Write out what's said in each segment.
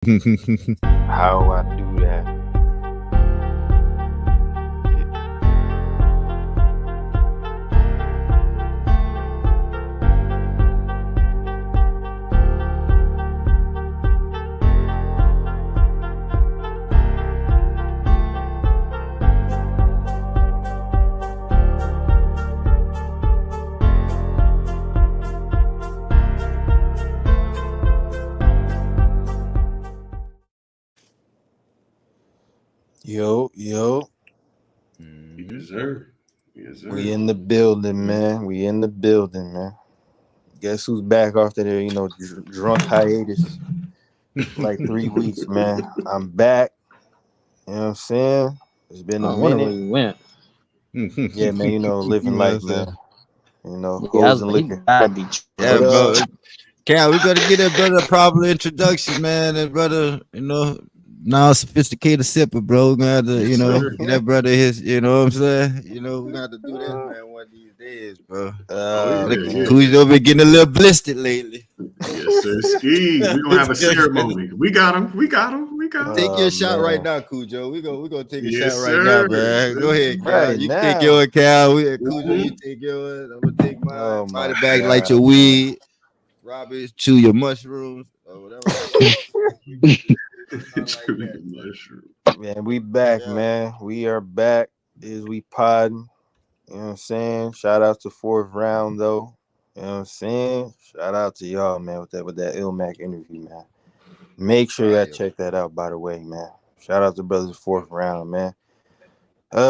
How I do that? Yo, yo, Yes, sir. Yes, sir. we in the building, man. We in the building, man. Guess who's back after their, drunk hiatus? Like 3 weeks, man. I'm back. You know what I'm saying? It's been a I wonder where minute. you went. Yeah, man. You Living know what I'm life, saying? man. Yeah, I Hoes was and like, he liquor. gotta be But Yeah, bro. Cal, we gotta get that brother a proper introduction, man. That brother, now sophisticated sipper, bro. We're gonna have to, Yes, sir. get that brother his, you know what I'm saying? We're gonna have to do that, man, one of these days, bro. Oh, yeah, Look, yeah. Cujo been getting a little blistered lately. Yes, sir. Ski. We're going to have a ceremony. We got him. We got him. We got him. Take your Oh, shot right man. now, Cujo. We gonna take a Yes, shot right now, sir. man. Go ahead, Cal. Right You can take now. yours, Cal. Cujo, you Mhm. take yours. I'm gonna take mine. Oh my Body bag, light God, your man. weed. Robbie, chew your mushrooms or whatever. Like Chewy that, man. mushroom. Man, we back, Yeah. man. We are back. Is we podding? You know what I'm saying? Shout out to fourth round though. You know what I'm saying? Shout out to y'all, man, with that Ilmac interview, man. Make sure y'all Fire. check that out, by the way, man. Shout out to brothers fourth round, man.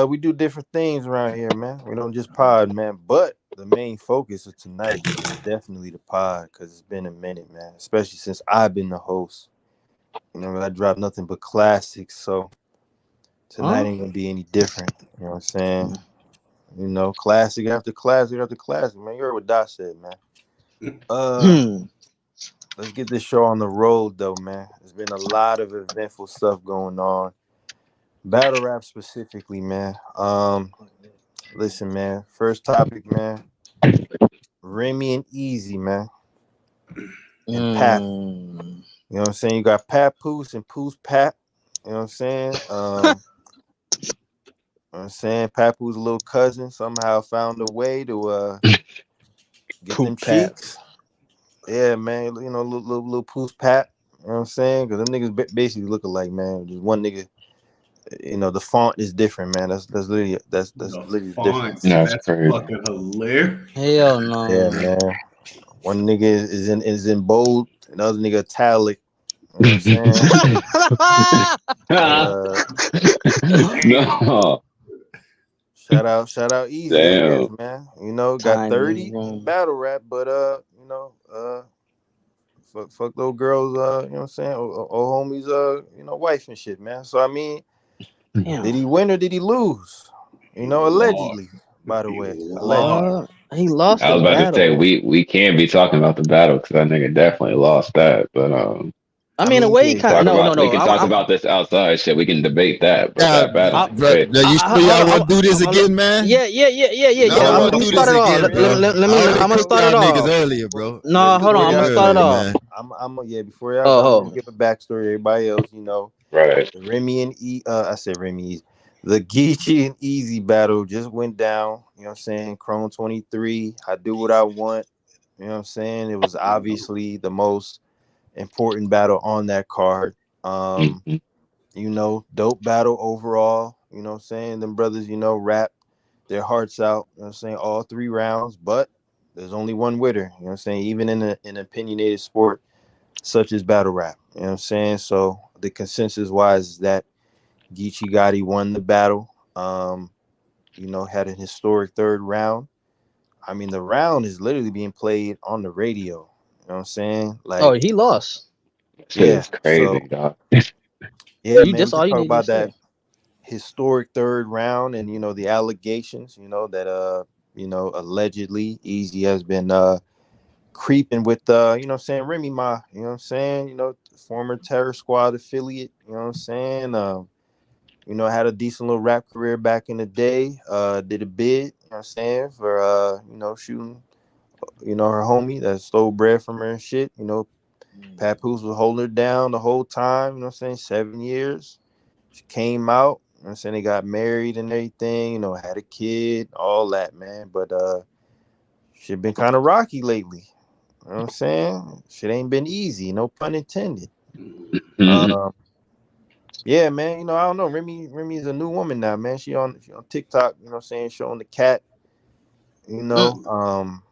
We do different things around here, man. We don't just pod, man. But the main focus of tonight is definitely the pod, because it's been a minute, man. Especially since I've been the host. I dropped nothing but classics, so tonight huh? ain't gonna be any different. You know what I'm saying? Classic after classic after classic, man. You heard what Doc said, man. Uh, Hmm. let's get this show on the road, though, man. There's been a lot of eventful stuff going on. Battle rap specifically, man. Listen, man. First topic, man. Remy and Easy, man. And Pap. Mm. You know what I'm saying? You got Papoose and Poose Pap. You know what I'm saying? Papoose' little cousin somehow found a way to get them Poop pat. cheeks. Yeah, man. Little Poose Pat. You know what I'm saying? Because them niggas basically look alike, man. Just one nigga. The font is different, man. That's literally The literally the difference. fonts. That's That's crazy. fucking hilarious. Hell Yeah, no. man. One nigga is in bold, another nigga italic. You know what I'm saying? But No, shout out Easy, I guess, damn. man. Got Tiny 30 in room. battle rap, but fuck those girls, you know what I'm saying? Old homies, wife and shit, man. So I mean, did Damn. he win or did he lose? He Allegedly, lost. by the He way. Allegedly. lost. He lost I the was about to say battle. we can't be talking about the battle because that nigga definitely lost that. But I I mean, the mean, way he yeah, kind talk no, no, about we no. can talk about this outside shit. We can debate that, but Yeah, that battle was bro. crazy. You sure Hold y'all on. want to do this again, man? Yeah. No, I don't I'm want to gonna do start this it off. again, bro. I I'm already gonna cooked start it y'all niggas off. earlier, bro. No, hold on. before I'm gonna y'all start it go, off. before y'all go, let me Oh, give a backstory. Everybody else, Right. Remy and I said Remy. The Geechee and Easy battle just went down. You know what I'm saying? Chrome 23. I do what I want. You know what I'm saying? It was obviously the most important battle on that card. Mhm. Dope battle overall. You know what I'm saying? Them brothers, rap their hearts out. You know what I'm saying? All 3 rounds, but there's only one winner. You know what I'm saying? Even in an opinionated sport such as battle rap. You know what I'm saying? So the consensus wise is that Geechee Gotti won the battle. Had an historic third round. I mean, the round is literally being played on the radio. You know what I'm saying? oh, Like, he lost. Shit yeah. is So, crazy, dog. yeah, man, we That's all could you talk need to about that say. historic third round and, the allegations, that, allegedly Easy has been creeping with, you know what I'm saying, Remy Ma, you know what I'm saying? Former Terror Squad affiliate, you know what I'm saying? Had a decent little rap career back in the day. Did a bid, you know what I'm saying, for shooting, her homie that stole bread from her and shit, Papoose was holding her down the whole time. You know what I'm saying? 7 years. She came out. You know what I'm saying? They got married and everything. You know, had a kid, all that, man. But shit been kind of rocky lately. You know what I'm saying? Shit ain't been easy. No pun intended. Yeah, man. You know, I don't know. Remy is a new woman now, man. She on TikTok. You know what I'm saying? Showing the cat. You know,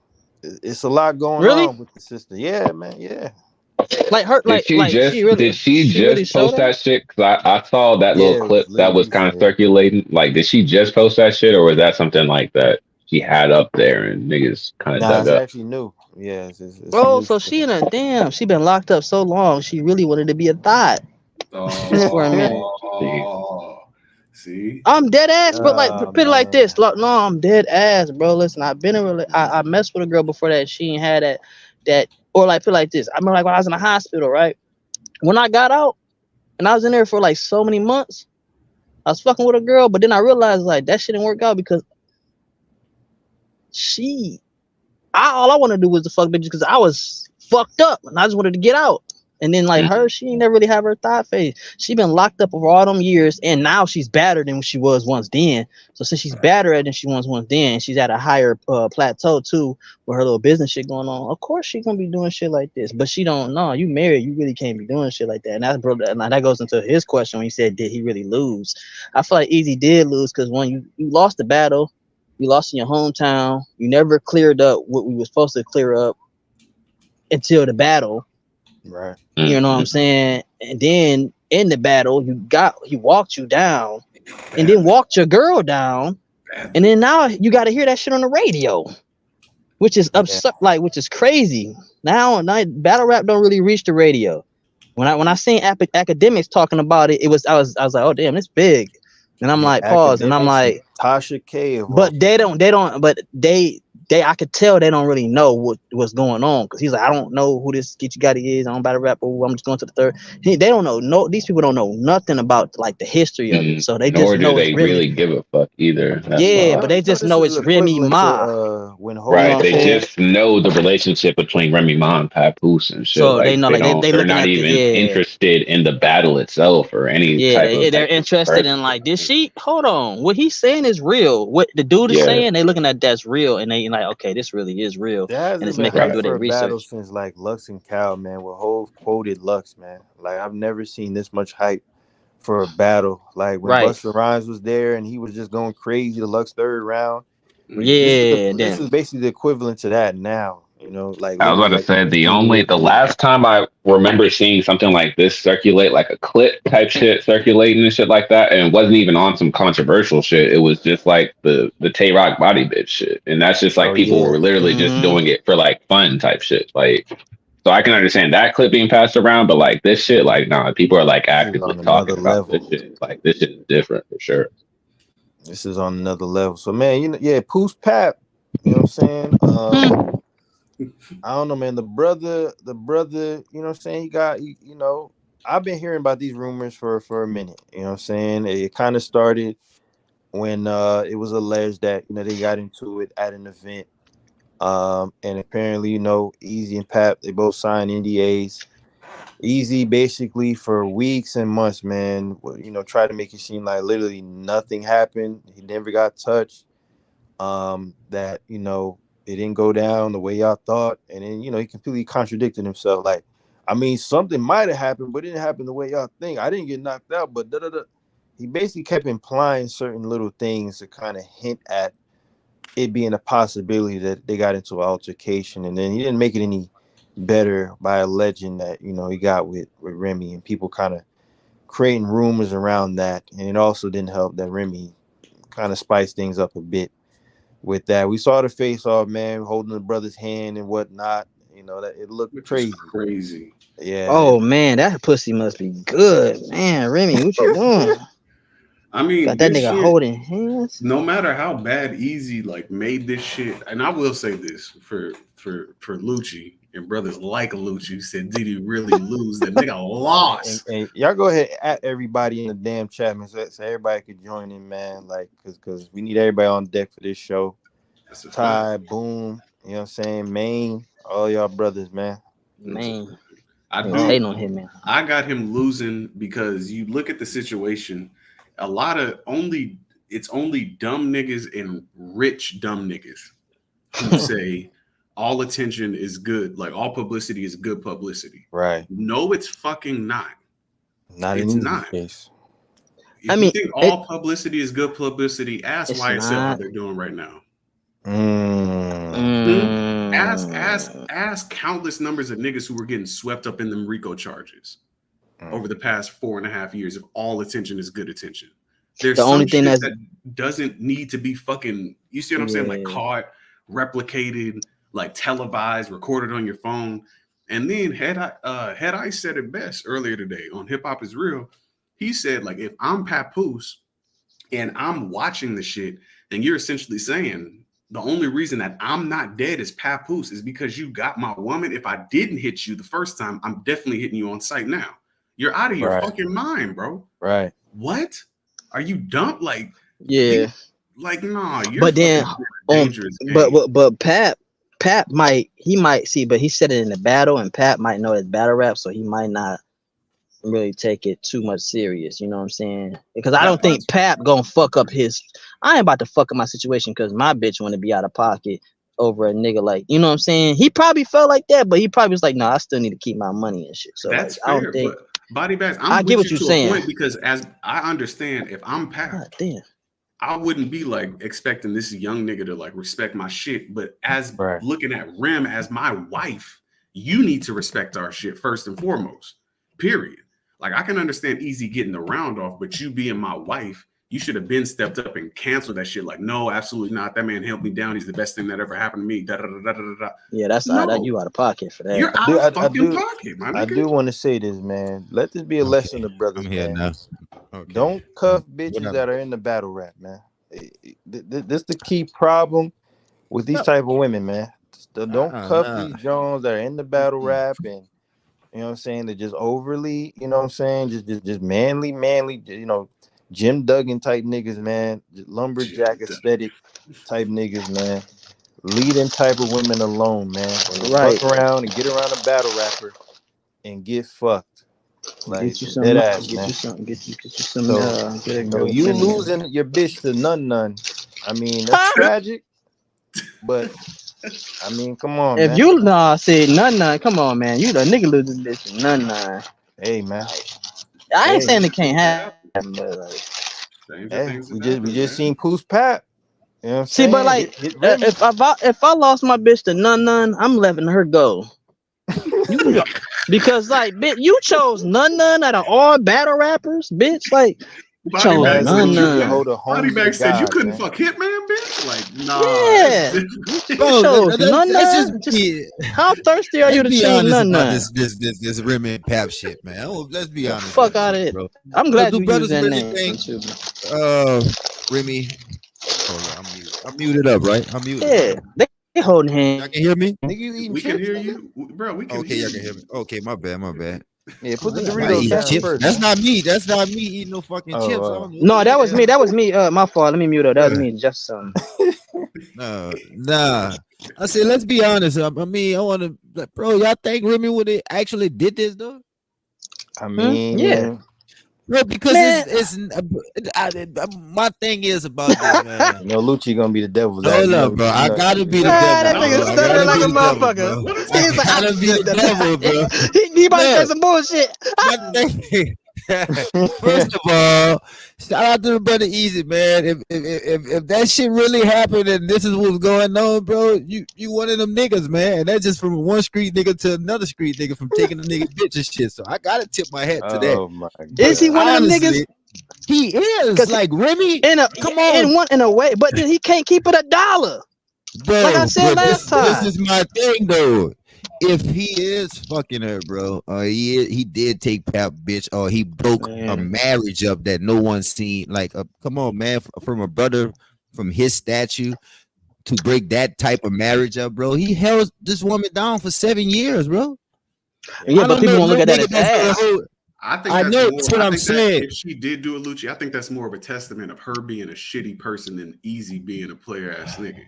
it's a lot going Really? on with the sister. Yeah, man. Yeah. Like her, Did she she really just showed post that? that shit? Cause I saw that little Yeah, it was clip that was literally kind of yeah. circulating. Like, did she just post that shit, or was that something like that she had up there and niggas kind of Nah, dug it's up? actually new. Yeah, it's Oh, new so shit. she in a damn. She been locked up so long. She really wanted to be a thought just for a minute. Oh, see? I'm dead ass, but like Oh put it like man. this. Like, no, I'm dead ass, bro. Listen, I've been in I messed with a girl before that. She ain't had that or like put it like this. I remember like when I was in the hospital, right? When I got out and I was in there for like so many months, I was fucking with a girl, but then I realized like that shit didn't work out because all I want to do was to fuck bitches because I was fucked up and I just wanted to get out. And then like her, she ain't never really have her thought phase. She been locked up over all them years, and now she's better than she was once then. So since she's better than she was once then, she's at a higher plateau too with her little business shit going on. Of course she gonna be doing shit like this, but she don't know. You married, you really can't be doing shit like that. And that's brother. And that goes into his question when he said, did he really lose? I feel like Easy did lose because when you lost the battle. You lost in your hometown. You never cleared up what we were supposed to clear up until the battle. Right. You know what I'm saying? And then in the battle, he walked you down, and then walked your girl down, and then now you got to hear that shit on the radio, which is Yeah. absurd, like which is crazy. Now battle rap don't really reach the radio. When I seen academics talking about it, I was like, oh damn, it's big. And I'm Yeah. like, pause, and I'm Academics and like, Tasha K of all but they I could tell they don't really know what's going on because he's like, I don't know who this Geechee Gotti is. I don't battle rap. I'm just going to the third. They don't know. No, these people don't know nothing about like the history of it. So they just Nor do know it's they Remy. really give a fuck either. That's Yeah, why. but they No, just this know is it's Remy equivalent to Ma. when You know Hov what Right. I'm They saying? came. just know the relationship between Remy Ma and Papoose and shit. So they Like know like they they're looking not at the even interested in the battle itself or any yeah, type of they're like interested further in shit. like, did she hold on? What he's saying is real. What the dude is Yeah. saying, they looking at that's real, and they like, okay, this really is real, There and hasn't it's been making them hype do Right. for their a battle research. since like Lux and Cal, man. Where Hov quoted Lux, man. Like I've never seen this much hype for a battle. Like when Right. Busta Rhymes was there and he was just going crazy the Lux third round. Yeah, This then is basically the equivalent to that now. You know, like I was literally about to like say 15 years the later. last time I remember seeing something like this circulate, like a clip type shit circulating and shit like that, and it wasn't even on some controversial shit. It was just like the Tay Rock body bitch shit, and that's just like Oh people yeah, were literally just mm-hmm. doing it for like fun type shit. Like, so I can understand that clip being passed around, but like this shit, like nah, people are like this is actively on another talking about level. this shit. Like this shit is different for sure. This is on another level. So man, you know, yeah, Poos Pap. You know what I'm saying? I don't know, man. The brother, you know what I'm saying? He got, you know, I've been hearing about these rumors for a minute. You know what I'm saying? It kind of started when it was alleged that, you know, they got into it at an event. And apparently, you know, Easy and Pap, they both signed NDAs. Easy basically for weeks and months, man, you know, try to make it seem like literally nothing happened. He never got touched. That, you know, it didn't go down the way y'all thought. And then, you know, he completely contradicted himself. Like, I mean, something might have happened, but it didn't happen the way y'all think. I didn't get knocked out, but da da da. He basically kept implying certain little things to kind of hint at it being a possibility that they got into an altercation. And then he didn't make it any better by alleging that, you know, he got with Remy, and people kind of creating rumors around that. And it also didn't help that Remy kind of spiced things up a bit with that. We saw the face off, man, holding the brother's hand and whatnot. You know, that it looked Which is crazy. crazy. Yeah. Oh man, that pussy must be good, man. Remy, what you doing? I mean, Got that this nigga shit, holding hands. no matter how bad Easy like made this shit, and I will say this for Lucci and brothers like Lucci said, did he really lose? That nigga lost. And y'all go ahead at everybody in the damn chat, man, so everybody could join in, man. Like, cause we need everybody on deck for this show. That's a fact. Ty, Boom, you know what I'm saying? Maine, all y'all brothers, man. That's a Man, fact. I He was do. hating on him, man. I got him losing because you look at the situation. It's only dumb niggas and rich dumb niggas who say all attention is good, like all publicity is good publicity. Right. No, it's fucking not. Not It's in this not. case. If I you mean, think all publicity is good publicity, ask it's YSL how not. they're doing right now. Mm. Ask countless numbers of niggas who were getting swept up in them RICO charges over the past 4.5 years if all attention is good attention. There's The only some thing shit that's that doesn't need to be fucking, you see what I'm saying? Like Yeah. caught, replicated, like televised, recorded on your phone. And then Head Ice said it best earlier today on Hip Hop Is Real. He said, like, if I'm Papoose and I'm watching the shit, and you're essentially saying the only reason that I'm not dead as Papoose is because you got my woman. If I didn't hit you the first time, I'm definitely hitting you on sight now. You're out of your Right. fucking mind, bro. Right. What? Are you dumb? Like, yeah. nah, you're But then, fucking dangerous. but Pat might see, but he said it in the battle, and Pat might know his battle rap, so he might not really take it too much serious. You know what I'm saying? Because I don't think Pat gonna fuck up his. I ain't about to fuck up my situation because my bitch want to be out of pocket over a nigga like, you know what I'm saying? He probably felt like that, but he probably was like, no, I still need to keep my money and shit. So that's like, fair. I don't think. But body bags, I get what you're saying. Point because as I understand, if I'm Pat, God damn. I wouldn't be like expecting this young nigga to like respect my shit. But as Right. looking at Rem as my wife, you need to respect our shit first and foremost. Period. Like I can understand easy getting the round off, but you being my wife, you should have been stepped up and canceled that shit. Like, no, absolutely not. That man helped me down. He's the best thing that ever happened to me. Da, da, da, da, da, da. Yeah, that's No. that you out of pocket for that. You're out of fucking pocket, my nigga. I do want to say this, man. Let this be a lesson to brothers, I'm here man. now. Okay. Don't cuff bitches Whatever. that are in the battle rap, man. This the key problem with these type of women, man. Don't cuff these Jones that are in the battle rap, and you know what I'm saying, they're just overly, you know what I'm saying, just manly, you know, Jim Duggan type niggas, man. Just lumberjack aesthetic type niggas, man. Leading type of women alone, man. Fuck around and get around a battle rapper and get fucked. Like, get you some, dead ass, get man. you some, get you some. So you losing your bitch to none. I mean, that's tragic, but I mean, come on, if man. you say none, come on, man. You the nigga losing this to none. Hey, man. I ain't saying it can't happen, but like, hey, we just seen Poose Pat. You know what I'm see, saying? but like, if I lost my bitch to none, I'm letting her go. Because like, bitch, you chose none out of all battle rappers, bitch. Like, you chose none. Body bag said you couldn't fuck Hitman, bitch. Like, nah. Yeah, Bro, chose none. How thirsty are you to choose none? This Remy and Pap shit, man. Let's be honest. Fuck out of it, bro. I'm glad you used that name. Remy. Hold on, I'm muted up, right? I'm muted. Yeah, they holding hands. Y'all can hear me? We can hear you, bro. We can. Okay, y'all can hear me. Okay, my bad. Yeah, put the Doritos down first. That's not me. That's not me eating no fucking chips. No, that was me. That was me. My fault. Let me mute up. That was me. Just some. Nah. I said, let's be honest. I mean, I want to, like, bro. Y'all think Remy would have actually did this though? I mean, yeah. Bro, because it's my thing is about this, man. You know, Lucci gonna be the devil's Hold up, bro. I gotta be the devil. That nigga stuttering like a motherfucker. He's like, I gotta be the devil, bro. He about to say some bullshit. First of all, shout out to the brother Easy, man. If that shit really happened and this is what's going on, bro, you one of them niggas, man. And that's just from one street nigga to another street nigga from taking the nigga bitch and shit. So I gotta tip my hat to that. Oh my God. Is he one of them niggas? He is like Remy. Come on, in a way, but then he can't keep it $1. Bro, like I said last time. This is my thing though. If he is fucking her, bro, he did take Pap, bitch, or he broke a marriage up that no one seen. Like, come on, man, from a brother from his statue to break that type of marriage up, bro. He held this woman down for 7 years, bro. Yeah, but people won't look at that as ass. I know that's what I'm saying. If she did do it, Lucci, I think that's more of a testament of her being a shitty person than Easy being a player ass nigga.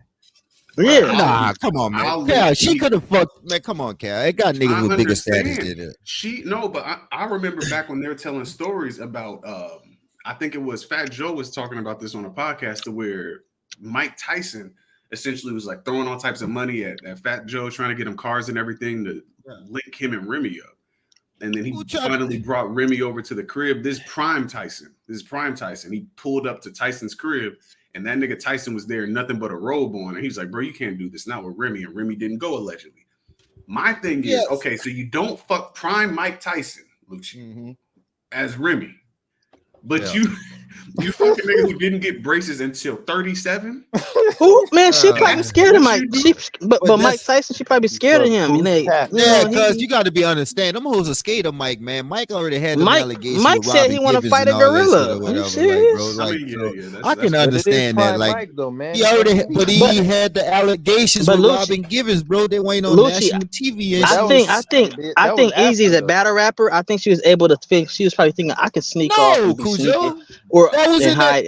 Yeah. Nah, come on, man. Cal, she could have fucked. Man, come on, Cal. It got niggas with bigger status than it. But I remember back when they were telling stories about. I think it was Fat Joe was talking about this on a podcast to where Mike Tyson essentially was like throwing all types of money at Fat Joe, trying to get him cars and everything to link him and Remy up. And then he finally brought Remy over to the crib. This is Prime Tyson. He pulled up to Tyson's crib, and that nigga Tyson was there, nothing but a robe on. And he's like, bro, you can't do this. Not with Remy. And Remy didn't go, allegedly. My thing is, okay, so you don't fuck Prime Mike Tyson, Lucci, as Remy. But you fucking nigga who didn't get braces until 37. Who man? She probably scared of Mike. But Mike Tyson, she probably scared of him. Because you got to be understand. Them hoes are scared of Mike, man. Mike already had the allegations. Mike said he want to fight a gorilla. I can understand that. Like, he already, but he had the allegations with Robin Givens, bro. They went on national TV. I think Easy is a battle rapper. I think she was able to think. She was probably thinking I could sneak off. Or hide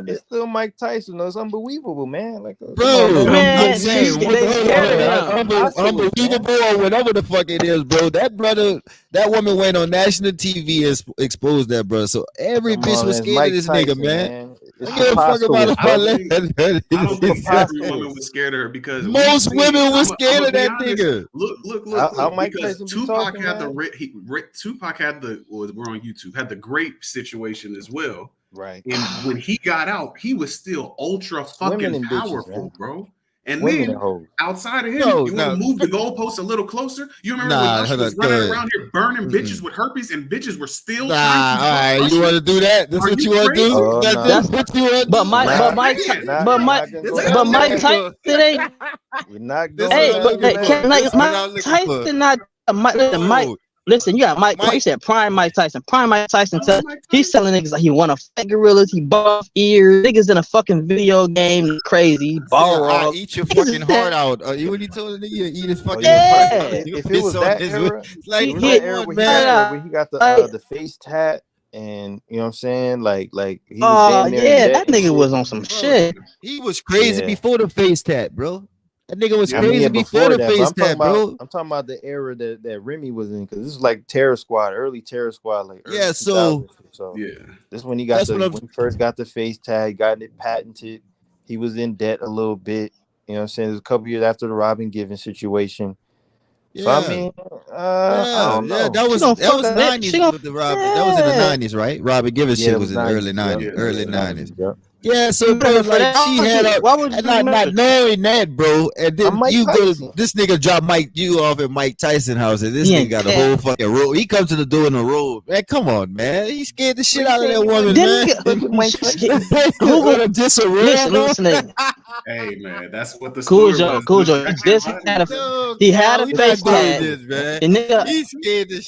it's still Mike Tyson. It's unbelievable, man. Like, bro, man, I'm saying, unbelievable or whatever the fuck it is, bro. That woman went on national TV and exposed that, bro. So every bitch was scared of this nigga, man. I don't think every woman was scared of her because most women were scared of that nigga. Look. Because Tupac had we're on YouTube, had the grape situation as well. Right. And when he got out, he was still ultra fucking powerful, bro. And then outside of him, you want to move the goalposts a little closer? You remember when Usher was running around here burning bitches with herpes and bitches were still trying to all right, you want to do that? That's what you want to do? That's what you want to do? But Mike Tyson today. We're not going. Hey, Mike Tyson not Mike. Listen, you got Mike. You said Prime Mike Tyson. Prime Mike Tyson. He's telling niggas like he want to fight gorillas. He buff ears. Niggas in a fucking video game. Crazy. Ball. Eat your fucking heart out. You when he told the nigga eat his fucking heart. If it was that era, like when he got the face tat. And you know what I'm saying? Like he was that nigga was on some shit. He was crazy before the face tat, bro. That nigga was crazy before the face tat, bro. I'm talking about the era that Remy was in, because this is like Terror Squad, early Terror Squad, like so this is when he got when he first got the face tag, got it patented. He was in debt a little bit. You know what I'm saying? It was a couple years after the Robin Givens situation. So I mean, I don't know. That was 90s with the Robin. That was in the 90s, right? Robin Givens shit was in the early 90s. Early 90s. Yep. Yeah, so bro, like she had not knowing that, bro, and then you go, this nigga drop you off at Mike Tyson house, and this nigga got a whole fucking robe. He comes to the door in a robe, man. Come on, man. He scared the shit out of that woman, man. Who gonna disarray? Hey, man, that's what the Cool Joe. He had a face tat.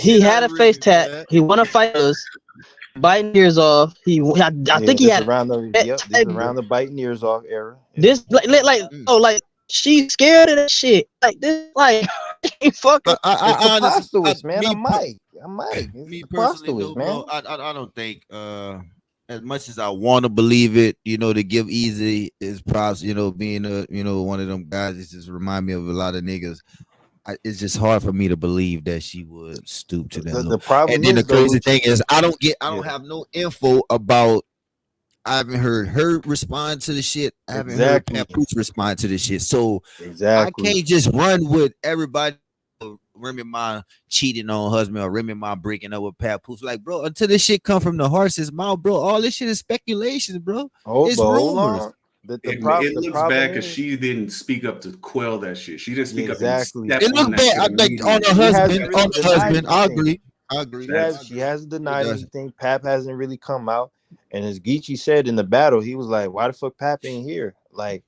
He had a face tat. He wanna fight us. Biting ears off. I think he had around the biting ears off era. This like she's scared of that shit. Like this, like fucking. I man. I might. Me personally, man. I don't think as much as I want to believe it, to give Easy his props, being one of them guys, it just remind me of a lot of niggas. It's just hard for me to believe that she would stoop to that. The problem, and then the crazy thing is, I don't have no info about. I haven't heard her respond to the shit. I haven't heard Papoose respond to the shit. So I can't just run with everybody. Remy Ma cheating on husband or Remy Ma breaking up with Papoose. Like, bro, until this shit come from the horse's mouth, bro, all this shit is speculation, bro. It's rumors. It looks bad because she didn't speak up to quell that shit. She didn't speak up. It looks bad. Like on her husband. I agree. She hasn't denied anything. Pap hasn't really come out. And as Geechee said in the battle, he was like, "Why the fuck Pap ain't here?" Like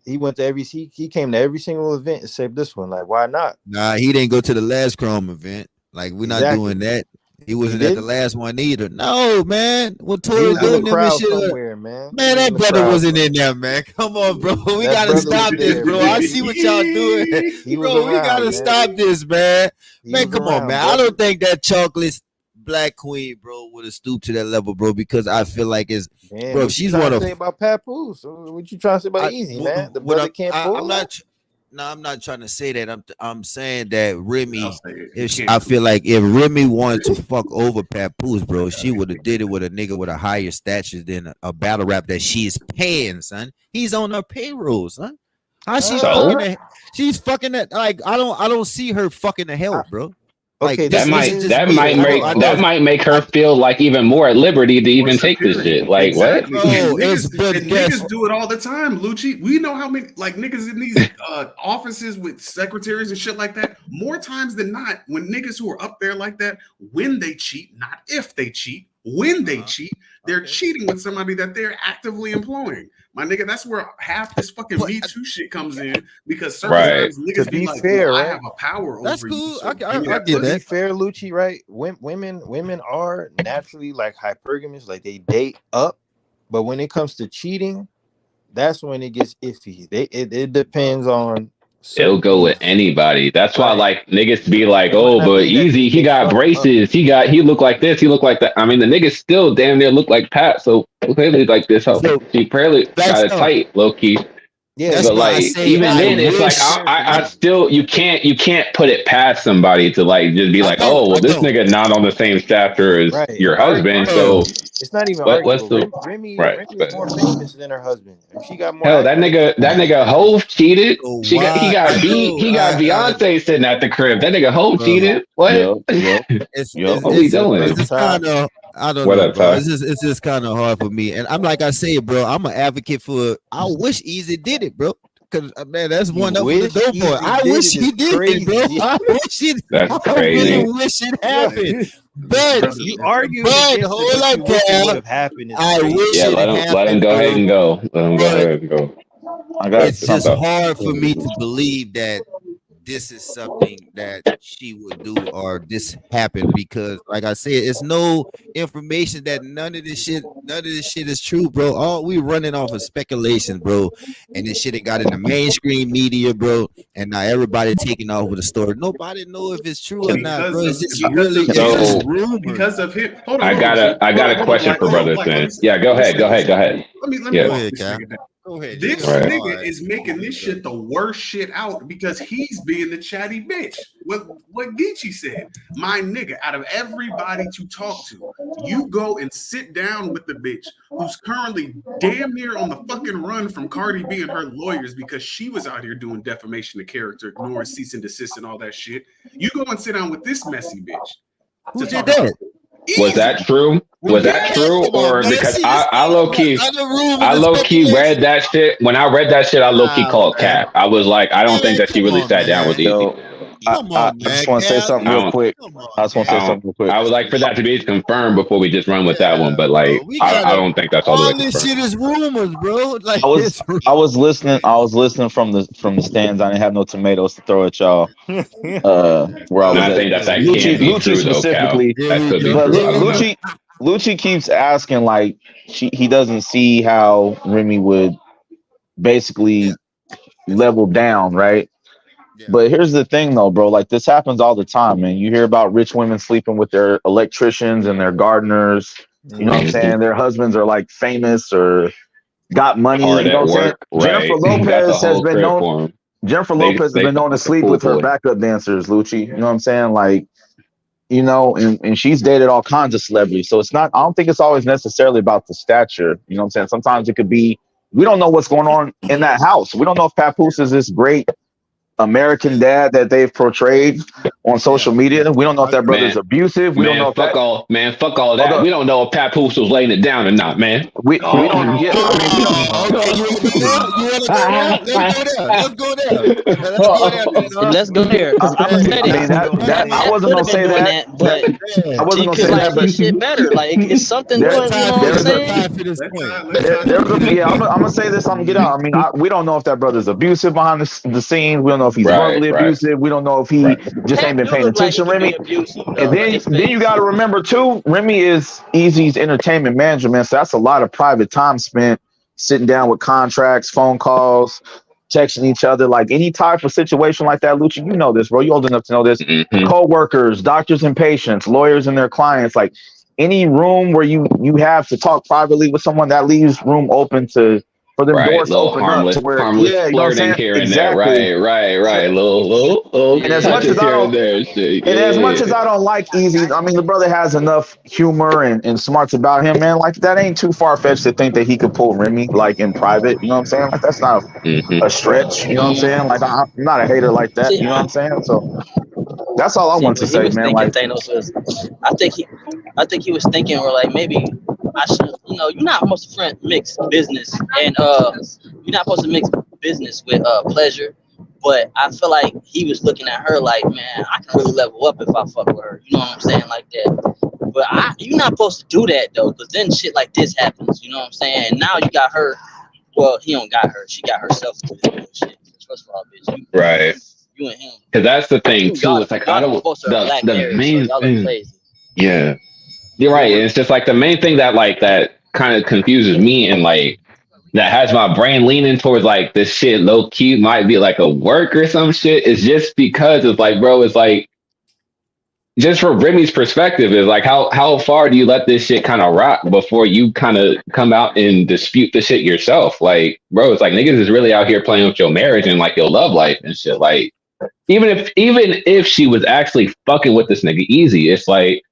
he went to he came to every single event except this one. Like, why not? Nah, he didn't go to the last Chrome event. Like, we're not doing that. He wasn't at the last one either. No, man. What Tori doing them and shit? Man, that brother wasn't in there, man. Come on, bro. We gotta stop this, bro. I see what y'all doing, bro. We gotta stop this, man. Man, come on, man. I don't think that chocolate Black Queen, bro, would have stooped to that level, bro, because I feel like it's, Man, bro, what you she's trying one to of. say about Papoose? What you trying to say about Easy, man? The What brother can't pull. I'm not. No, I'm not trying to say that. I'm saying that I'll Remy. say it. If You I can't feel like if Remy wanted to fuck over Papoose, bro, she would have did it with a nigga with a higher stature than a battle rap that she's paying, son. He's on her payroll, son. How she's So? fucking that? She's fucking that. Like I don't see her fucking the help, bro. Like Okay, this That this isn't might is just that me. might make I that know. might make her I, feel like even more at liberty to even take this shit. Like exactly. what? bro, And it's niggas, but and guess niggas do it all the time, Lucci. We know how many like niggas in these offices with secretaries and shit like that. More times than not, when niggas who are up there like that, when they cheat, not if they cheat, when they cheat, they're cheating with somebody that they're actively employing. My nigga, that's where half this fucking but Me Too shit comes in because certain Right. times niggas to be be like, fair, well, I right? have a power that's over you, cool. so I, give me I that get To be pussy. that. fair, Lucci, right? Women are naturally like hypergamous, like they date up, but when it comes to cheating, that's when it gets iffy. It depends on It'll certain go with things, anybody. That's why right? like niggas be like, It might oh, not but be that Easy, he they got fuck up. braces. He look like this. He look like that. I mean, the niggas still damn near look like Pat. So clearly, like this, hoe. So She clearly that's got it tight, low key. Yeah, that's But why I like say even I then, it's like wish. I still you can't put it past somebody to like just be I like, don't. oh, well, I this don't. nigga not on the same stature as right. your husband. Bro, So It's not even what's arguable. the right? Remy is But more famous than her husband. And she got more hell, accolades than that her nigga husband. Hove cheated. so He why I got beat. know He got Beyonce sitting at the crib. That nigga Hove bro. cheated. What? Yep, yep, It's yep. it's What we it's Yep, doing? it's brother just Ty. kind of, I don't What know, up, bro. Ty? It's just kind of hard for me. And I'm like I say, bro, I'm an advocate for. I wish Easy did it, bro. Cause man, that's You one up for the wish dope boy. Easy I did wish it he is did it, bro. crazy. I wish it. That's I really crazy. wish it Yeah. happened. But You arguing but against it, hold but you up, wish it would Cal. have happened is I crazy. wish Yeah, it let him happened, go ahead bro. and go. Let him go But ahead and go. I got it's That's good just stuff. hard for me to believe that this is something that she would do or this happened because like I said, it's no information that none of this shit is true, bro. All we running off of speculation, bro. And this shit ain't got in the mainstream media, bro. And now everybody taking off with the story. Nobody know if it's true or not, bro. It's just really it's just So rumors. Because of him. Hold on, I hold on, got Chief. a Hold on, question Black. for Hold on, brothers, Black. Let me man. Yeah, go ahead, go ahead, go ahead. Let me Yeah. Go walk ahead, this Cal. nigga down. Go ahead. This Right. nigga is making this shit the worst shit out because he's being the chatty bitch. What Geechee said, my nigga, out of everybody to talk to, you go and sit down with the bitch who's currently damn near on the fucking run from Cardi B and her lawyers because she was out here doing defamation of character, ignoring cease and desist and all that shit. You go and sit down with this messy bitch Who to did talk that? about Was that true? Was that Man, true? come on, Or man. because See, this I thing low about key other rumors I and low key speculation. read that shit. When I read that shit, I low key Nah, called man. cap. I was like, I don't Man, think that she come really on, sat down with man. Easy. Yo, Come on, I man. just want to say Cal, something I real don't quick. come on, I just want to say I Cal. something real quick. would like for that to be confirmed before we just run with that one. Yeah, But bro. like We I gotta. don't think that's all the way All this confirmed. shit is rumors, bro. Like I was it's. I was listening. I was listening from the stands. I didn't have no tomatoes to throw at y'all. Where I And was I at. think that Here that we can't Lucci, be go. Lucci true though, Cal. specifically, Here That we could be go. but true. I don't know. Lucci keeps asking like he doesn't see how Remy would Yeah. basically It's level down, right? yeah. But here's the thing though, bro. Like this happens all the time, man. You hear about rich women sleeping with their electricians and their gardeners. You know what I'm Mhm. saying? Their husbands are like famous or got money. Hard You know at what I'm saying? work, right? Got the whole crib for him. Jennifer They Lopez has been known to fuck the sleep pool with her boy. backup dancers, Lucci. You know what I'm saying? Like, you know, and she's dated all kinds of celebrities. So it's not, I don't think it's always necessarily about the stature. You know what I'm saying? Sometimes it could be, we don't know what's going on in that house. We don't know if Papoose is this great American dad that they've portrayed on social Yeah. media. We don't know if I that agree. brother's abusive. We don't know if that, Fuck all hold that. up. We don't know if Papoose was laying it down or not, man. We don't, yeah, I mean, we don't, Oh, okay. You want to go there? You want to go there? Let's go there. Let's go there. Let's go there, then, dog. Let's go there because I'm gonna Hey, say I mean, this. that I Pat wasn't could gonna have been say doing that. that, but I man. wasn't she gonna could say like that, but his shit better. Like it's something there, going. You know what I'm there's a, saying? Time for this Let point. Ty, let Ty there's go. a, yeah, I'm gonna say this. I'm gonna get out. I mean, we don't know if that brother's abusive behind the scenes. We don't know if he's Right, verbally right, abusive. We don't know if he right. just ain't Pat been do paying look like he attention, could be Remy. abusive though. And Like his then you face. got to remember too, Remy is Easy's entertainment manager, man. So that's a lot of private time spent sitting down with contracts, phone calls, texting each other, like any type of situation like that. Lucci, you know this, bro. You old enough to know this. Mhm. Co-workers, doctors and patients, lawyers and their clients, like any room where you have to talk privately with someone, that leaves room open for them Right, doors to little open up to where, yeah, you know what I'm flirting saying? here and there. Exactly. Right. Little And as much touches as I here and don't, there. Shit. and as much as Yeah. I don't like Easy, I mean, the brother has enough humor and smarts about him, man. Like, that ain't too far fetched to think that he could pull Remy, like, in private. You know what I'm saying? Like, that's not Mhm. a stretch. You know what I'm saying? Like, I'm not a hater like that. See, You know what I'm saying? So that's all I see, want to what he say, was man. thinking, Like, Thanos was, I think he was thinking, or like maybe I should, you're not supposed to mix business and you're not supposed to mix business with pleasure. But I feel like he was looking at her like, man, I can really level up if I fuck with her. You know what I'm saying, like that. But you're not supposed to do that though, because then shit like this happens. You know what I'm saying? And now you got her. Well, he don't got her. She got herself to this bullshit. First of all, bitch, Right. you and him. Because that's the thing too. It's like I don't. Both are black The married, main so y'all thing. look crazy. Yeah, you're right. And it's just like the main thing that kind of confuses me and like that has my brain leaning towards like this shit low key might be like a work or some shit. Is just because it's like, bro, it's like just from Remy's perspective is like how far do you let this shit kind of rock before you kind of come out and dispute the shit yourself? Like, bro, it's like niggas is really out here playing with your marriage and like your love life and shit. Like, even if she was actually fucking with this nigga easy, it's like,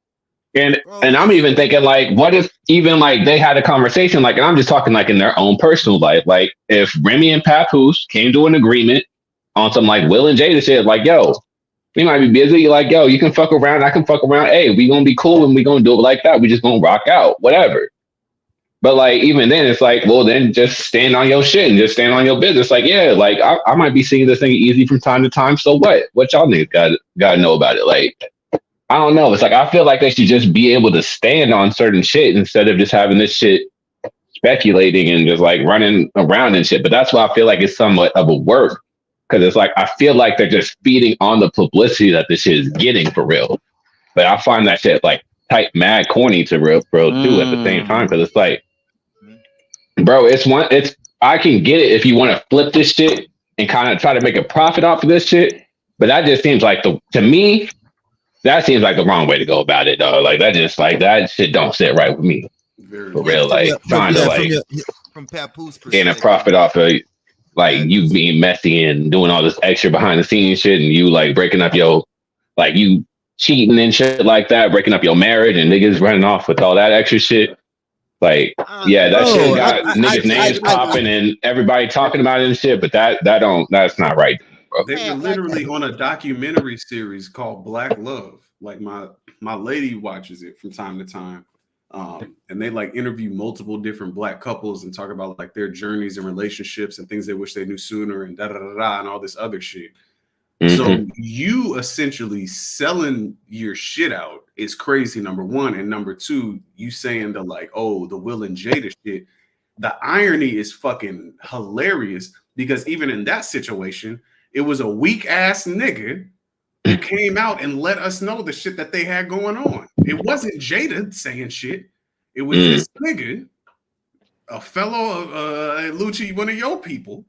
and I'm even thinking like, what if even like they had a conversation like, and I'm just talking like in their own personal life, like if Remy and Papoose came to an agreement on some like Will and Jada shit, like, yo, we might be busy. Like, yo, you can fuck around, I can fuck around. Hey, we gonna be cool and we gonna do it like that. We just gonna rock out, whatever. But like even then, it's like, well, then just stand on your shit and just stand on your business. Like, yeah, like I might be seeing this thing easy from time to time. So what? What y'all niggas got to know about it? Like, I don't know. It's like I feel like they should just be able to stand on certain shit instead of just having this shit speculating and just like running around and shit. But that's why I feel like it's somewhat of a work. Because it's like I feel like they're just feeding on the publicity that this shit is getting for real. But I find that shit like type mad corny to real too at the same time. Because it's like, bro, it's I can get it if you want to flip this shit and kind of try to make a profit off of this shit. But that just seems like to me, that seems like the wrong way to go about it, though. Like that just like that shit don't sit right with me. For real, like trying to like from Papoose gain a profit off of like you being messy and doing all this extra behind the scenes shit, and you like breaking up your like you cheating and shit like that, breaking up your marriage, and niggas running off with all that extra shit. Like, yeah, that shit got niggas' names popping and everybody talking about it and shit, but that's not right, bro. They were literally on a documentary series called Black Love. Like my lady watches it from time to time. And they like interview multiple different black couples and talk about like their journeys and relationships and things they wish they knew sooner and and all this other shit. Mm-hmm. So you essentially selling your shit out is crazy, number one. And number two, you saying the like, oh, the Will and Jada shit. The irony is fucking hilarious because even in that situation, it was a weak ass nigga who came out and let us know the shit that they had going on. It wasn't Jada saying shit. It was this nigga, a fellow Lucci, one of your people,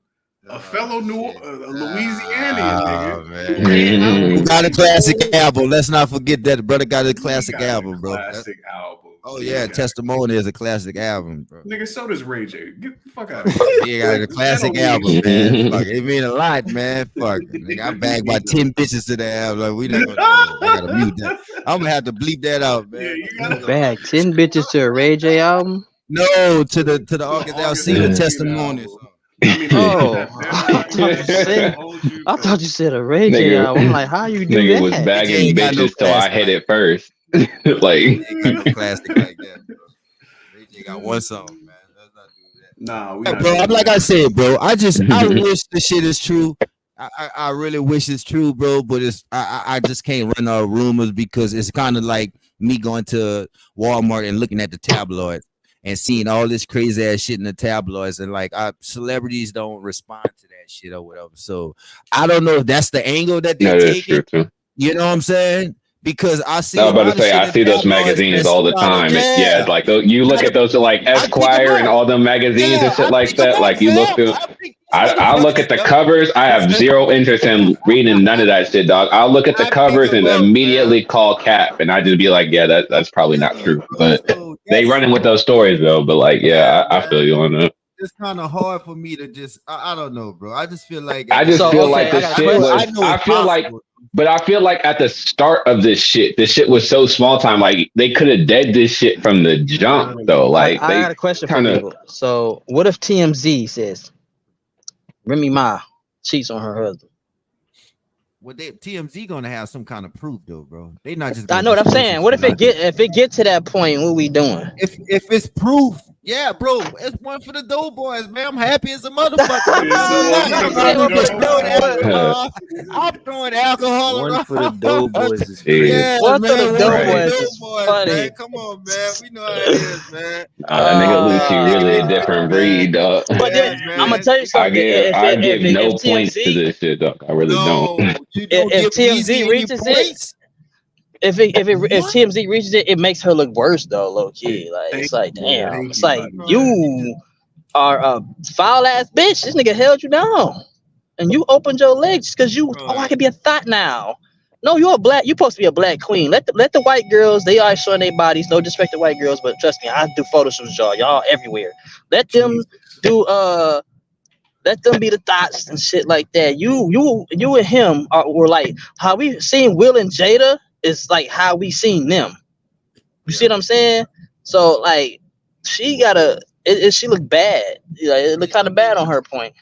a fellow Louisianian nigga. Who got a classic album. Let's not forget that. The brother got a classic album, bro. Classic album. Oh yeah, Testimony is a classic album, bro. Nigga, so does Ray J. Get the fuck out of here. He got a classic album, man. Fuck, it mean a lot, man. Fuck, nigga, I bagged about 10 bitches to the album. Like, we never. I gotta mute that. I'm gonna have to bleep that out, man. Yeah, you bag 10 bitches to a Ray J album? No, to the August Alsina Testimony. I thought you said a Ray J album. I'm like, how you do nigga that? was bagging bitches till I hit it first. Like classic like that, bro. Ray J got one song, man. Let's not do that. Nah, bro. I'm like I said, bro. I wish the shit is true. I really wish it's true, bro. But I just can't run out rumors because it's kind of like me going to Walmart and looking at the tabloids and seeing all this crazy ass shit in the tabloids, and like celebrities don't respond to that shit or whatever. So I don't know if that's the angle that they're taking. You know what I'm saying? Because I see. I was about to say I see those magazines all the time. Yeah, like you look at those like Esquire and all them magazines and shit like that. Like you look through. I'll look at the covers. I have zero interest in reading none of that shit, dog. I'll look at the covers and immediately call cap, and I just be like, yeah, that's probably not true. But they running with those stories though. But like, yeah, I feel you on that. It's kind of hard for me to just. I don't know, bro. I just feel like like this shit was. I feel like at the start of this shit was so small time. Like they could have dead this shit from the jump though. Like I got a question for people. So what if TMZ says Remy Ma cheats on her husband? Well, TMZ gonna have some kind of proof though, bro. They not just. I know what I'm saying. What if it get to that point? What we doing? If it's proof, yeah, bro. It's one for the Doughboys, man. I'm happy as a motherfucker. I'm throwing alcohol. One for the Doughboys is crazy. Yeah, one for the Doughboys is funny. Man. Come on, man. We know how it is, man. Nigga Lucy really a different breed, dog. But then I'm gonna tell you something. I give no points to this shit, dog. I really don't. If TMZ reaches it, if TMZ reaches it, it makes her look worse though, low key. Like it's like damn, it's like you are a foul ass bitch. This nigga held you down, and you opened your legs because you. Oh, I could be a thought now. No, you're a black. You're supposed to be a black queen. Let the white girls. They are showing their bodies. No disrespect to white girls, but trust me, I do photo shoots, y'all. Y'all everywhere. Let them do Let them be the thoughts and shit like that. You and him were like how we seen Will and Jada is like how we seen them. You see what I'm saying? So like she gotta she looked bad. Like, it looked kind of bad on her point.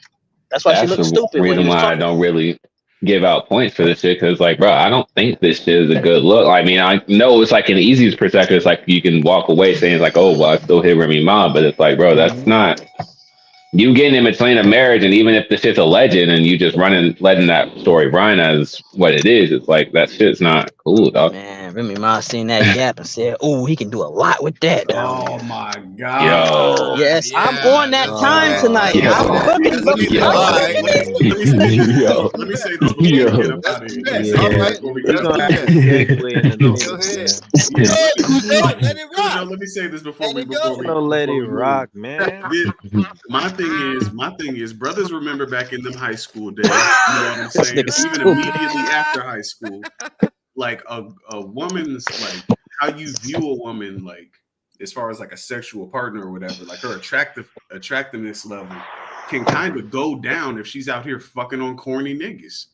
That's why she looked stupid. Reason why I don't really give out points for this shit because like, bro, I don't think this shit is a good look. I mean, I know it's like in the easiest perspective, it's like you can walk away saying like, oh, well, I still hit Remy Ma, but it's like, bro, that's not. You getting in between a marriage, and even if the shit's a legend, and you just letting that story run as what it is, it's like that shit's not cool, dog. Man, Remy Ma seen that gap and said, "Oh, he can do a lot with that." Dog. Oh my god! Yo, yes, I'm on that time tonight. Yo. I'm Let me say this before we get up out of here. Let me say this before we let it rock, man. My thing is, brothers remember back in them high school days, you know what I'm saying? Even immediately after high school, like a woman's like how you view a woman, like as far as like a sexual partner or whatever, like her attractiveness level can kind of go down if she's out here fucking on corny niggas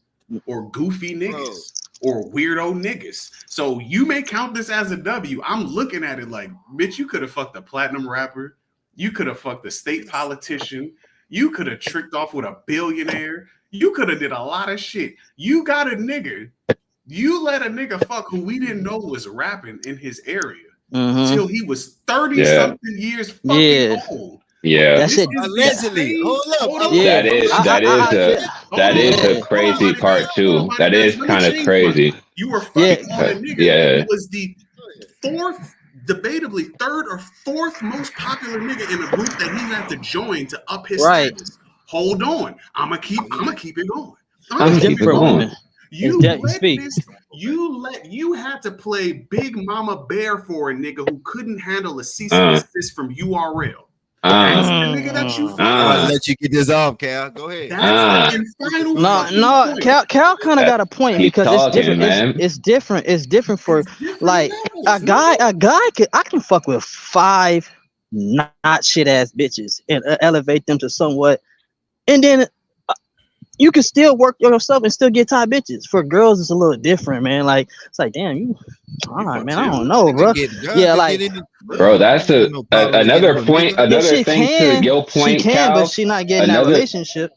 or goofy niggas. Or weirdo niggas. So you may count this as a W. I'm looking at it like, bitch, you could have fucked a platinum rapper. You could have fucked a state politician. You could have tricked off with a billionaire. You could have did a lot of shit. You got a nigga. You let a nigga fuck who we didn't know was rapping in his area until he was 30-something years fucking old. Yeah, that's it. Allegedly, hold up. Yeah. That is a crazy part too. That is kind of crazy. You were fucking on a nigga who was the debatably third or fourth most popular nigga in a group that he had to join to up his status. Hold on, I'm gonna keep it going. I'm keep it going. You had to play Big Mama Bear for a nigga who couldn't handle a cease and desist from URL. That's the nigga that you I'll let you get this off, Cal. Go ahead. No, Cal kind of got a point because it's different. It's different for like a guy. I can fuck with 5 not shit ass bitches and elevate them to somewhat, and then you can still work yourself and still get top bitches. For girls, it's a little different, man. Like it's like, damn, you. All right, man. I don't know, bro. Yeah, like, bro, that's another point. Another thing to your point, she can, Cal, but she not getting that relationship.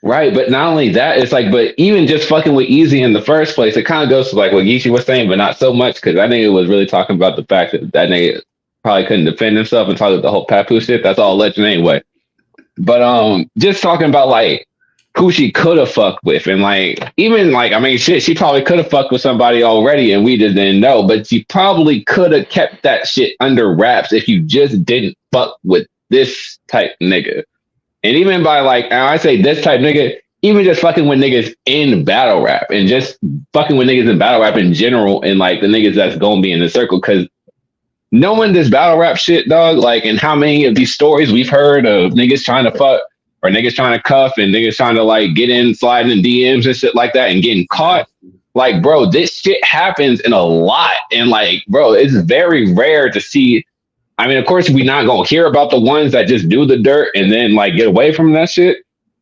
Right, but not only that, it's like, but even just fucking with Easy in the first place, it kind of goes to like what Yeezy was saying, but not so much because I think it was really talking about the fact that nigga probably couldn't defend himself and talk about the whole Papoose shit. That's all legend anyway. But just talking about like who she could have fucked with, and like even like I mean shit, she probably could have fucked with somebody already and we just didn't know, but she probably could have kept that shit under wraps if you just didn't fuck with this type nigga. And even by like, and I say this type nigga, even just fucking with niggas in battle rap and just fucking with niggas in battle rap in general and like the niggas that's gonna be in the circle, because knowing this battle rap shit, dog, like, and how many of these stories we've heard of niggas trying to fuck or niggas trying to cuff and niggas trying to like get in, sliding in DMs and shit like that and getting caught. Like, bro, this shit happens in a lot. And like, bro, it's very rare to see. I mean, of course, we're not going to hear about the ones that just do the dirt and then like get away from that shit.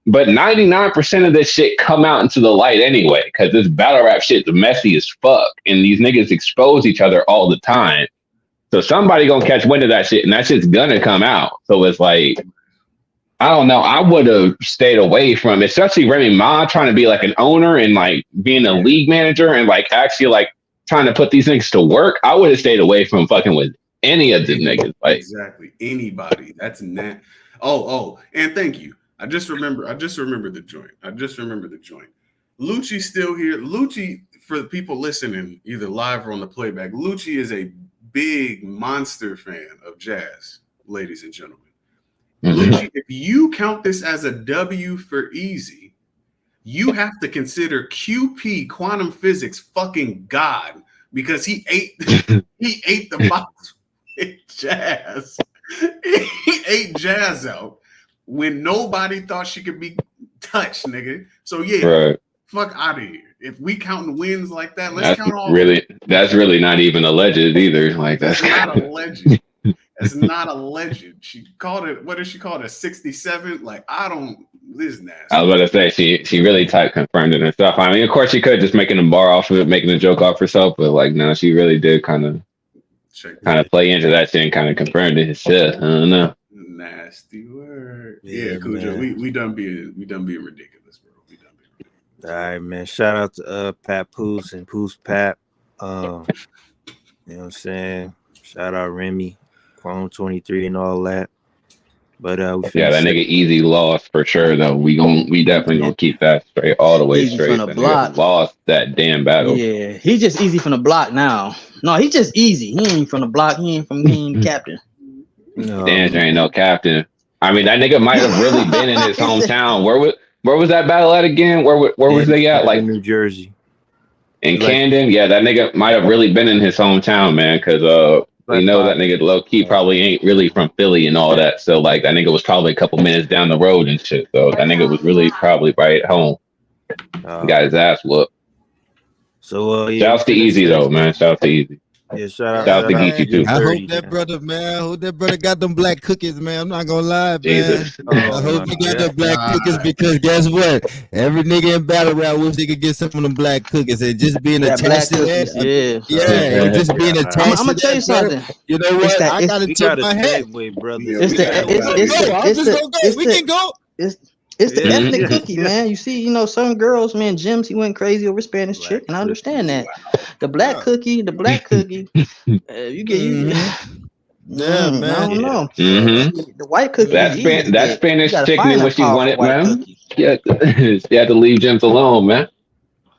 But 99% of this shit come out into the light anyway, because this battle rap shit's messy as fuck. And these niggas expose each other all the time. So somebody going to catch wind of that shit and that shit's going to come out. So it's like, I don't know. I would have stayed away from, especially Remy Ma trying to be like an owner and like being a league manager and like actually like trying to put these niggas to work. I would have stayed away from fucking with any of the niggas. Like exactly anybody. That's not. Oh, and thank you. I just remember the joint. Lucci's still here. Lucci, for the people listening, either live or on the playback, Lucci is a big monster fan of jazz, ladies and gentlemen. Lucci, if you count this as a W for Easy, you have to consider QP quantum physics fucking God, because he ate the box with Jazz. He ate Jazz out when nobody thought she could be touched, nigga. So yeah, right. Fuck out of here. If we counting wins like that, let's count all. That's really not even alleged either. Like that's not alleged. That's not alleged. She called it. What did she call it? A 67? Like I don't. This is nasty. I was about to say she really type confirmed it and stuff. I mean, of course she could just making a bar off of it, making a joke off herself, but like no, she really did kind of play into that shit and kind of confirmed it herself. I don't know. Nasty word. Yeah, Cujo. We done being ridiculous, bro. We done being ridiculous. All right, man. Shout out to Papoose and Poose Pap. You know what I'm saying? Shout out Remy, Chrome 23 and all that. But that nigga Easy lost for sure though. We definitely gonna keep that straight all the way easy straight. From the block. Lost that damn battle. Yeah, he just easy from the block now. No, he just easy. He ain't from the block. He ain't captain. No. Danger ain't no captain. I mean, that nigga might have really been in his hometown. Where was that battle at again? Where was they at? Like New Jersey. In Camden? Yeah, that nigga might have really been in his hometown, man, because we know that nigga low key probably ain't really from Philly and all that. So like that nigga was probably a couple minutes down the road and shit. So that nigga was really probably right at home. Got his ass whooped. So shout out to Easy though, man. Shout out to Easy. Yeah, shout out to Geechee too. I hope that brother, man. I hope that brother got them black cookies, man. I'm not gonna lie, man. I hope he got them black cookies because guess what? Every nigga in battle rap wish they could get some of them black cookies and just being attached to that. Yeah, just being attached. I'm gonna tell you something. You know what? I gotta tip my hat. We can go. It's the ethnic cookie, man. You see, some girls, man, Jims, he went crazy over Spanish chick, and I understand that. The black cookie, you get you. Yeah, man. I don't know. Mm-hmm. The white cookie. That Spanish chick knew what she wanted, man. Yeah, she had to leave Jims alone, man.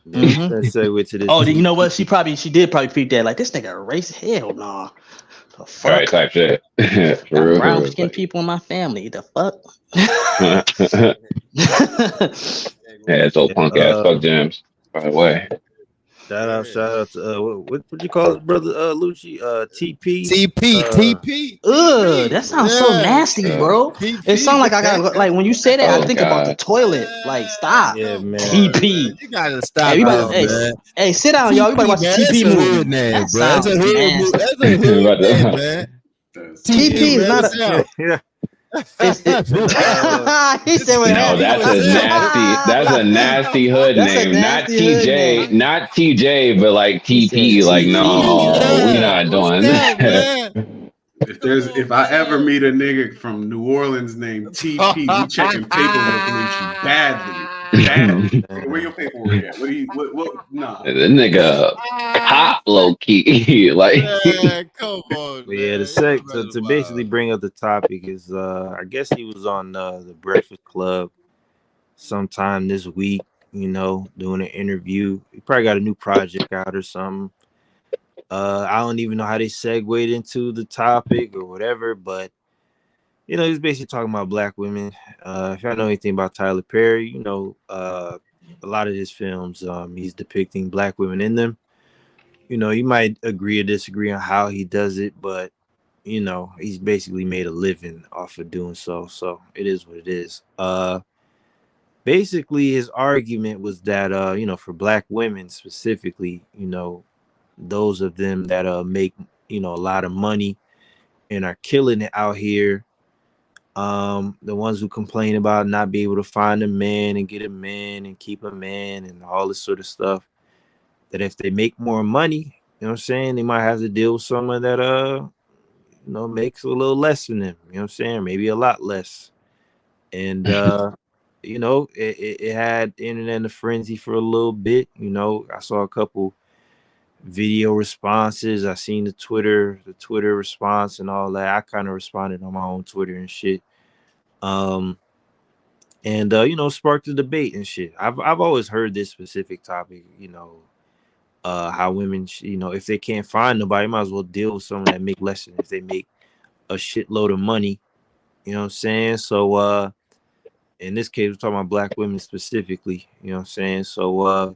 Let's segue to this. Oh, you know what? She did probably feed that. Like this nigga racist. Hell no. The fuck? Right, type shit. Brown skinned people in my family. The fuck? Yeah, it's old punk ass. Fuck James. By the way. Shout out to what you call his brother Lucci? TP. TP. Ugh, that sounds so nasty, bro. It sounds like I got like when you say that, I think about the toilet. Like, stop. Yeah, man. TP. You gotta stop. Hey, sit down, y'all. We about to watch the TP movie. That's a hood name, bro. That's a hood name, man. TP is not a. He said, "No, that's a nasty hood name. Not TJ, not TJ, but like TP. Like, no, we're not doing that." If I ever meet a nigga from New Orleans named TP, we checking paperwork badly. Where your paperwork at? What? Nah. The nigga hot low key. Like, come on. Yeah, to basically bring up the topic is I guess he was on the Breakfast Club sometime this week, doing an interview. He probably got a new project out or something. I don't even know how they segued into the topic or whatever, but he's basically talking about black women. If y'all know anything about Tyler Perry, a lot of his films, he's depicting black women in them. You might agree or disagree on how he does it, but you know, he's basically made a living off of doing so. So it is what it is. Basically his argument was that you know, for black women specifically, you know, those of them that make, you know, a lot of money and are killing it out here, the ones who complain about not being able to find a man and get a man and keep a man and all this sort of stuff, that if they make more money, you know what I'm saying, they might have to deal with someone that you know, makes a little less than them, you know what I'm saying, maybe a lot less. And you know, it had the internet in a frenzy for a little bit. You know, I saw a couple video responses. I seen the Twitter response and all that. I kind of responded on my own Twitter and shit. Um, and you know, sparked a debate and shit. I've always heard this specific topic. You know, how women, you know, if they can't find nobody, might as well deal with someone that make less than if they make a shitload of money. You know what I'm saying? So in this case, we're talking about black women specifically. You know what I'm saying? So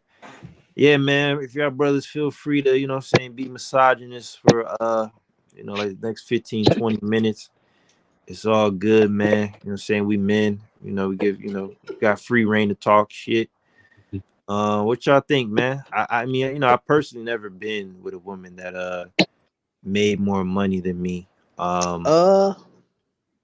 yeah, man, if y'all brothers feel free to, you know what I'm saying, be misogynist for you know, like the next 15, 20 minutes. It's all good, man. You know what I'm saying? We men, you know, we give, you know, got free reign to talk shit. What y'all think, man? I mean, you know, I personally never been with a woman that made more money than me. Uh,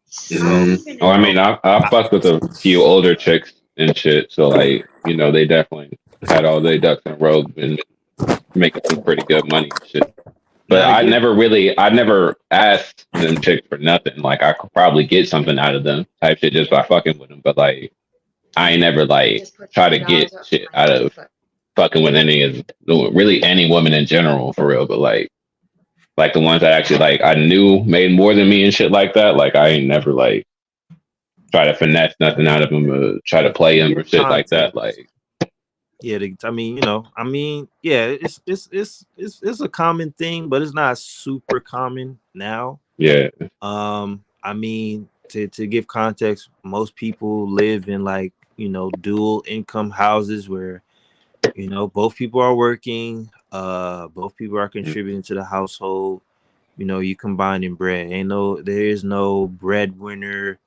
So Oh, you I know, mean, I fucked with a few older chicks and shit. So like, you know, they definitely had all their ducks in a row and making some pretty good money and shit. But now to give I never asked them chicks for nothing. Like I could probably get something out of them type shit just by fucking with them. But like, I ain't never like try to get shit out of fucking with any of really any woman in general for real. But like the ones that actually like I knew made more than me and shit like that. Like I ain't never like try to finesse nothing out of them or try to play to them or give shit like that. context. Like Yeah, I mean, you know, I mean, yeah, it's a common thing, but it's not super common now. yeah, I mean, to give context, most people live in, like, you know, dual income houses where, you know, both people are working, both people are contributing to the household. You know, you combining bread. There is no breadwinner.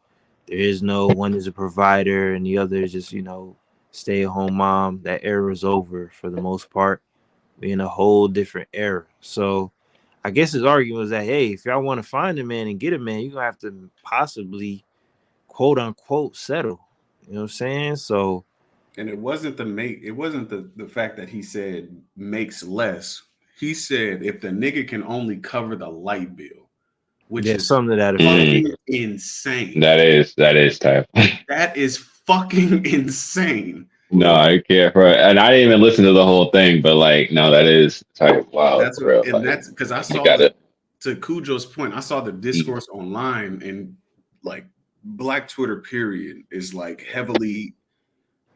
There is no one is a provider and the other is just, you know, stay at home mom. That era is over for the most part. We're in a whole different era. So I guess his argument was that, hey, if y'all want to find a man and get a man, you're gonna have to possibly, quote unquote, settle. You know what I'm saying? So And it wasn't it wasn't the fact that he said makes less. He said if the nigga can only cover the light bill, which yeah, is something to that effect. mm, fucking insane. that is tough. That is fucking insane. No, I can't for and I didn't even listen to the whole thing, but like no, that is type wow That's for real. and Like that's because I you saw gotta to Cujo's point, I saw the mm, discourse online and like Black Twitter period is like heavily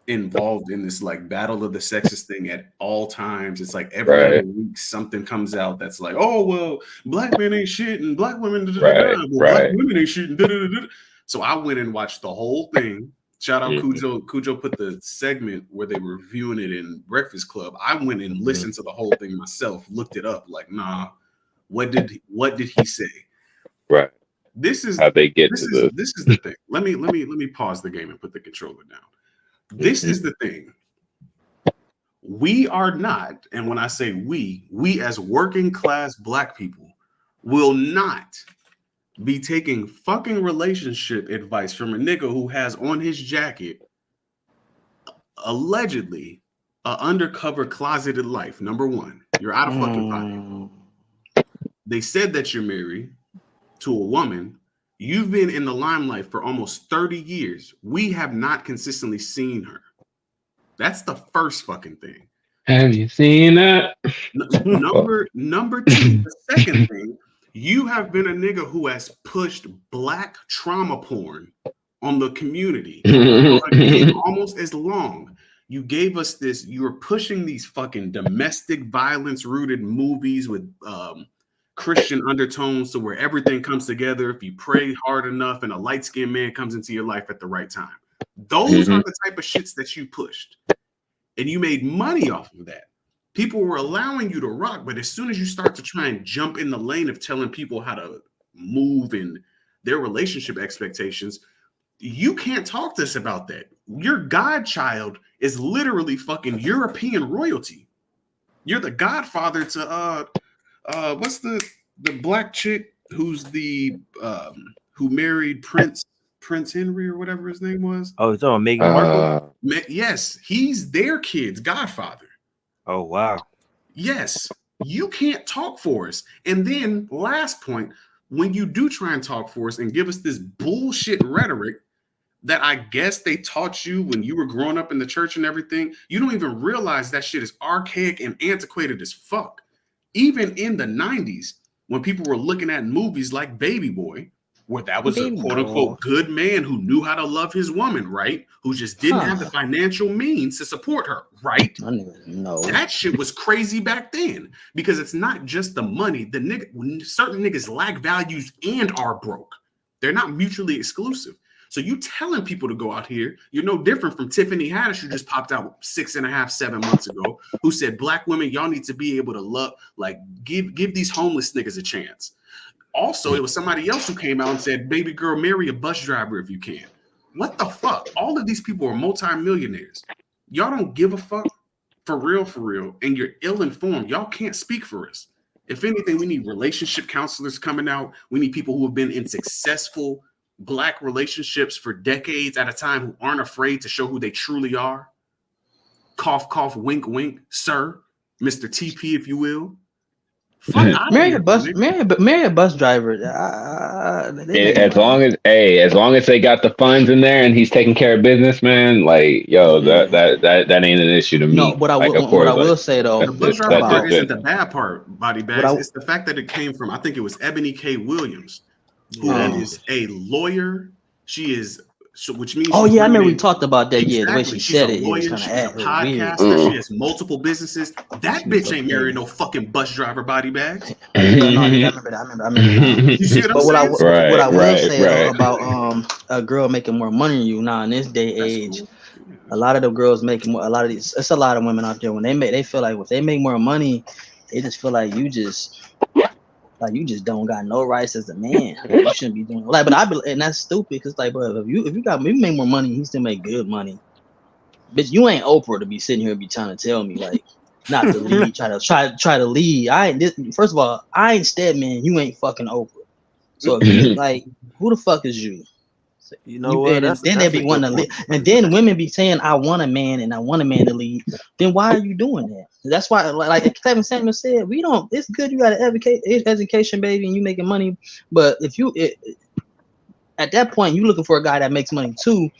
involved in this like battle of the sexes thing at all times. It's like every other right, week something comes out that's like, oh well, black men ain't shit and black women, da, da, da, right, da, well, black right. women ain't shit. Da, da, da, da. So I went and watched the whole thing. Shout out Mm-hmm. Cujo. Cujo put the segment where they were reviewing it in Breakfast Club. I went and Mhm. listened to the whole thing myself, looked it up. Like, nah, what did he say? Right. This is How they get this to is the this is the thing. Let me pause the game and put the controller down. This mhm. is the thing. We are not, and when I say we as working class black people will not be taking fucking relationship advice from a nigga who has on his jacket allegedly a undercover closeted life. Number one, you're out of fucking pocket. mm, They said that you're married to a woman. You've been in the limelight for almost 30 years. We have not consistently seen her. That's the first fucking thing. Have you seen that? Fuck. Number two, the second thing, you have been a nigga who has pushed black trauma porn on the community for a game almost as long. You gave us this, you were pushing these fucking domestic violence rooted movies with Christian undertones to where everything comes together if you pray hard enough and a light skinned man comes into your life at the right time. Those are Mhm. the type of shits that you pushed. And you made money off of that. People were allowing you to rock, but as soon as you start to try and jump in the lane of telling people how to move and their relationship expectations, you can't talk to us about that. Your godchild is literally fucking European royalty. You're the godfather to what's the black chick who's the who married Prince Henry or whatever his name was. Oh, it's on Meghan Markle. Yes, he's their kid's godfather. Oh wow. Yes, you can't talk for us. And then last point, when you do try and talk for us and give us this bullshit rhetoric that I guess they taught you when you were growing up in the church and everything, you don't even realize that shit is archaic and antiquated as fuck. Even in the 90s, when people were looking at movies like Baby Boy, where that was a quote unquote good man who knew how to love his woman, right? Who just didn't have the financial means to support her, right? I don't even know. That shit was crazy back then because it's not just the money. Certain niggas lack values and are broke. They're not mutually exclusive. So you telling people to go out here, you're no different from Tiffany Haddish, who just popped out 6.5, 7 months ago, who said, black women, y'all need to be able to love, like give these homeless niggas a chance. Also, it was somebody else who came out and said, baby girl, marry a bus driver if you can. What the fuck? All of these people are multimillionaires. Y'all don't give a fuck for real, and you're ill-informed. Y'all can't speak for us. If anything, we need relationship counselors coming out. We need people who have been in successful black relationships for decades at a time who aren't afraid to show who they truly are. Cough, cough, wink, wink, sir. Mr. TP, if you will. Marry a bus driver. As long as they got the funds in there and he's taking care of business, man, like that ain't an issue to me. No, what I will say though, the bus driver part isn't the bad part, body bags. It's the fact that it came from, I think it was Ebony K. Williams, who is a lawyer. She is. So, which means I remember we talked about that. Exactly. Yeah, the way she she's said a it, lawyer, it was she's kind a of podcaster. She has multiple businesses. That bitch ain't married no fucking bus driver, body bags. I remember that. You see what I'm but saying? What I will say though, about a girl making more money than you now in this day age, cool. A lot of the girls making more. A lot of these, it's a lot of women out there when they feel like if they make more money, they just feel like you just don't got no rights as a man. You shouldn't be doing like. But and that's stupid because like, bro, if you make more money, you still make good money. Bitch, you ain't Oprah to be sitting here and be trying to tell me like not to lead, try to lead. First of all, I ain't Stedman. You ain't fucking Oprah. So if you like, who the fuck is you? You know what? Then they be wanting to lead, and then women be saying, "I want a man, and I want a man to lead." Then why are you doing that? That's why, like Kevin Samuel said, we don't. It's good you got an education, baby, and you making money. But if at that point, you looking for a guy that makes money too.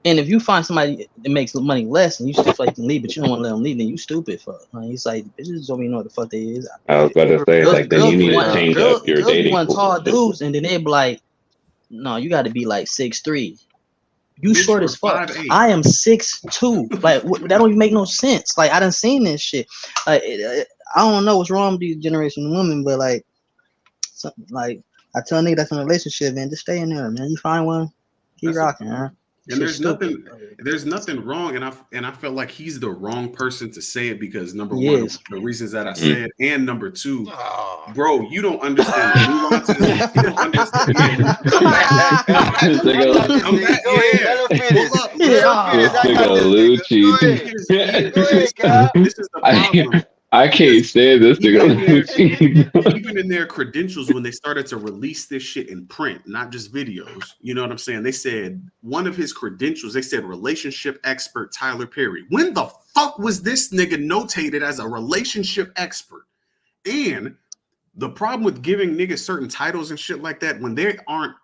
And if you find somebody that makes money less, and you still feel like you can lead, but you don't want to let them lead, then you stupid fuck. Like, it's like bitches don't even know what the fuck they is. I was about to say, like, then you need to change up your dating. Girls be tall dudes, and then they be like, no, you got to be like 6'3". You bitch, short as fuck. 5'8". I am 6'2". Like that don't even make no sense. Like I done seen this shit. Like I don't know what's wrong with these generation of women, but like I tell a nigga that's in a relationship, man, just stay in there, man. You find one, keep rocking, man. And there's nothing wrong, and I felt like he's the wrong person to say it because number one, the reasons that I said, and number two, bro, you don't understand the nuances. You don't understand. This is the problem. I can't stand this nigga. Even in their credentials, when they started to release this shit in print, not just videos, you know what I'm saying? They said one of his credentials, they said relationship expert Tyler Perry. When the fuck was this nigga notated as a relationship expert? And the problem with giving niggas certain titles and shit like that, when they aren't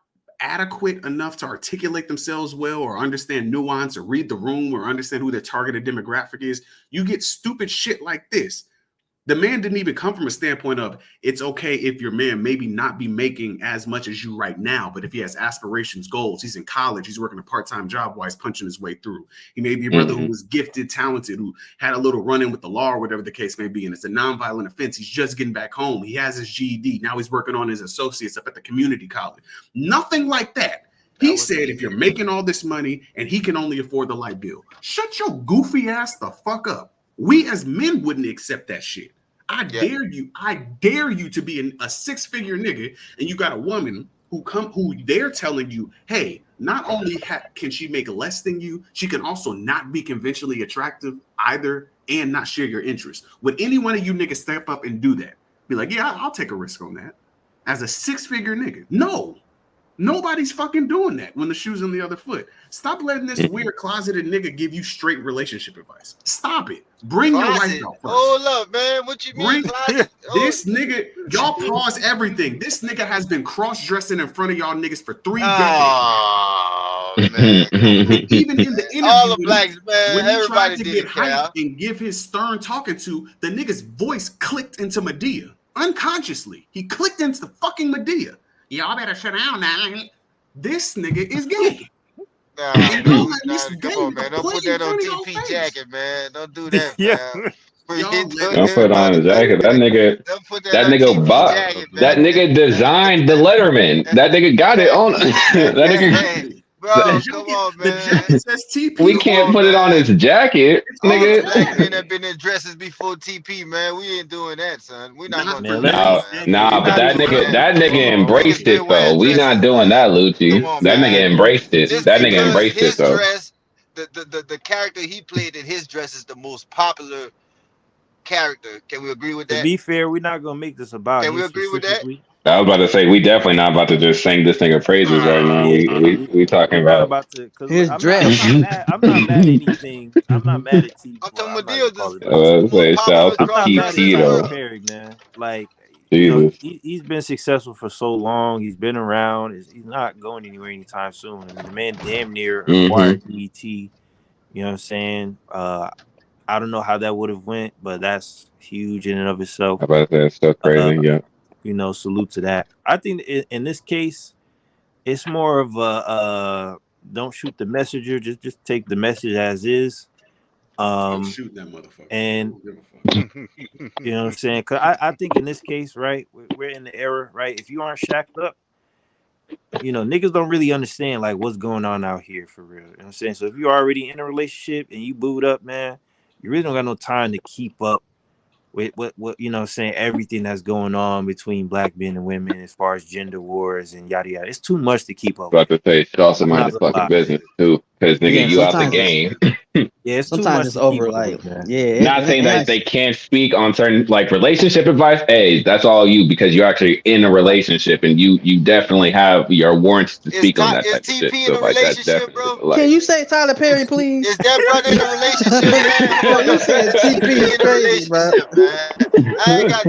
adequate enough to articulate themselves well or understand nuance or read the room or understand who their targeted demographic is, you get stupid shit like this. The man didn't even come from a standpoint of it's okay if your man maybe not be making as much as you right now, but if he has aspirations, goals, he's in college, he's working a part-time job while he's punching his way through. He may be a brother who was gifted, talented, who had a little run-in with the law or whatever the case may be, and it's a nonviolent offense. He's just getting back home. He has his GED. Now he's working on his associates up at the community college. Nothing like that. He said if you're making all this money and he can only afford the light bill, shut your goofy ass the fuck up. We as men wouldn't accept that shit. I dare you to be a 6-figure nigga, and you got a woman who they're telling you, hey, not only can she make less than you, she can also not be conventionally attractive either and not share your interests. Would any one of you niggas step up and do that? Be like, yeah, I'll take a risk on that. As a 6-figure nigga. No. Nobody's fucking doing that when the shoe's on the other foot. Stop letting this weird closeted nigga give you straight relationship advice. Stop it. Bring your wife out first. Hold up, man. What you mean? This nigga, y'all pause everything. This nigga has been cross-dressing in front of y'all niggas for 3 decades. Oh, man. Even in the interview, all the blacks, man, when he everybody tried to did get it, hyped and give his stern talking to, the nigga's voice clicked into Medea. Unconsciously. He clicked into fucking Medea. Y'all better shut down now. This nigga is gay. Nah, come on, man. Don't put that on TP jacket, man. Don't do that, man. Don't put on a jacket. That nigga designed the Letterman. That nigga got it on. That nigga. Bro, come on, man. The jacket says TP. We can't put it on his jacket, nigga. Black men have been in dresses before TP, man. We ain't doing that, son. We not gonna do that. Nah, but that nigga embraced it though. We not doing that, Lucci. That nigga embraced it. That nigga embraced it though. The character he played in his dress is the most popular character. Can we agree with that? To be fair, we're not gonna make this about. Can we agree with that? I was about to say we definitely not about to just sing this nigga praises right now. We talking about his dress. I'm not mad at anything. I'm not mad at T. I'm talking about deals. Shout out to Tito, man. Like, Jesus. He's been successful for so long. He's been around. He's not going anywhere anytime soon. I mean, the man damn near acquired BET. You know what I'm saying? I don't know how that would have went, but that's huge in and of itself. How about that? It's so crazy, yeah. Salute to that. I think in this case, it's more of a don't shoot the messenger. Just take the message as is. Don't shoot that motherfucker. And you know what I'm saying? Because I think in this case, right, we're in the era, right? If you aren't shacked up, niggas don't really understand like what's going on out here for real. You know what I'm saying? So if you're already in a relationship and you booed up, man, you really don't got no time to keep up with what saying, everything that's going on between black men and women as far as gender wars and yada yada. It's too much to keep up. About to say, it's also my fucking business too, because nigga, you out the game. Yeah, it's sometimes it's over. Like, not saying that they can't speak on certain like relationship advice. Hey, that's all you, because you're actually in a relationship and you definitely have your warrants to speak on that type of shit. In a relationship, bro? Like, can you say Tyler Perry, please? Is that brother in a relationship? Man? You said TP is crazy, bro. I ain't got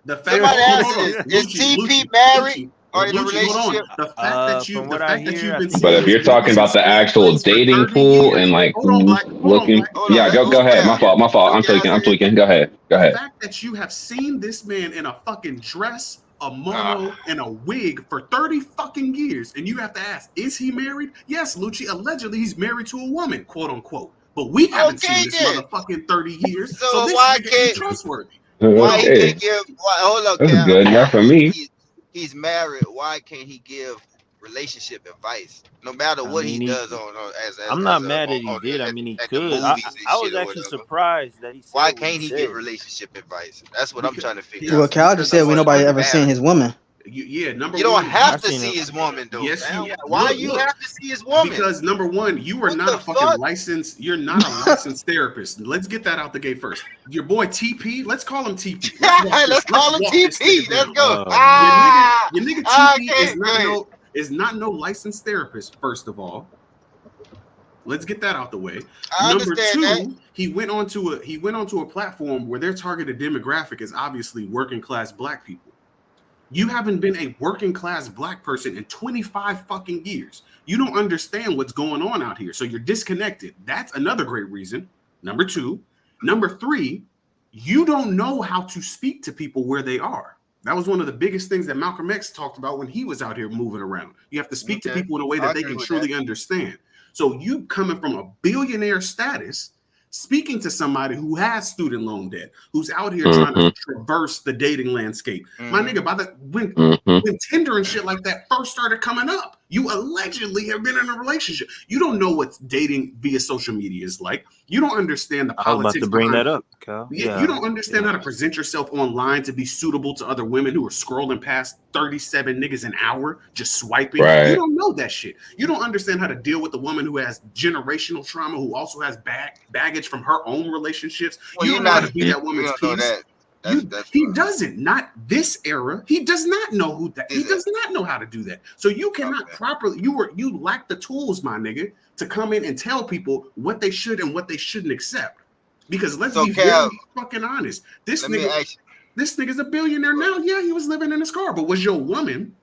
the fact. Somebody asked this: is TP married? Or in a relationship? The fact that you've been but if you're talking about the actual dating pool and like looking, go ahead. My fault. I'm tweaking. Go ahead. The fact that you have seen this man in a fucking dress, a mono, and a wig for 30 fucking years, and you have to ask, is he married? Yes, Lucci, allegedly he's married to a woman, quote unquote. But we haven't seen this motherfucking 30 years, so this nigga ain't trustworthy. Why he can't give? Hold up, that's good enough for me. He's married. Why can't he give relationship advice? No matter what he does I'm not mad that he did. I mean, he could. I was actually surprised that he said. Why can't he give relationship advice? That's what I'm trying to figure out. Well, Cal just said nobody ever seen his woman. You don't have to see his woman, though. Yes, why you have to see his woman? Because number one, you are not a fucking licensed. You're not a licensed therapist. Let's get that out the gate first. Your boy TP. Let's call him TP. Let's call him TP. Let's go. Your nigga TP is not no licensed therapist. First of all, let's get that out the way. Number two, he went onto a platform where their targeted demographic is obviously working class black people. You haven't been a working class black person in 25 fucking years. You don't understand what's going on out here. So you're disconnected. That's another great reason. Number two. Number three, you don't know how to speak to people where they are. That was one of the biggest things that Malcolm X talked about when he was out here moving around. You have to speak to people in a way that they can truly understand. So you coming from a billionaire status, speaking to somebody who has student loan debt, who's out here trying to traverse the dating landscape. My nigga, when Tinder and shit like that first started coming up, You allegedly have been in a relationship. You don't know what dating via social media is like. You don't understand the I was about politics to bring behind that up, Cal. You don't understand how to present yourself online to be suitable to other women who are scrolling past 37 niggas an hour, just swiping. You Right. don't know that shit. You don't understand how to deal with a woman who has generational trauma, who also has baggage from her own relationships. Well, You you're don't know how not. to be that You woman's don't know peace. that. That's He right. doesn't. Not this era. He does not know who that. He does not know how to do that. So you cannot properly. You lack the tools, my nigga, to come in and tell people what they should and what they shouldn't accept. Because let's be very fucking honest. This nigga's a billionaire now. Yeah, he was living in his car, but was your woman?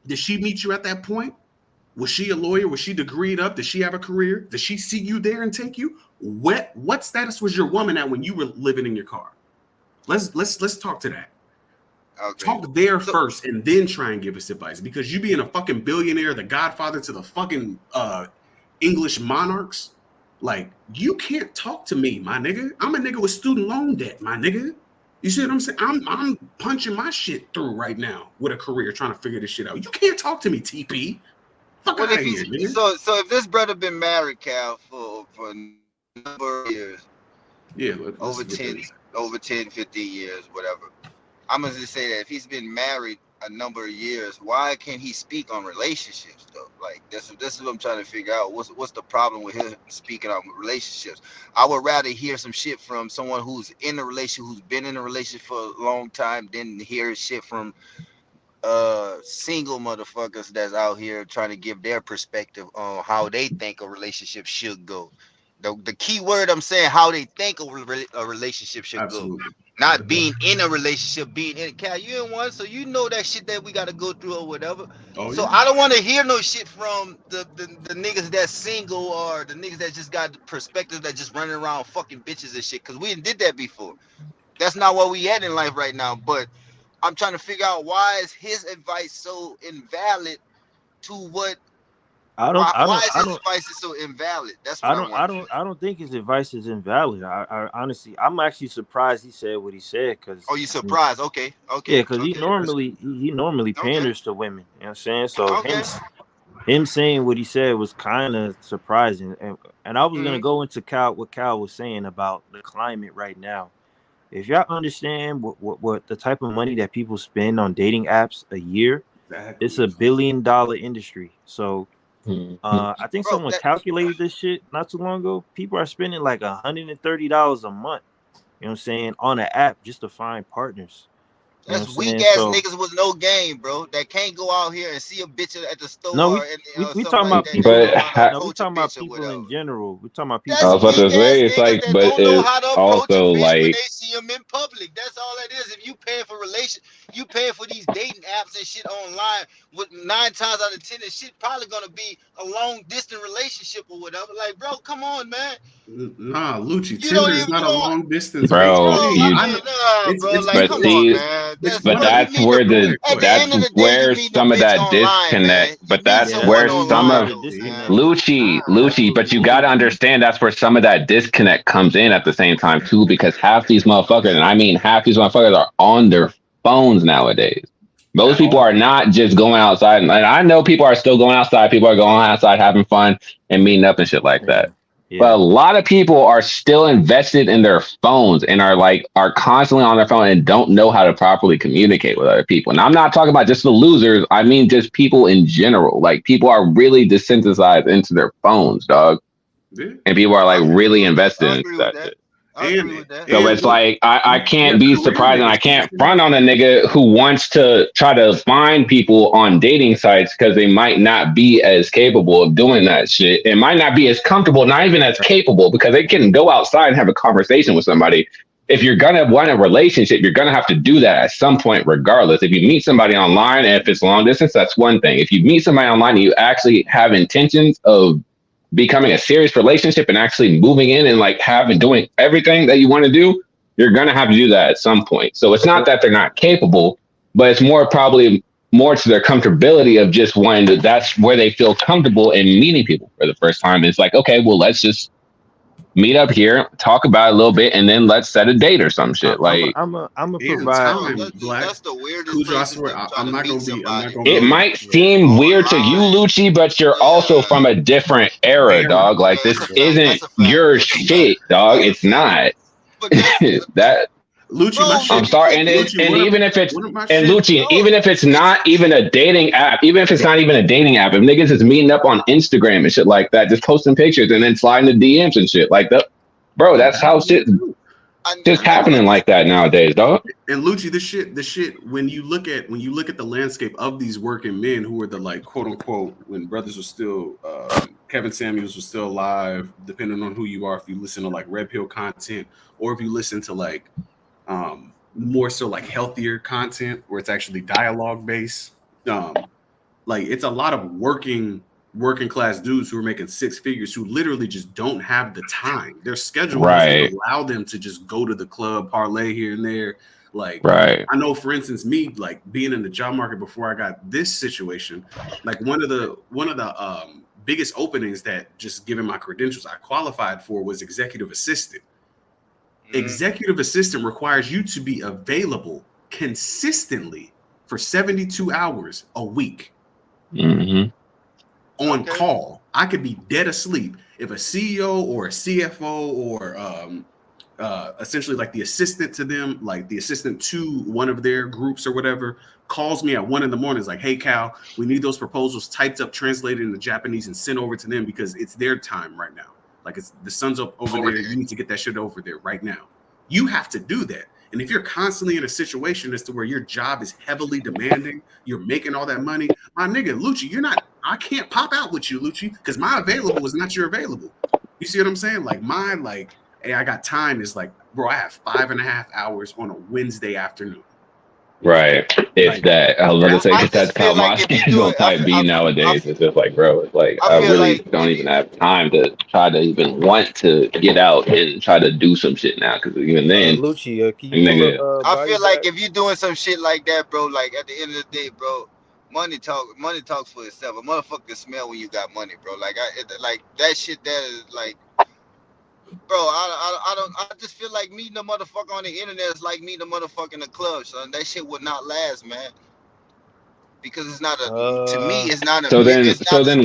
Did she meet you at that point? Was she a lawyer? Was she degreed up? Did she have a career? Did she see you there and take you? What status was your woman at when you were living in your car? Let's talk to that. Okay. Talk there first and then try and give us advice, because you being a fucking billionaire, the godfather to the fucking English monarchs, like, you can't talk to me, my nigga. I'm a nigga with student loan debt, my nigga. You see what I'm saying? I'm punching my shit through right now with a career trying to figure this shit out. You can't talk to me, TP. Fuck out of here, nigga. So if this brother been married, Cal, for a number of years, over 10, 15 years, whatever. I'm gonna just say that if he's been married a number of years, why can't he speak on relationships though? Like this is what I'm trying to figure out. What's the problem with him speaking on relationships? I would rather hear some shit from someone who's in a relationship, who's been in a relationship for a long time, than hear shit from single motherfuckers that's out here trying to give their perspective on how they think a relationship should go. The key word I'm saying, how they think a relationship should go. Not being in a relationship, being in it. Cal, you in one, so you know that shit that we gotta go through or whatever. I don't want to hear no shit from the niggas that's single, or the niggas that just got the perspective that just running around fucking bitches and shit, because we did that before. That's not what we at in life right now. But I'm trying to figure out, why is his advice so invalid to what? Why is his advice so invalid? That's what I don't think his advice is invalid. I honestly, I'm actually surprised he said what he said. Cause you surprised? Okay. Yeah, because he normally panders to women. You know what I'm saying? So him saying what he said was kind of surprising. And I was gonna go into what Cal was saying about the climate right now. If y'all understand what the type of money that people spend on dating apps a year, it's $1 billion industry. So I think someone calculated this shit not too long ago. People are spending like $130 a month, you know what I'm saying, on an app just to find partners. That's weak ass niggas with no game, bro. That can't go out here and see a bitch at the store. No, we talking about people. We talking about people in general. We talking about people. I was about to say, it's like, but it's also like, when they see them in public. That's all it is. If you paying for you paying for these dating apps and shit online. With 9 times out of 10, this shit probably gonna be a long distance relationship or whatever. Like, bro, come on, man. Nah, Lucci, Tinder is not a long distance, bro. But that's where some of that disconnect. But that's where some of Lucci. But you got to understand, that's where some of that disconnect comes in at the same time too, because half these motherfuckers, and I mean half these motherfuckers, are on their phones nowadays. Most people are not just going outside, and I know people are still going outside. People are going outside having fun and meeting up and shit like that. Yeah. But a lot of people are still invested in their phones and are constantly on their phone and don't know how to properly communicate with other people. And I'm not talking about just the losers. I mean, just people in general. Like, people are really desensitized into their phones, dog. Yeah. And people are like really invested in that shit. So it's like, I can't be surprised, and I can't front on a nigga who wants to try to find people on dating sites, because they might not be as capable of doing that shit. It might not be as comfortable, not even as capable, because they can go outside and have a conversation with somebody. If you're going to want a relationship, you're going to have to do that at some point, regardless. If you meet somebody online, and if it's long distance, that's one thing. If you meet somebody online and you actually have intentions of becoming a serious relationship and actually moving in and doing everything that you want to do, you're going to have to do that at some point. So it's not that they're not capable, but it's probably more to their comfortability of just wanting to, that's where they feel comfortable in meeting people for the first time. It's like, okay, well, let's just meet up here, talk about it a little bit, and then let's set a date or some shit. Like, I'm a In provide. Bro, time, Black that's the weirdest Cujo, I places swear, to try I'm to not meet gonna be. I'm not somebody, gonna it bro. be. might Yeah. seem weird to you, Online. Lucci, but you're also Yeah. from a different era, Era. dog. Like, Yeah, that's this a fact. isn't That's a fact. your That's a fact. shit, dog. That's a It's fact. not. But that's That Lucci, my bro. I'm shit. sorry, Lucci, and even if it's one of my and shit. Lucci, No, even if it's it's not even a dating app, even if it's not even a dating app, if niggas is meeting up on Instagram and shit like that, just posting pictures and then sliding the DMs and shit like that, bro. Oh, That's that how was it shit too. just and happening like that nowadays, dog. And Lucci, the shit. When you look at the landscape of these working men who are the like quote unquote when brothers were still Kevin Samuels was still alive, depending on who you are. If you listen to like Red Pill content, or if you listen to like more so like healthier content where it's actually dialogue based. Like it's a lot of working class dudes who are making six figures who literally just don't have the time. Their schedule doesn't Right, allow them to just go to the club, parlay here and there. Like right, I know, for instance, me like being in the job market before I got this situation, like one of the biggest openings that just given my credentials I qualified for was executive assistant. Mhm. Executive assistant requires you to be available consistently for 72 hours a week hmm on Okay. call. I could be dead asleep if a CEO or a CFO or essentially like the assistant to them, like the assistant to one of their groups or whatever, calls me at 1 a.m. Is like, "Hey Cal, we need those proposals typed up, translated into Japanese, and sent over to them because it's their time right now. Like it's the sun's up over there. You need to get that shit over there right now." You have to do that. And if you're constantly in a situation as to where your job is heavily demanding, you're making all that money, my nigga, Lucci, you're not. I can't pop out with you, Lucci, because my available is not your available. You see what I'm saying? Like my like, hey, I got time is like, bro, I have 5.5 hours on a Wednesday afternoon. right. If Like that, I was about to that's say, I because it. just that's how feel my like if you do schedule it, type be nowadays. It's just like, bro, it's like I I feel really like don't when you even have time to try to even want to get out and try to do some shit now. Because even then, Lucci, can you pull up nigga, I body feel like bag? if you doing some shit like that, bro, like at the end of the day, bro, money talks for itself. A motherfucker can smell when you got money, bro. Like that shit that is like, bro, I just feel like meeting a motherfucker on the internet is like meeting a motherfucker in a club, son. That shit would not last, man. Because it's not a to me, Uh, it's not so a then,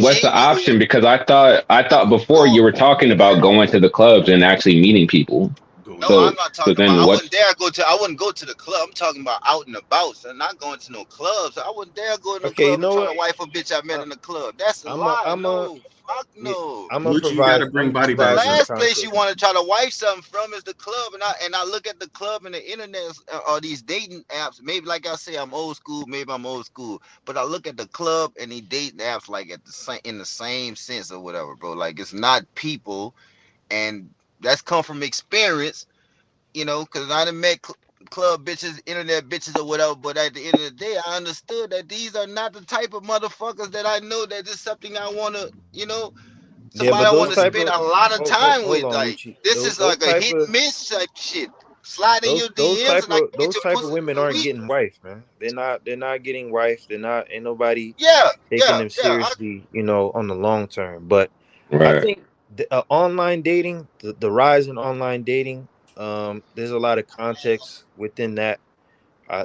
what's the genuine option? Because I thought before go. you were talking about going to the clubs and actually meeting people. Going No, to I'm So not so talking about. then I wouldn't what's dare go to. I wouldn't go to the club. I'm talking about out and about. So not going to no clubs. I wouldn't dare go to the okay, you club and know try what? to wife a bitch I met Uh, in the club. That's a lie. I'm a No, fuck yeah, no. I'm gonna Lucci, you got provide. to I'm bring gonna body The provide bags some up. last place you context. want to try to wife something from is the club, and I look at the club and the internet or these dating apps. Maybe like I say, I'm old school. Maybe I'm old school, but I look at the club and these dating apps like at the same in the same sense or whatever, bro. Like it's not people, and that's come from experience, because I done met club bitches, internet bitches, or whatever. But at the end of the day, I understood that these are not the type of motherfuckers that I know that is something I want to, Yeah, somebody but I those want to type spend of a lot of time hold with. on, Like, Lucci. this is Those like a type hit of and miss type shit. Slide in your DMs and I can get those your type of pussy women in a aren't week. getting wife, man. They're not getting wife. They're not. Ain't nobody Yeah, taking yeah, them yeah. seriously, on the long term. But I right? think online dating, the rise in online dating, there's a lot of context within that.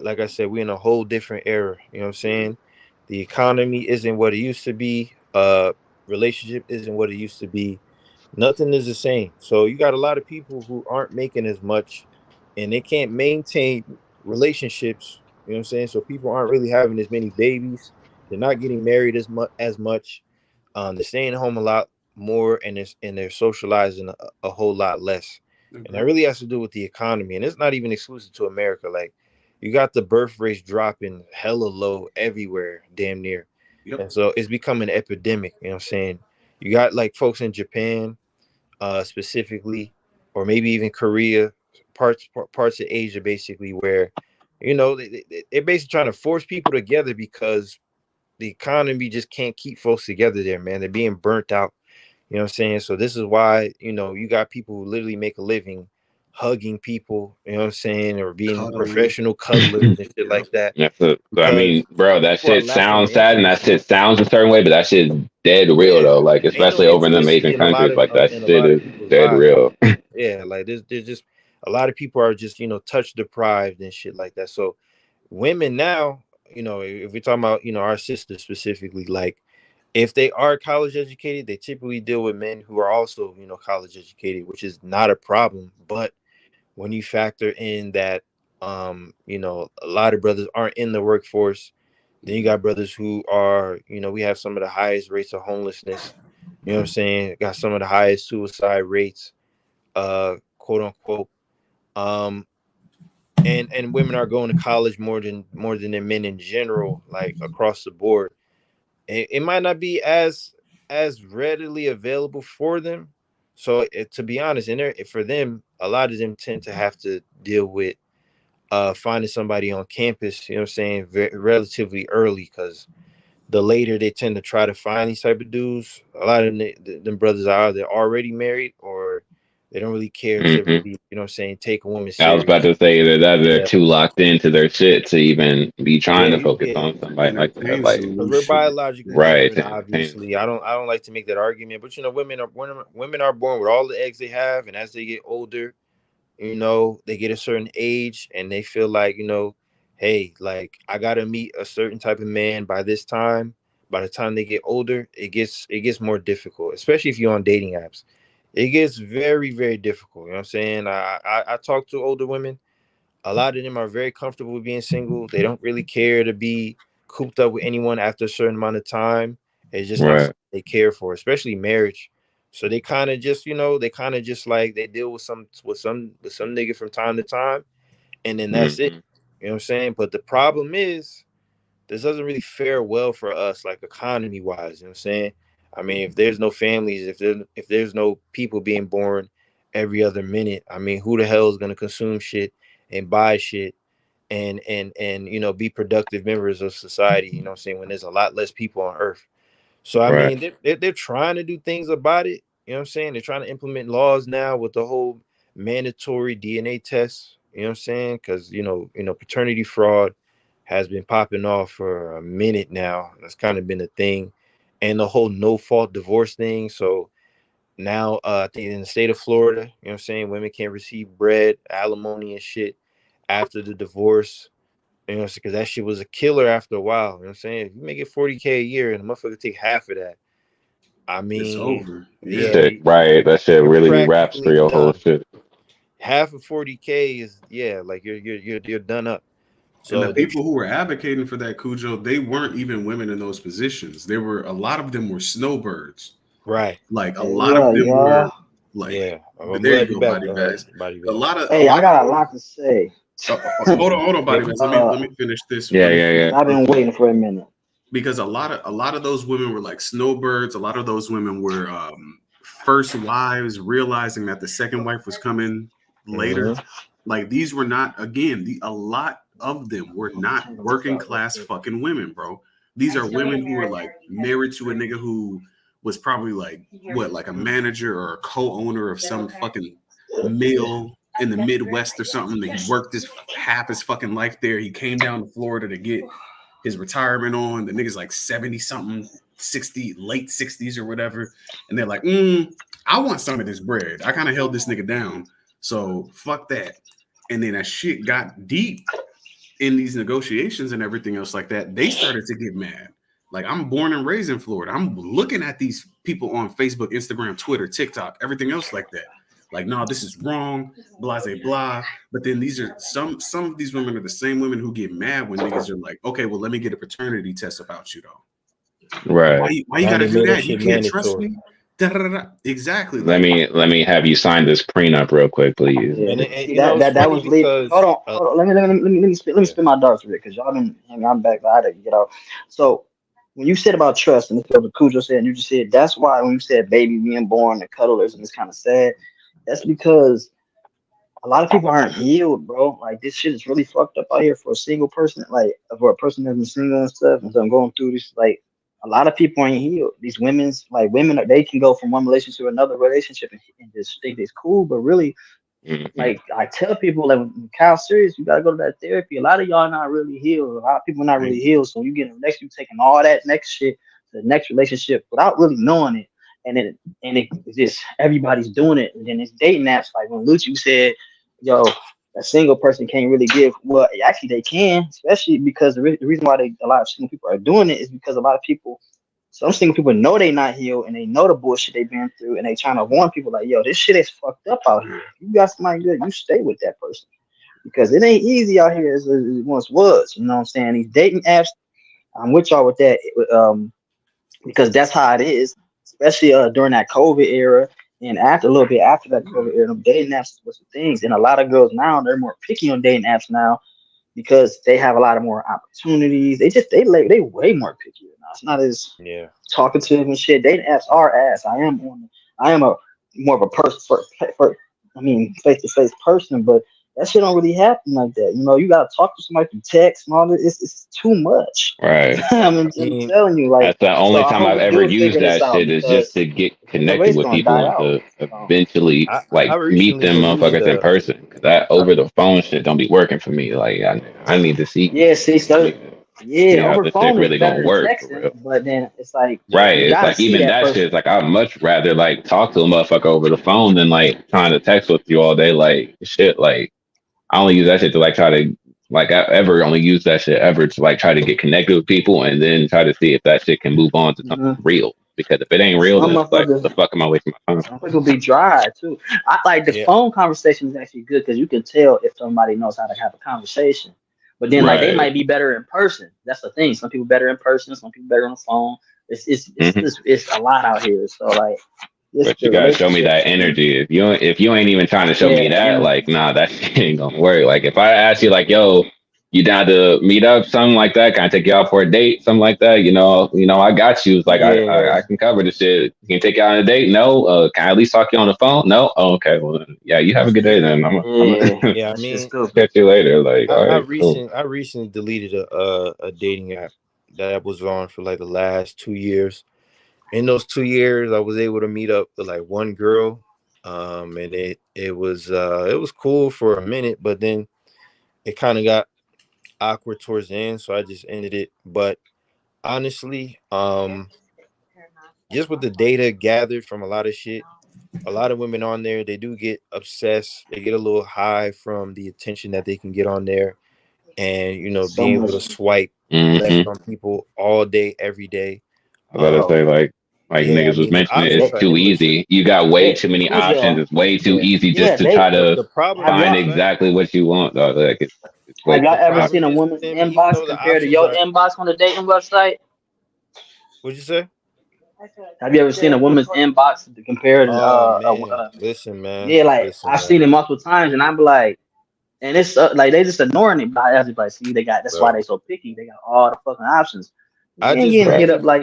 Like I said, we're in a whole different era. You know what I'm saying? The economy isn't what it used to be. Relationship isn't what it used to be. Nothing is the same. So you got a lot of people who aren't making as much, and they can't maintain relationships. You know what I'm saying? So people aren't really having as many babies. They're not getting married as much. They're staying home a lot more, and they're socializing a whole lot less. And that Agree. really has to do with the economy. And it's not even exclusive to America. Like you got the birth rates dropping hella low everywhere, damn near. Yep. And so it's becoming an epidemic. You know what I'm saying? You got like folks in Japan, specifically, or maybe even Korea, parts of Asia, basically, where they're basically trying to force people together because the economy just can't keep folks together there, man. They're being burnt out. You know what I'm saying? So this is why, you got people who literally make a living hugging people, you know what I'm saying, or being Cuddling. professional cuddlers and shit Yep. like that, Yeah, so I because mean, bro, that people are shit lacking sounds the sad and that intimacy. shit sounds a certain way, but that shit's dead real Yeah, though. Like ain't no especially over in them intimacy Asian in a lot countries, of like that in a shit lot of is people's dead lives. real. Yeah, like there's just a lot of people are just, you know, touch deprived and shit like that. So women now, you know, if we're talking about, you know, our sisters specifically, like if they are college educated, they typically deal with men who are also, you know, college educated, which is not a problem. But when you factor in that, you know, a lot of brothers aren't in the workforce, then you got brothers who are, you know, we have some of the highest rates of homelessness. You know what I'm saying? Got some of the highest suicide rates, quote unquote. Um, and women are going to college more than the men in general, like across the board. It might not be as readily available for them. So to be honest, for them, a lot of them tend to have to deal with finding somebody on campus, you know what I'm saying, relatively early, because the later they tend to try to find these type of dudes, a lot of them brothers are either already married or they don't really care to Hmm. really, you know what I'm saying, take a woman I was about serious. to say that they're Yeah. too locked into their shit to even be trying Yeah, to focus yeah. on somebody like that. Entertain Like, some Because new we're shit. biologically right, different, to entertain obviously. I shit. don't like to make that argument, but you know, women are born with all the eggs they have, and as they get older, you know, they get a certain age and they feel like, you know, hey, like I gotta meet a certain type of man by this time. By the time they get older, it gets more difficult, especially if you're on dating apps. It gets very, very difficult. You know what I'm saying? I talk to older women. A lot of them are very comfortable with being single. They don't really care to be cooped up with anyone after a certain amount of time. It's just not Right. something they care for, especially marriage. So they kind of just, you know, they kind of just like they deal with some nigga from time to time, and then that's it. Hmm. You know what I'm saying? But the problem is this doesn't really fare well for us, like economy wise. You know what I'm saying? I mean, if there's no families, if there's no people being born every other minute, I mean, who the hell is gonna consume shit and buy shit and you know, be productive members of society? You know what I'm saying? When there's a lot less people on Earth. So I Right. mean, they're trying to do things about it. You know what I'm saying? They're trying to implement laws now with the whole mandatory DNA tests. You know what I'm saying? Because paternity fraud has been popping off for a minute now. That's kind of been a thing, and the whole no fault divorce thing. So now, I think in the state of Florida, you know what I'm saying, women can't receive bread, alimony, and shit after the divorce. You know, because that shit was a killer after a while. You know what I'm saying? If you make it 40K a year and a motherfucker take half of that, I It's mean, over. That Yeah. yeah, shit, right. That shit you're really wraps for practically your whole done. shit. Half of 40K is, yeah, like you're done up. And the So they're people who were advocating for that, Cujo, they weren't even women in those positions. They were a lot of them were snowbirds. right. Like a Hey, lot of look, them were y'all. like, Yeah, I'm there glad you you're go, back. body bags. Body A bag. lot of a Hey, I lot got a lot to say. hold on, Yeah. body bags. Let me finish this. Yeah, Let me yeah, finish yeah. I've real been quick. waiting for a minute. Because a lot of those women were like snowbirds. A lot of those women were first wives, realizing that the second wife was coming later. Hmm. Like these were not, again, a lot of them were not Turn the roof working out real class quick. fucking women, bro. These are women who were like married to a nigga who was probably like what, like a manager or a co-owner of some fucking mill in the Midwest or something. That he worked his half his fucking life there. He came down to Florida to get his retirement on. The nigga's like 70 something, 60, late 60s or whatever. And they're like, I want some of this bread. I kind of held this nigga down. So fuck that. And then as shit got deep in these negotiations and everything else like that, they started to get mad. Like I'm born and raised in Florida. I'm looking at these people on Facebook, Instagram, Twitter, TikTok, everything else like that. Like, no, this is wrong, blah, blah, blah. But then these are some of these women are the same women who get mad when niggas are like, okay, well, let me get a paternity test about you though. Right. Why you Now gotta they do made that that? You shit can't trust mandatory. me? Da, da, da, da. Exactly. Let Like, me have you sign this prenup real quick, please. Yeah, And see you know, it's that funny was lead. Hold because on, hold on. Let me yeah. spin my darts a bit because y'all been. I mean, I'm back. I had to get out. So when you said about trust, and this is what Cujo said, and you just said that's why when you said baby being born, the cuddlers, and it's kind of sad. That's because a lot of people aren't healed, bro. Like this shit is really fucked up out here for a single person, like for a person that's been single and stuff. And so I'm going through this, like a lot of people ain't healed. These women, they can go from one relationship to another relationship and just think it's cool, but really Like I tell people, like when Kyle's serious, you gotta go to that therapy. A lot of y'all not really healed. A lot of people not really healed. So you get next, you taking all that next shit to the next relationship without really knowing it. And it just everybody's doing it. And then it's dating apps. Like when Lucci said, "Yo, a single person can't really give." Well, actually they can, especially because the reason why a lot of single people are doing it is because a lot of people. Some single people know they not healed and they know the bullshit they've been through and they trying to warn people like, yo, this shit is fucked up out here. If you got somebody good, you stay with that person because it ain't easy out here as it once was. You know what I'm saying? These dating apps, I'm with y'all with that, because that's how it is, especially during that COVID era and after a little bit after that COVID era. Them dating apps was the things, and a lot of girls now they're more picky on dating apps now because they have a lot of more opportunities. They way more picky now. It's not as talkative and shit. Dating apps are ass. I am a more of a I mean face to face person, but that shit don't really happen like that. You know, you gotta talk to somebody through text and all this. It's too much. Right. I'm telling you, like, That's the so only I time hope I've we ever do used figure this that out shit is just because to get the connected race with gonna people die and out. to So, eventually I meet recently them deleted motherfuckers in person. Cause that over the phone shit don't be working for me. Like I need to see yeah, see how over this shit phone is really gonna better than work for texting, real. but then it's like Yeah. Right. you It's gotta like see even that that shit person. is like I'd much rather like talk to a motherfucker over the phone than like trying to text with you all day. Like shit, like I only use that shit to like try to like I ever only use that shit ever to like try to get connected with people and then try to see if that shit can move on to something Hmm. real. Because if it ain't real, Some then it's like what the motherfuckers, fuck am I wasting my time? some people be dry too. I like the Yeah. phone conversation is actually good because you can tell if somebody knows how to have a conversation. But then like they Right. might be better in person. That's the thing. Some people better in person. Some people better on the phone. Hmm. It's a lot out here. So like this But you the gotta show me relationship that thing. energy. If you ain't even trying to show me Yeah, the that, energy. like, nah, that shit ain't gonna work. Like, if I ask you, like, yo, you down to meet up, something like that? Can I take you out for a date, something like that? I got you. It's like I Yeah, can cover the shit. You can take you out on a date? No. Can I at least talk to you on the phone? No. Oh, okay. Well, yeah. You have a good day then. I'm yeah. Yeah. I That shit's mean, stupid. catch you later. Like, all right, cool. I recently deleted a dating app that was on for like the last 2 years. In those 2 years, I was able to meet up with like one girl. And it was cool for a minute, but then it kind of got awkward towards the end, so I just ended it. But honestly, just with the data gathered from a lot of shit, a lot of women on there, they do get obsessed. They get a little high from the attention that they can get on there, and So being able much. to swipe left Hmm. on people all day, every day. I gotta say, Um, like yeah, I niggas was mean the mentioning, options it's are too endless. easy. You got way They too many options. Cujo. It's way too Yeah, easy Yeah, just to they try to the problem have find is, y'all right? exactly what you want, dog. Like it's way have too y'all The ever easy. seen problem a is with woman's them, even inbox though the compared to options your are, inbox on the dating website? what'd you say? Have you ever seen a woman's inbox compared to Oh man, listen, man, yeah, like listen, I've seen man, it multiple times, and I'm like, and it's like they just ignoring it. But everybody see they got that's why bro. they so picky. They got all the fucking options. I You ain't just getting hit Right. up like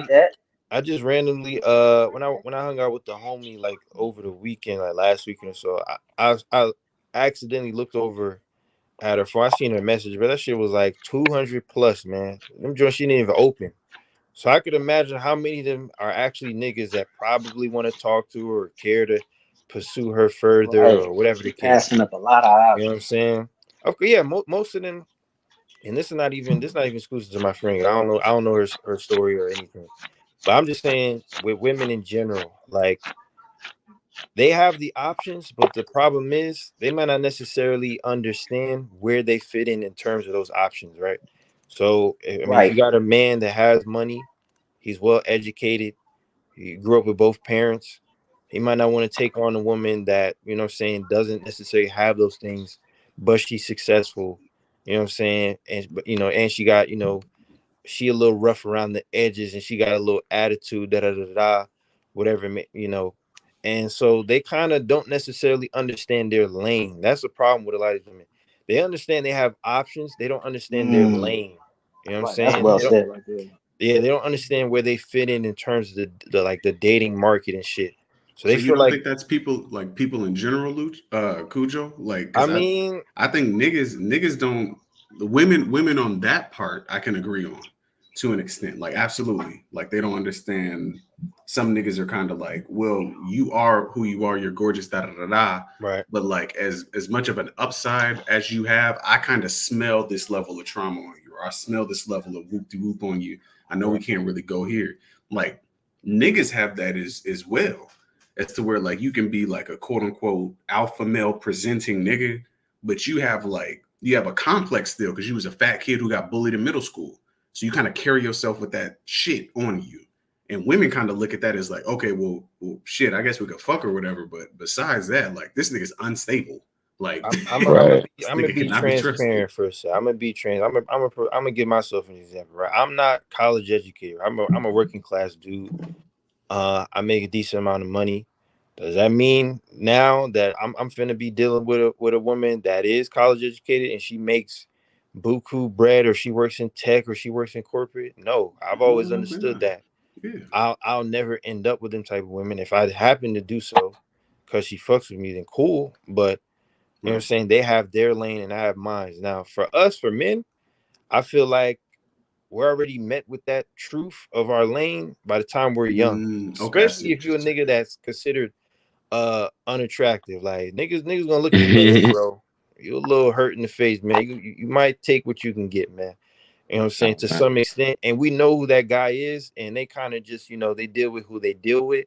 randomly, that. when I hung out with the homie like over the weekend, like last weekend or so, I accidentally looked over at her phone. I seen her message, but that shit was like 200 plus, man. Them joints she didn't even open. So I could imagine how many of them are actually niggas that probably want to talk to her or care to pursue her further Right, or whatever the she case. passing up a lot of You know what I'm options. saying? Okay, yeah, most of them, and this is not even exclusive to my friend. I don't know her story or anything. But I'm just saying with women in general, like they have the options, but the problem is they might not necessarily understand where they fit in terms of those options, right? So, I mean, if you Right. got a man that has money, he's well educated, he grew up with both parents, he might not want to take on a woman that, you know what I'm saying, doesn't necessarily have those things, but she's successful, you know what I'm saying? And, but, and she got, she a little rough around the edges and she got a little attitude, da da da da, whatever, and so they kind of don't necessarily understand their lane. That's the problem with a lot of women. They understand they have options, they don't understand their Mm, lane. You know what I'm right. That's saying? well They don't, said right there. yeah, they don't understand where they fit in terms of the like the dating market and shit. So So they you feel don't like, think that's people in general, Cujo? Like, I because mean, I think niggas don't, the women on that part I can agree on. to an extent. Like, absolutely. Like, they don't understand. Some niggas are kind of like, well, you are who you are. You're gorgeous, da da da da. Right. But like, as much of an upside as you have, I kind of smell this level of trauma on you, or I smell this level of whoop de whoop on you. I know we can't really go here. Like, niggas have that as well, as to where like you can be like a quote unquote alpha male presenting nigga, but you have a complex still because you was a fat kid who got bullied in middle school. So you kind of carry yourself with that shit on you. And women kind of look at that as like, okay, well, shit, I guess we could fuck or whatever. But besides that, like, this nigga's unstable. Like, I'm Right. gonna be transparent for a second. I'm gonna be I'm gonna give myself an example, right? I'm not college educated. I'm a working class dude. I make a decent amount of money. Does that mean now that I'm finna be dealing with a woman that is college educated and she makes buku bread, or she works in tech, or she works in corporate? No, I've always understood that. Yeah. I'll never end up with them type of women. If I happen to do so because she fucks with me, then cool. But you know what I'm saying? They have their lane and I have mine. Now, for us, for men, I feel like we're already met with that truth of our lane by the time we're young. Okay, I see Especially if what you're a you're saying. nigga that's considered unattractive. Like niggas gonna look at you like, hey, bro, you're a little hurt in the face, man. You might take what you can get, man. You know what I'm saying? To some extent. And we know who that guy is, and they kind of just, they deal with who they deal with.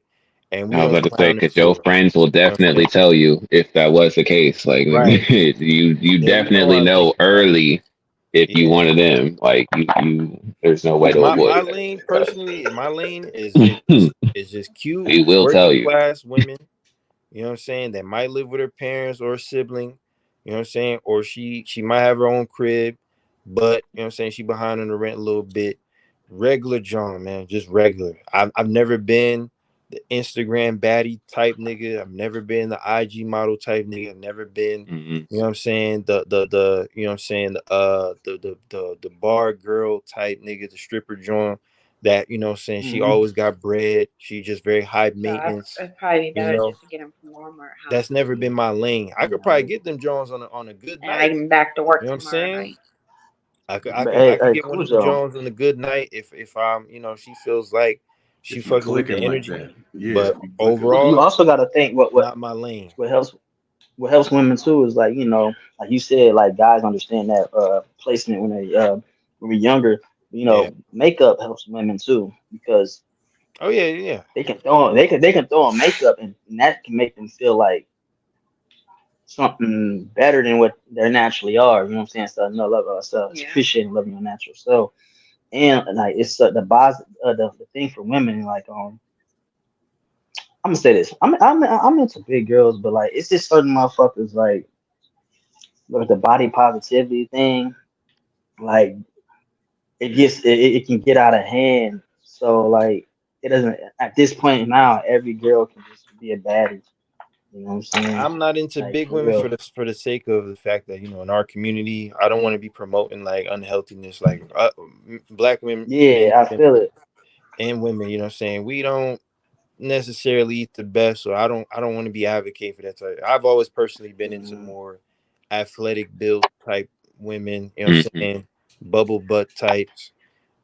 And we I was don't about to say, clown them because for your it. friends will You know what I'm definitely saying? tell you if that was the case. Like, Right. you Yeah, we know definitely our lane. know early if you Yeah. one of them. Like, there's no way to My avoid lane personally, my lane is just cute He will tell working you. class women. You know what I'm saying? That might live with her parents or a sibling. You know what I'm saying? Or she might have her own crib, but you know what I'm saying, she behind on the rent a little bit. Regular John, man, just regular. I've never been the Instagram baddie type nigga. I've never been the IG model type nigga. I've never been, Hmm. you know what I'm saying, the you know what I'm saying, the bar girl type nigga, the stripper joint that, you know what I'm saying, she always got bread. She just very high So maintenance. I'd probably be You better know, just to get them from Walmart, that's never honestly. been my lane. I could probably get them Jones on a good And night. I'm back to You work know what I'm tomorrow saying? night. I Hey, could hey, get one of them Cujo. Jones on a good night if I'm, she feels like she If you fucking with the clicking like energy. that, yeah. But If you clicking like You overall, that, also got to think not my lane. what helps what helps women too is like, like you said, like guys understand that placement when we're younger. Yeah. Makeup helps women too because Oh yeah, yeah. they can throw on makeup, and that can make them feel like something better than what they naturally are. You know what I'm saying? So no love ourselves, Yeah. appreciate and loving your natural self. And like it's the thing for women, like I'm gonna say this. I'm into big girls, but like it's just certain motherfuckers like with the body positivity thing, like it can get out of hand. So like it doesn't at this point now every girl can just be a baddie. You know what I'm saying? I'm not into Like big for women real. for the sake of the fact that, in our community, I don't want to be promoting like unhealthiness, like black women, men, Yeah, I feel it. and women. You know what I'm saying? We don't necessarily eat the best, so I don't want to be advocating for that type. I've always personally been into more athletic built type women, you know what I'm Hmm. saying? Bubble butt types,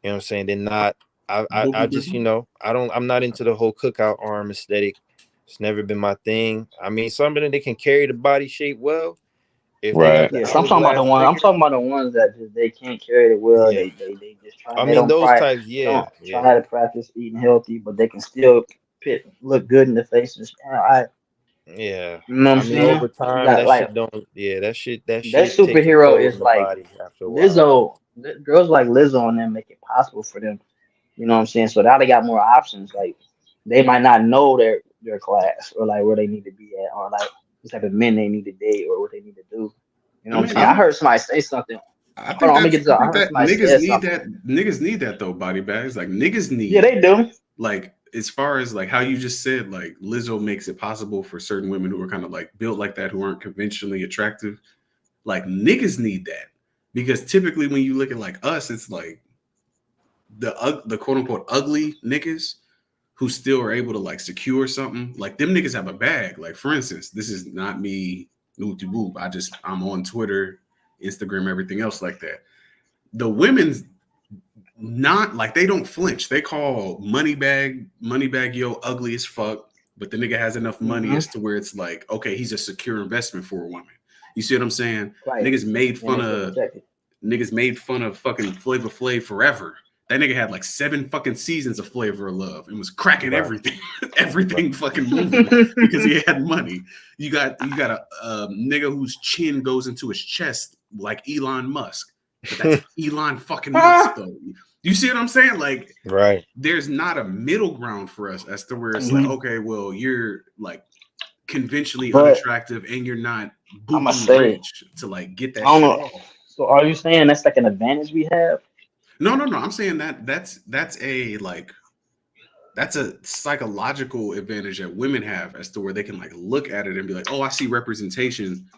you know what I'm saying? They're not I just, I'm not into the whole cookout arm aesthetic. It's never been my thing. I mean, somebody that can carry the body shape well, if they got Right. the Yeah, so I'm talking about the hourglass one. I'm figure, talking about the ones that just they can't carry it well. yeah. They just try. I They mean, don't those try. types, They yeah, don't yeah. try to practice eating healthy, but they can still look good in the face. Yeah. You know what I'm I mean, over saying? You time, got that like shit don't. Yeah, that that shit takes a superhero toll on is the like body after a while. Lizzo. Girls like Lizzo and them make it possible for them. You know what I'm saying? So now they got more options. Like they might not know their class or like where they need to be at or like what type of men they need to date or what they need to do. You know I what I'm mean, saying? I heard somebody say something. I Hold think on, let me that's get to. I I think heard that somebody said something. niggas need that though, body bags. Like, niggas Yeah, need, they do. like, as far as like how you just said, like, Lizzo makes it possible for certain women who are kind of like built like that, who aren't conventionally attractive. Like, niggas need that, because typically when you look at like us, it's like the quote unquote ugly niggas who still are able to like secure something. Like, them niggas have a bag. Like, for instance, this is not me whoop de whoop. I'm on Twitter, Instagram, everything else like that. The women's not like they don't flinch. They call Moneybag Yo ugly as fuck, but the nigga has enough money as to where it's like, okay, he's a secure investment for a woman. You see what I'm saying? Right. Niggas made fun of fucking Flavor Flav forever. That nigga had like 7 fucking seasons of Flavor of Love and was cracking everything, everything fucking moving because he had money. You got a nigga whose chin goes into his chest like Elon Musk, but that's Elon fucking Musk though. You see what I'm saying? Like, right? There's not a middle ground for us as to where it's like, okay, well, you're like conventionally unattractive and you're not rich to like get that shit off. So are you saying that's like an advantage we have? No. I'm saying that's a psychological advantage that women have as to where they can like look at it and be like, oh, I see representation.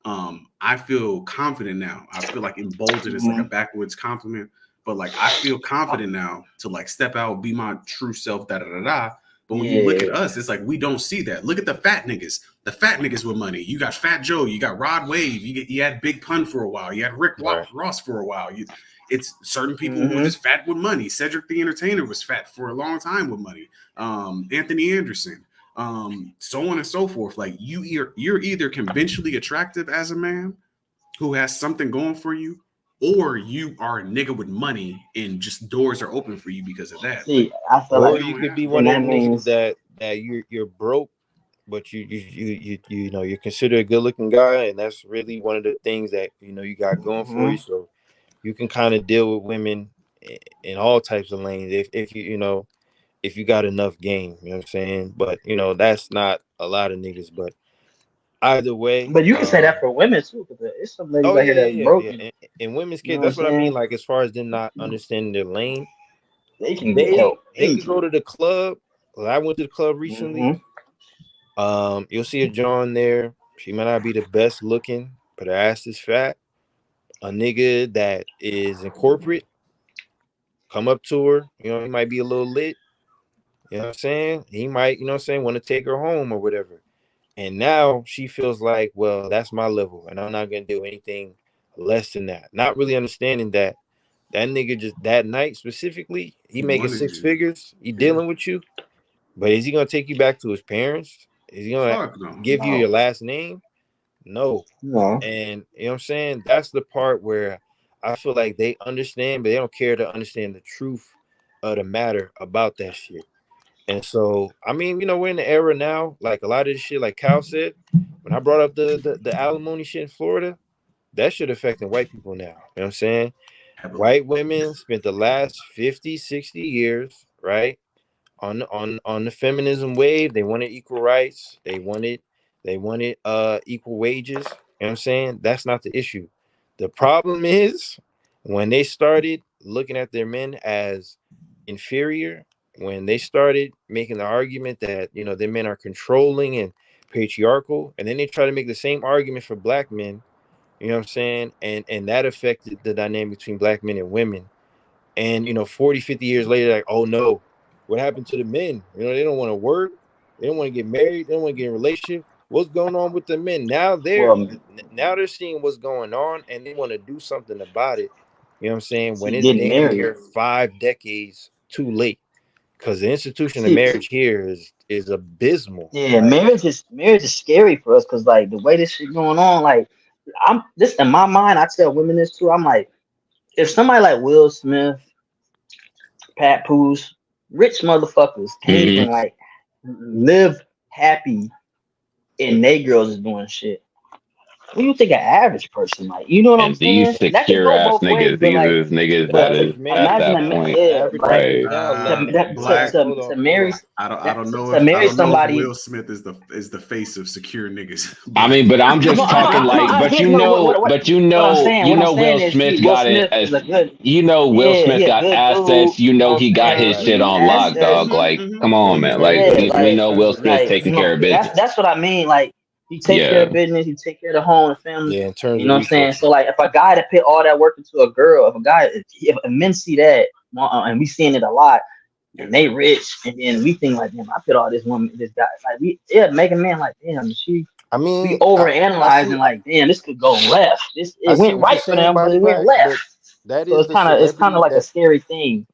I feel confident now. I feel like emboldened is like a backwoods compliment, but like I feel confident now to like step out, be my true self, da da da da. But when you look at us, it's like we don't see that. Look at the fat niggas. The fat niggas with money. You got Fat Joe. You got Rod Wave. You had Big Pun for a while. You had Rick Ross for a while. It's certain people who are just fat with money. Cedric the Entertainer was fat for a long time with money. Anthony Anderson, so on and so forth. Like you're either conventionally attractive as a man who has something going for you, or you are a nigga with money and just doors are open for you because of that. See, I feel or like you could be one of them niggas that you're broke, but you know you're considered a good looking guy, and that's really one of the things that you got going for you. So you can kind of deal with women in all types of lanes if you got enough game, you know what I'm saying? But that's not a lot of niggas. But either way, but you can say that for women too, because it's some ladies out here that's broken. In women's case, that's what I mean. Like as far as them not understanding their lane, they can get help. They can go to the club. Well, I went to the club recently. You'll see a John there. She might not be the best looking, but her ass is fat. A nigga that is in corporate, come up to her, he might be a little lit, you know what I'm saying? He might, want to take her home or whatever. And now she feels like, well, that's my level, and I'm not going to do anything less than that. Not really understanding that nigga just that night specifically, he making 6 figures, he dealing with you, but is he going to take you back to his parents? Is he going to give you your last name? No. And you know what I'm saying? That's the part where I feel like they understand, but they don't care to understand the truth of the matter about that shit. And so, I mean, we're in the era now, like a lot of this shit, like Cal said, when I brought up the alimony shit in Florida, that shit affecting white people now. You know what I'm saying? White women spent the last 50, 60 years, right, on the feminism wave. They wanted equal rights. They wanted equal wages. You know what I'm saying? That's not the issue. The problem is when they started looking at their men as inferior, when they started making the argument that their men are controlling and patriarchal, and then they try to make the same argument for black men, you know what I'm saying, and that affected the dynamic between black men and women. And 40, 50 years later, like, oh no, what happened to the men? They don't want to work, they don't want to get married, they don't want to get in a relationship. What's going on with the men? Now they're seeing what's going on, and they want to do something about it. You know what I'm saying? When it's damn near 5 decades too late, because the institution of marriage here is abysmal. Yeah, marriage is scary for us, because like the way this shit going on, like I'm this in my mind, I tell women this too. I'm like, if somebody like Will Smith, Papoose, rich motherfuckers can't even like live happy, and they girls is doing shit, what do you think an average person like? You know what I'm saying? These secure ass niggas, these niggas that is at that point, right? To marry, I don't know somebody. If Will Smith is the face of secure niggas. I mean, but I'm just talking like, but you know, Will Smith got it as Will Smith got assets. He got his shit on lock, dog. Like, come on, man. Like, we know Will Smith taking care of business. That's what I mean. Like, he take care of business, he take care of the home and family. Yeah, in terms you know what I'm saying? So like, if a guy that put all that work into a girl, if men see that, and we seeing it a lot, and they rich, and then we think like, damn, I put all this guy, like we make a man like, damn, we overanalyzing like, damn, this could go left. It went right for them, but it went left. that So is the it's kind of celebrity like a scary thing.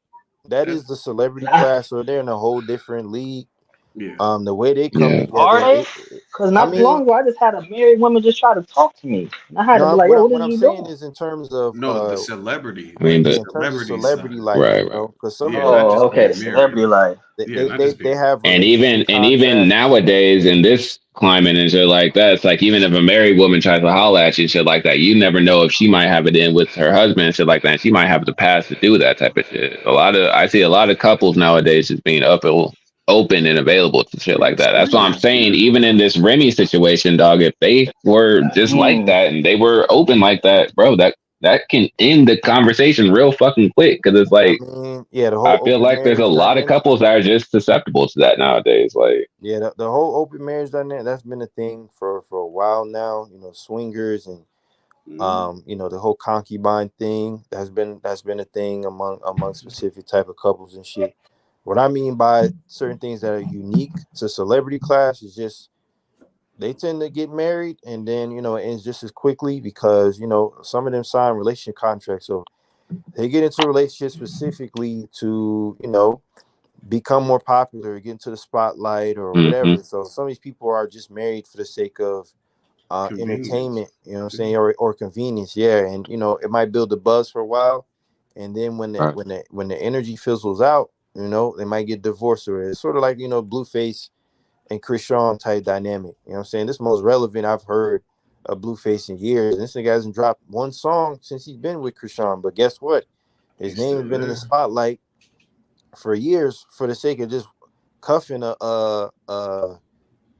that That, is the celebrity And class, so they're in a whole different league. yeah. The way they come Yeah. are together, they? Because I not too mean, long ago, I just had a married woman just try to talk to me, and I had to be no, like, "Yo, what what is I'm you saying doing?" is in terms of No, the celebrity, I mean, like the yeah, the in terms of celebrity celebrity side. life, right, you right. know, because some Yeah, people not Oh, just okay, being the married. celebrity life. Yeah, not just they being married. have relationship And even contracts. nowadays in this climate and shit like that, it's like even if a married woman tries to holler at you and shit like that, you never know if she might have it in with her husband and shit like that. And she might have the pass to do that type of shit. I see a lot of couples nowadays just being open and available to shit like that. That's what I'm Swingers, saying. yeah. Even in this Remy situation, dog, if they were just like Mm. that and they were open like that, bro, that can end the conversation real fucking quick. Because it's I like mean, yeah, the whole I feel open like there's a marriage lot of dynamic. couples that are just susceptible to that nowadays. Like, Yeah, the whole open marriage dynamic, that's been a thing for a while now. You know, swingers and Mhm. you know, the whole concubine thing that's been a thing among specific type of couples and shit. What I mean by certain things that are unique to celebrity class is just they tend to get married and then you know it ends just as quickly because you know some of them sign relationship contracts, so they get into relationships specifically to you know become more popular, get into the spotlight or hmm whatever. So some of these people are just married for the sake of Convenience. entertainment, you know what I'm Yeah. saying, or convenience, yeah. And you know, it might build a buzz for a while, and then right, when the energy fizzles out, you know, they might get divorced, or it's sort of like you know, Blueface and Chris Sean type dynamic. You know what I'm saying? This is the most relevant I've heard of Blueface in years. This nigga hasn't dropped one song since he's been with Chris Sean, but guess what? His He's name has still been in the there. spotlight for years for the sake of just cuffing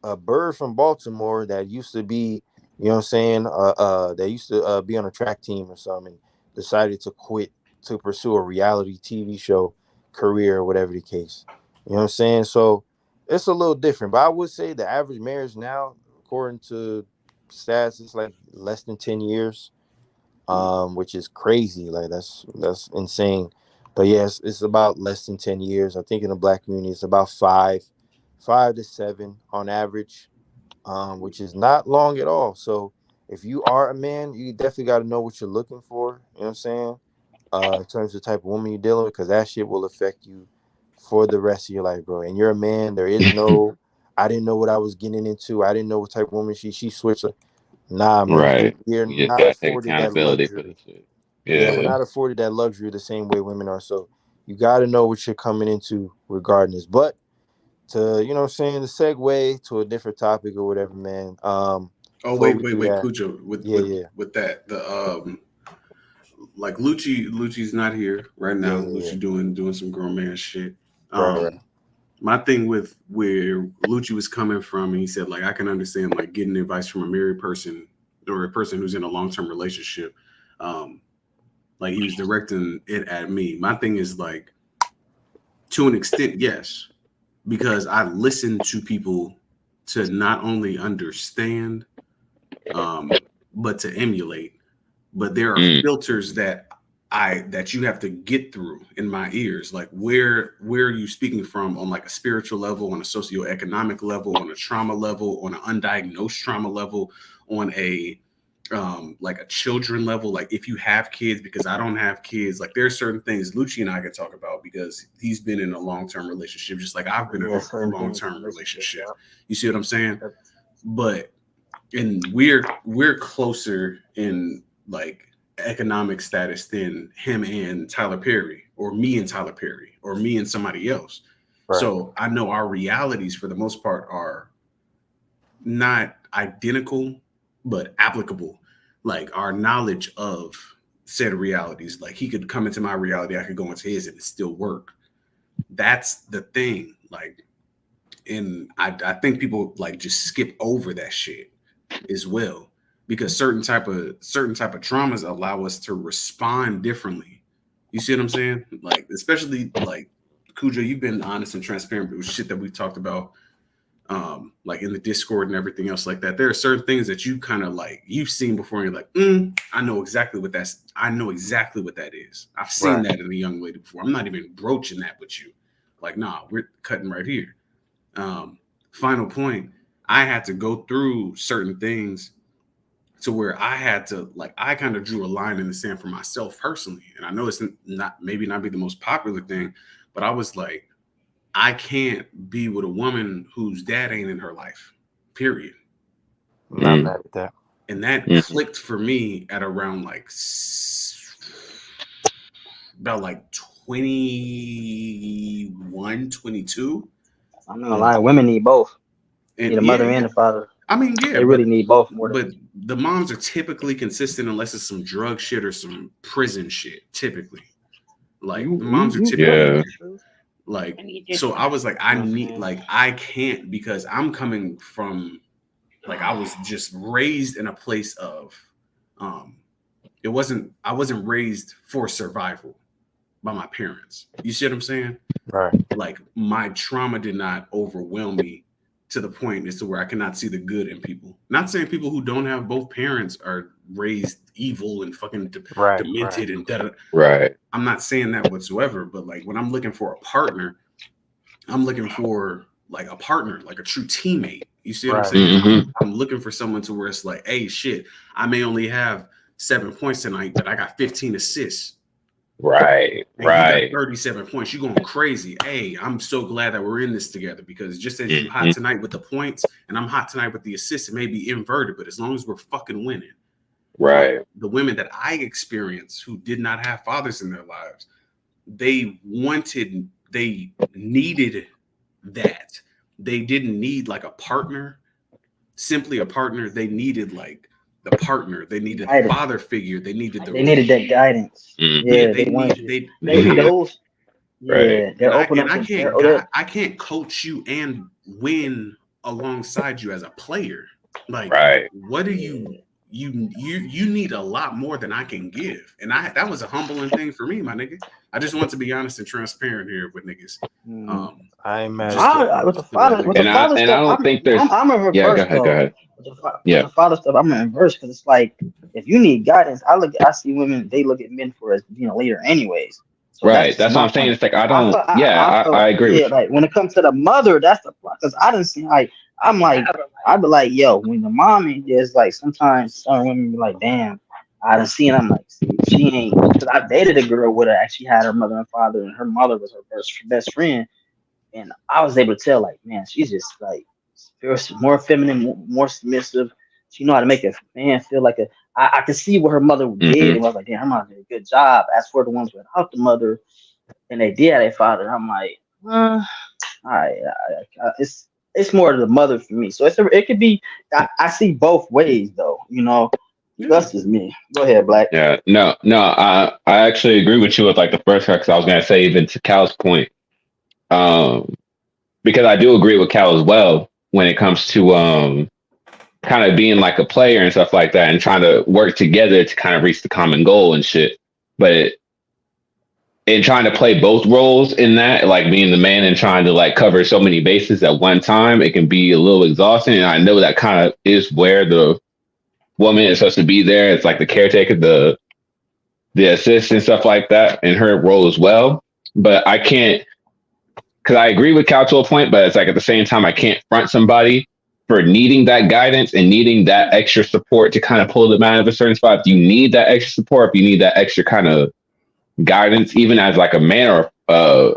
a bird from Baltimore that used to be, you know what I'm saying, that used to be on a track team or something, decided to quit to pursue a reality TV show career or whatever the case. You know what I'm saying? So it's a little different. But I would say the average marriage now, according to stats, it's like less than 10 years, which is crazy. Like that's insane. But yes, it's about less than 10 years. I think in the black community, it's about 5 to 7 on average, which is not long at all. So if you are a man, you definitely got to know what you're looking for. You know what I'm saying? In terms of the type of woman you're dealing with, because that shit will affect you for the rest of your life, bro. And you're a man. There is no, I didn't know what I was getting into. I didn't know what type of woman she switched. Nah, man, right. we're You just not gotta take afforded that accountability for luxury. this shit. Yeah, we're Yeah. not afforded that luxury the same way women are. So you got to know what you're coming into, regardless. But to you know what I'm saying, the segue to a different topic or whatever, man. Oh Before we do wait, that, Cujo. yeah, yeah, With that, the like Lucci's not here right yeah, now. yeah, yeah. Lucci doing some grown man shit. Right, right. My thing with where Lucci was coming from, and he said like I can understand like getting advice from a married person or a person who's in a long term relationship. Um, like he was directing it at me. My thing is like to an extent, yes, because I listen to people to not only understand, but to emulate. But there are Mm, filters that you have to get through in my ears. Like where are you speaking from on like a spiritual level, on a socioeconomic level, on a trauma level, on an undiagnosed trauma level, on a like a children level, like if you have kids, because I don't have kids, like there's certain things Lucci and I can talk about because he's been in a long-term relationship just like I've been in Yeah, a certain things in long-term relationships. relationship. Yeah. You see what I'm saying? But and we're closer in like economic status than him and Tyler Perry or me and Tyler Perry or me and somebody else. Right. So I know our realities for the most part are not identical but applicable. Like our knowledge of said realities, like he could come into my reality, I could go into his and it still work. That's the thing. Like, and I think people like just skip over that shit as well because certain type of traumas allow us to respond differently. You see what I'm saying? Like especially like Cujo, you've been honest and transparent with shit that we talked about, like in the Discord and everything else like that. There are certain things that you kind of like you've seen before, and you're like, I know exactly what that's. I know exactly what that is. I've seen Right. that in a young lady before. I'm not even broaching that with you. Like, nah, we're cutting right here. Um, Final point. I had to go through certain things to where I had to like I kind of drew a line in the sand for myself personally. And I know it's not maybe not be the most popular thing, but I was like, I can't be with a woman whose dad ain't in her life. Period. Not mad at that. And that clicked for me at around like about like 21, 22. I'm not gonna lie, women need both. And Need a mother and a father. I mean, yeah, they really need both more. But the moms are typically consistent unless it's some drug shit or some prison shit. Typically, like the moms are typically like. So I was like, I need, like, I can't because I'm coming from, like, I was just raised in a place of, I wasn't raised for survival by my parents. You see what I'm saying? Right. Like my trauma did not overwhelm me to the point as to where I cannot see the good in people. Not saying people who don't have both parents are raised evil and fucking demented and da-da. Right. I'm not saying that whatsoever, but like when I'm looking for a partner, I'm looking for like a partner, like a true teammate. You see what I'm saying? Mm-hmm. I'm looking for someone to where it's like, hey, shit, I may only have 7 points tonight, but I got 15 assists. Right, and right. You got 37 points. You're going crazy. Hey, I'm so glad that we're in this together because just as you hot tonight with the points and I'm hot tonight with the assists, it may be inverted, but as long as we're fucking winning. Right. Like, the women that I experienced who did not have fathers in their lives, they needed that. They didn't need like a partner, simply a partner. They needed like the partner. They needed a father figure. They needed they needed that guidance. Yeah, I can't coach you and win alongside you as a player. Like, what do you need a lot more than I can give. And that was a humbling thing for me, my nigga. I just want to be honest and transparent here with niggas. I ain't mad. With the father stuff, I don't think there's. I'm a reverse. Yeah, go ahead. With the father stuff, I'm in reverse because it's like if you need guidance, I see women. They look at men for as being a leader, anyways. So right. That's what I'm saying. It's like I don't. I agree. Yeah, like when it comes to the mother, that's the because I didn't see like I'm like I'd be like, yo, when the mommy is like sometimes some women be like, damn, I done seen. I'm like, see, she ain't because I dated a girl with her actually had her mother and father, and her mother was her best friend. And I was able to tell, like, man, she's just like more feminine, more submissive. She know how to make a man feel like I could see what her mother did, and I was like, damn, her mother did a good job. As for the ones without the mother, and they did have their father, I'm like, all right, it's more to the mother for me. So it could be. I see both ways, though. You know, that's just me. Go ahead, Black. Yeah, no. I actually agree with you with like the first part because I was gonna say even to Cal's point. Because I do agree with Cal as well when it comes to kind of being like a player and stuff like that and trying to work together to kind of reach the common goal and shit. But in trying to play both roles in that, like being the man and trying to like cover so many bases at one time, it can be a little exhausting. And I know that kind of is where the woman is supposed to be there. It's like the caretaker, the assist and stuff like that in her role as well. But I can't. Because I agree with Cal to a point, but it's like at the same time, I can't front somebody for needing that guidance and needing that extra support to kind of pull them out of a certain spot. If you need that extra support, if you need that extra kind of guidance, even as like a man or a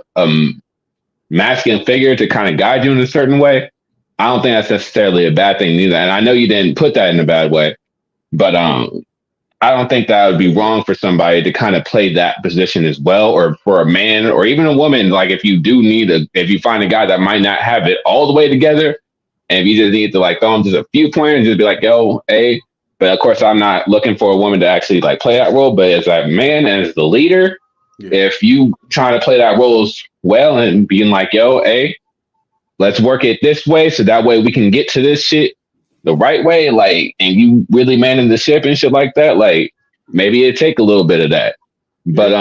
masculine figure to kind of guide you in a certain way, I don't think that's necessarily a bad thing either. And I know you didn't put that in a bad way, but I don't think that would be wrong for somebody to kind of play that position as well, or for a man or even a woman. Like if you do if you find a guy that might not have it all the way together, and if you just need to like throw him just a few pointers and just be like, yo, hey, but of course I'm not looking for a woman to actually like play that role, but as a man and as the leader, if you trying to play that role well and being like, yo, hey, let's work it this way so that way we can get to this shit the right way, like, and you really manning the ship and shit like that, like maybe it take a little bit of that. But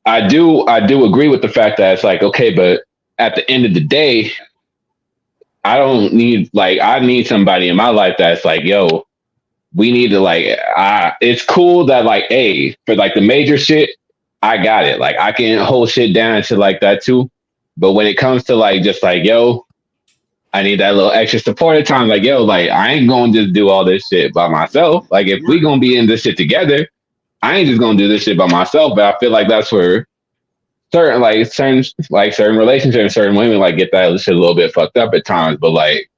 I do agree with the fact that it's like, okay, but at the end of the day, I need somebody in my life that's like, yo, we need to like, it's cool that like, hey, for like the major shit, I got it. Like I can hold shit down and shit like that too. But when it comes to like, just like, yo, I need that little extra support at times. Like, yo, like I ain't gonna just do all this shit by myself. Like, if we gonna be in this shit together, I ain't just gonna do this shit by myself. But I feel like that's where certain relationships, certain women like get that shit a little bit fucked up at times. But like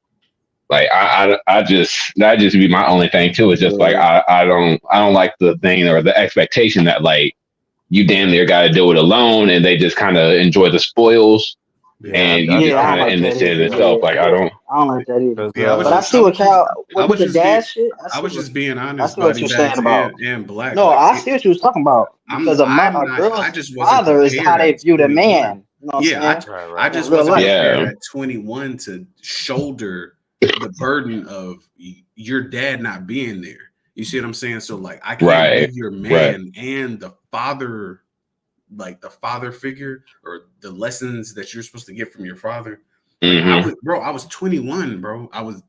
I just that just be my only thing too. It's just like I don't like the thing or the expectation that like you damn near got to do it alone, and they just kind of enjoy the spoils. And you just kind of end this shit in itself. Like I don't like that either. Yeah, But I see what Cal with the just dad shit. I was just being I honest, see what body you're saying bags about. and black. No, like, I see what you was talking about because a girl's I just wasn't father is how they prepared at view the 21. man. You know what I'm saying? I just In real wasn't life. prepared at 21 to shoulder the burden of your dad not being there. You see what I'm saying? So like I can't be your man and the father, like the father figure or the lessons that you're supposed to get from your father. Like I was 21, bro. I was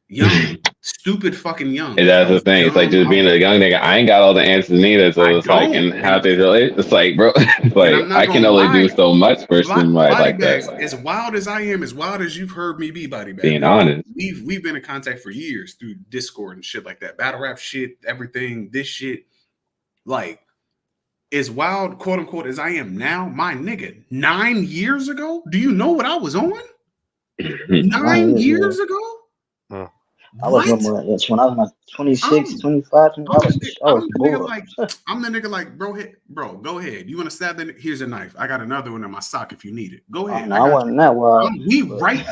young, stupid fucking young. And that's the thing. It's like just being a young nigga. I ain't got all the answers neither. So it's like, and how they relate. It's like, bro, it's like I can only do so much for somebody like that. Like, as wild as I am, as wild as you've heard me be, body bag. Being honest, we've been in contact for years through Discord and shit like that, battle rap shit, everything, this shit. Like, as wild, quote unquote, as I am now, my nigga, 9 years ago. Do you know what I was on? 9 years ago. I was when I was like 26, 25. I was bored. I'm the nigga like, bro, go ahead. You want to stab the here's a knife. I got another one in my sock if you need it. Go ahead. I wasn't that wild. We right.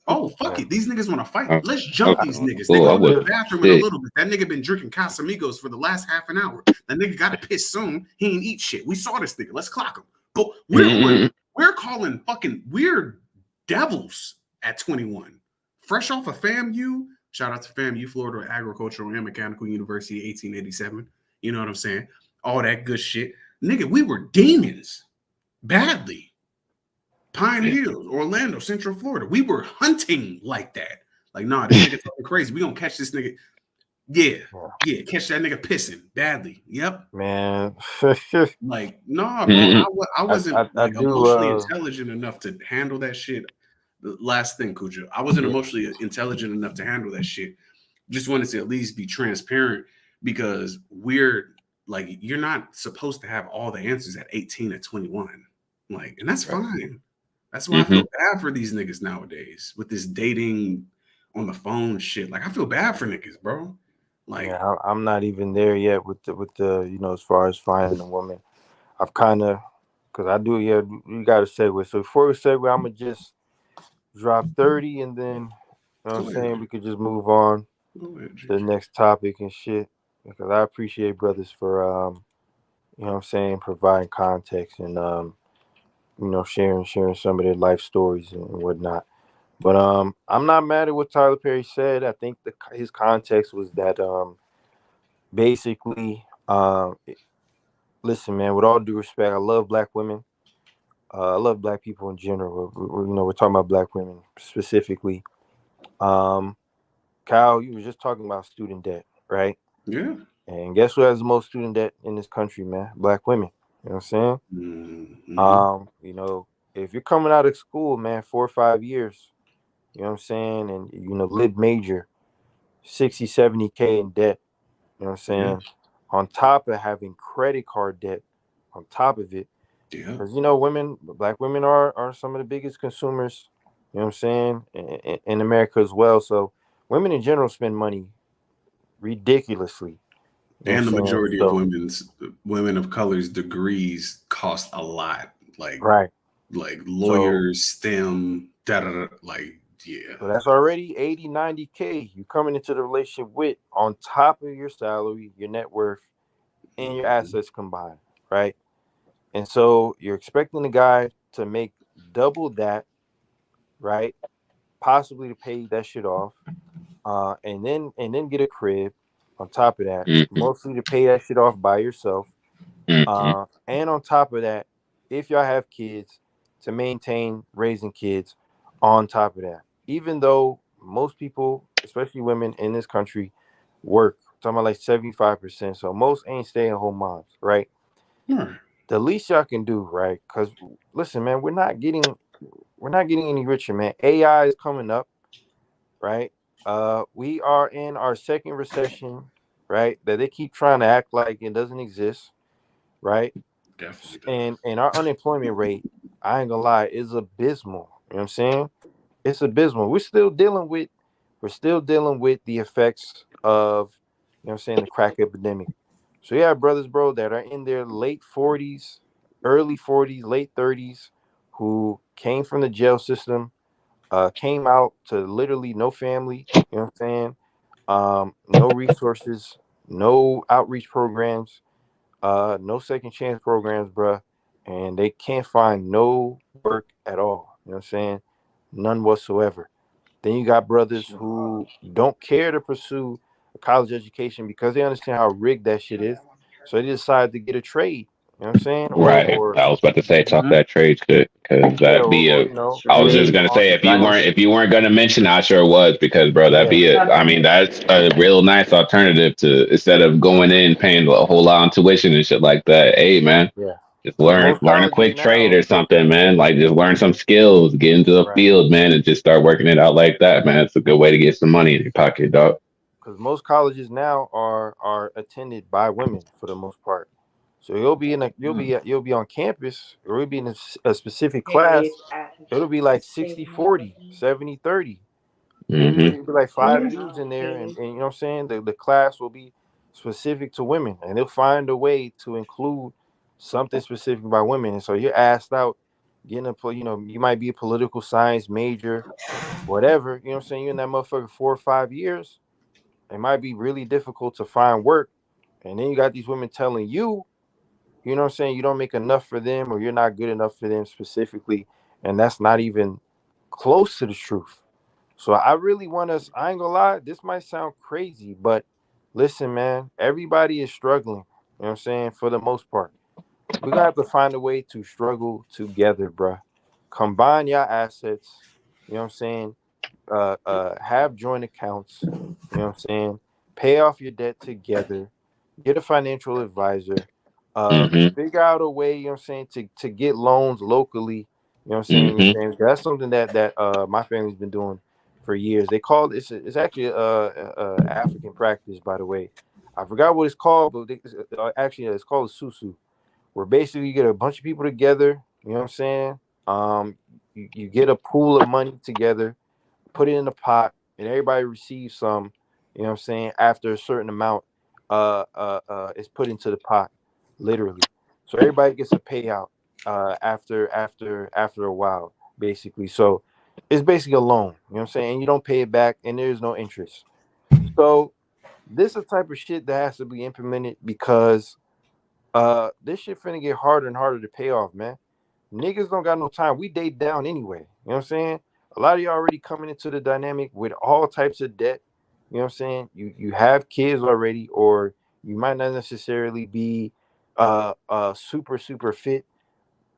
Oh, fuck it. These niggas want to fight. Let's jump these niggas. They go to the bathroom in a little bit. That nigga been drinking Casamigos for the last half an hour. That nigga got to piss soon. He ain't eat shit. We saw this nigga. Let's clock him. But we're calling fucking weird devils at 21. Fresh off of FAMU. Shout out to FAMU, Florida Agricultural and Mechanical University, 1887. You know what I'm saying? All that good shit. Nigga, we were demons. Badly. Pine Hills, Orlando, Central Florida. We were hunting like that. Like, nah, this nigga talking crazy. We gonna catch this nigga. Yeah, catch that nigga pissing badly. Yep. Man. Like, nah, bro. I wasn't emotionally intelligent enough to handle that shit. The last thing, Kuja. I wasn't emotionally intelligent enough to handle that shit. Just wanted to at least be transparent because we're like, you're not supposed to have all the answers at 18 at 21. Like, and that's fine. That's why I feel bad for these niggas nowadays with this dating on the phone shit. Like, I feel bad for niggas, bro. Like, I'm not even there yet with the you know, as far as finding a woman. I've kind of, because I do, you got to segue. So before we segue, I'm gonna just drop 30 and then, you know what I'm saying, we could just move on to the next topic and shit. Because I appreciate brothers for you know what I'm saying, providing context and you know, sharing some of their life stories and whatnot. But I'm not mad at what Tyler Perry said. I think his context was that basically listen, man, with all due respect, I love black women. I love black people in general. You know, we're talking about black women specifically. Kyle, you were just talking about student debt, right? Yeah. And guess who has the most student debt in this country, man? Black women. You know what I'm saying? You know, if you're coming out of school, man, 4 or 5 years, you know what I'm saying, and you know, lib major, 60, 70K in debt, you know what I'm saying? On top of having credit card debt, on top of it. Because you know, black women are some of the biggest consumers, you know what I'm saying, in America as well. So women in general spend money ridiculously. And the majority of women of color's degrees cost a lot. Like lawyers, STEM, like, yeah. So that's already 80, 90K you coming into the relationship with on top of your salary, your net worth, and your assets combined, right? And so you're expecting the guy to make double that, right? Possibly to pay that shit off, and then get a crib on top of that, mostly to pay that shit off by yourself, and on top of that, if y'all have kids, to maintain raising kids on top of that. Even though most people, especially women in this country, work, I'm talking about like 75%, so most ain't stay-at-home moms, right? The least y'all can do, right? Because listen, man, we're not getting any richer, man. AI is coming up. right? We are in our second recession, right? That they keep trying to act like it doesn't exist, right? Definitely does. And our unemployment rate, I ain't gonna lie, is abysmal. You know what I'm saying? It's abysmal. We're still dealing with the effects of, you know what I'm saying, the crack epidemic. So you have brothers, bro, that are in their late 40s, early 40s, late 30s, who came from the jail system, came out to literally no family, you know what I'm saying? No resources, no outreach programs, no second chance programs, bruh. And they can't find no work at all. You know what I'm saying? None whatsoever. Then you got brothers who don't care to pursue a college education because they understand how rigged that shit is. So they decide to get a trade. You know what I'm saying? Right. I was about to say talk that trade shit because Yeah, that'd be a. you know, I was just trade gonna say on dynasty. if you weren't gonna mention, I sure was because bro, that'd Yeah, be it. I mean, that's a real nice alternative to instead of going in paying a whole lot on tuition and shit like that. Hey man, yeah. just Because most learn a colleges quick trade now, or something, man. Like just learn some skills, get into the right? field, man, and just start working it out like that, man. It's a good way to get some money in your pocket, dog. Because most colleges now are attended by women for the most part. So you'll be on campus or you'll be in a specific class. It'll be like 60-40, 70-30. Mm-hmm. It'll be like five dudes in there, and you know what I'm saying? The class will be specific to women, and they'll find a way to include something specific by women. And so you're asked out, you might be a political science major, whatever. You know what I'm saying? You're in that motherfucker 4 or 5 years. It might be really difficult to find work. And then you got these women telling you, you know what I'm saying, you don't make enough for them or you're not good enough for them specifically. And that's not even close to the truth. So I really want us, I ain't gonna lie, this might sound crazy, but listen, man, everybody is struggling. You know what I'm saying? For the most part. We're gonna have to find a way to struggle together, bruh. Combine your assets, you know what I'm saying? Have joint accounts, you know what I'm saying? Pay off your debt together, get a financial advisor, Mm-hmm. figure out a way, you know what I'm saying, to get loans locally, you know what I'm saying, in your Mm-hmm. family. That's something that my family's been doing for years. They call it's actually a African practice, by the way. I forgot what it's called, but actually it's called a susu, where basically you get a bunch of people together, you know what I'm saying? You get a pool of money together, put it in a pot, and everybody receives some, you know what I'm saying, after a certain amount is put into the pot, literally. So everybody gets a payout after a while, basically. So it's basically a loan, you know what I'm saying? And you don't pay it back and there's no interest. So this is the type of shit that has to be implemented because this shit finna get harder and harder to pay off, man. Niggas don't got no time. We date down anyway. You know what I'm saying? A lot of y'all already coming into the dynamic with all types of debt. You know what I'm saying? You have kids already, or you might not necessarily be super fit.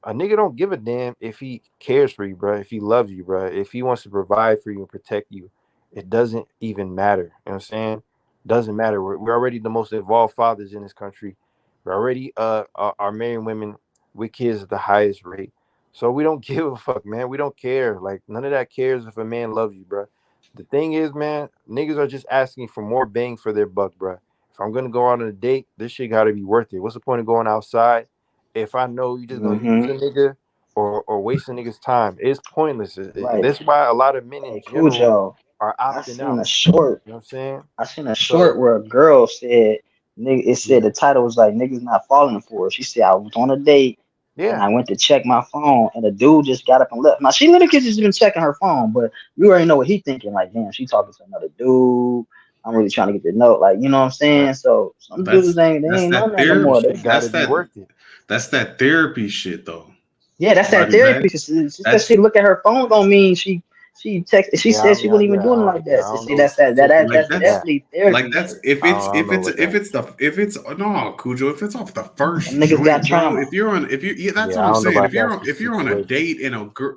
A nigga don't give a damn if he cares for you, bro. If he loves you, bro. If he wants to provide for you and protect you, it doesn't even matter. You know what I'm saying? Doesn't matter. We're already the most evolved fathers in this country. We're already are marrying women with kids at the highest rate. So we don't give a fuck, man. We don't care. Like none of that cares if a man loves you, bro. The thing is, man, niggas are just asking for more bang for their buck, bro. If I'm gonna go out on a date, this shit gotta be worth it. What's the point of going outside if I know you're just gonna use Mm-hmm. a nigga or waste a nigga's time? It's pointless. Right. That's why a lot of men in Hey, general Cujo. are I opting seen out. a short. You know what I'm saying? I seen a short So where a girl said, "Nigga," it said yeah, the title was like "Niggas Not Falling For Her." She said, "I was on a date and yeah, I went to check my phone and the dude just got up and left." Now she literally could just been checking her phone, but you already know what he thinking. Like, damn, she talking to another dude. I'm really trying to get the note. Like, you know what I'm right. saying? So some That's dudes ain't they that's ain't on that that no This more. therapy. They shit gotta That's be that worth it. that's that therapy shit though. yeah, that's that Like therapy. that Just because that's she look at her phone don't mean she texted. She Yeah, I said she mean, wasn't even yeah, doing it like I that. So don't see, know the that's like specifics that's of that's that. definitely like therapy that's shit. I don't know about that. if it's no Cujo, if it's off the first Them niggas got joint, bro. trauma. If you yeah, that's Yeah, what I I'm don't know saying. about that If you're on a situation. date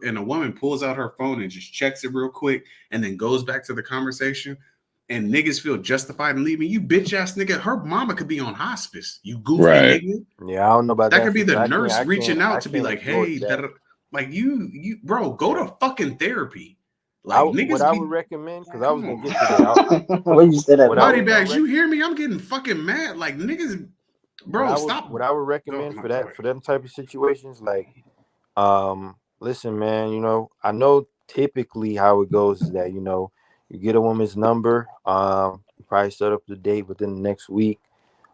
and a woman pulls out her phone and just checks it real quick and then goes back to the conversation and niggas feel justified in leaving you, bitch ass nigga. Her mama could be on hospice. You goofy Right. nigga. Yeah, I don't know about That that could be shit the because nurse reaching I out to be can't like, endorse hey, that. like you bro, go Yeah, to fucking therapy. Like what niggas I be would recommend, because I was come gonna get on. to that. Where you said that, What I Body was bro? gonna bags, rec- you hear me? I'm getting fucking mad. Like niggas, bro, stop. what I would Oh, recommend no, for go that ahead. for them type of situations, like listen, man, I know typically how it goes is that, you get a woman's number, you probably set up the date within the next week,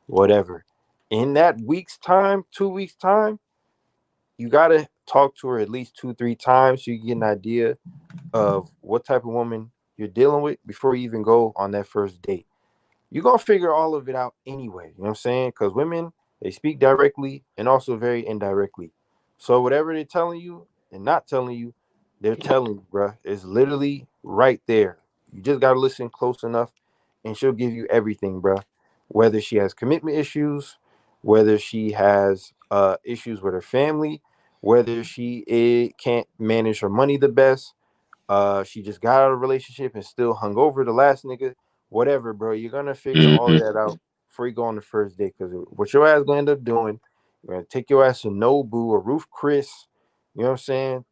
whatever. In that week's time, 2 weeks time, you gotta talk to her at least 2, 3 times so you get an idea of what type of woman you're dealing with before you even go on that first date. You're gonna figure all of it out anyway. You know what I'm saying? Because women, they speak directly and also very indirectly. So whatever they're telling you and not telling you, they're telling you, bruh. It's literally right there. You just gotta listen close enough, and she'll give you everything, bruh. Whether she has commitment issues, whether she has issues with her family, whether she can't manage her money the best, she just got out of a relationship and still hung over the last nigga. Whatever, bro. You're gonna figure all of Mhm. that out before you go on the first date. Because what your ass gonna end up doing, you're gonna take your ass to Nobu or Roof Chris. You know what I'm saying?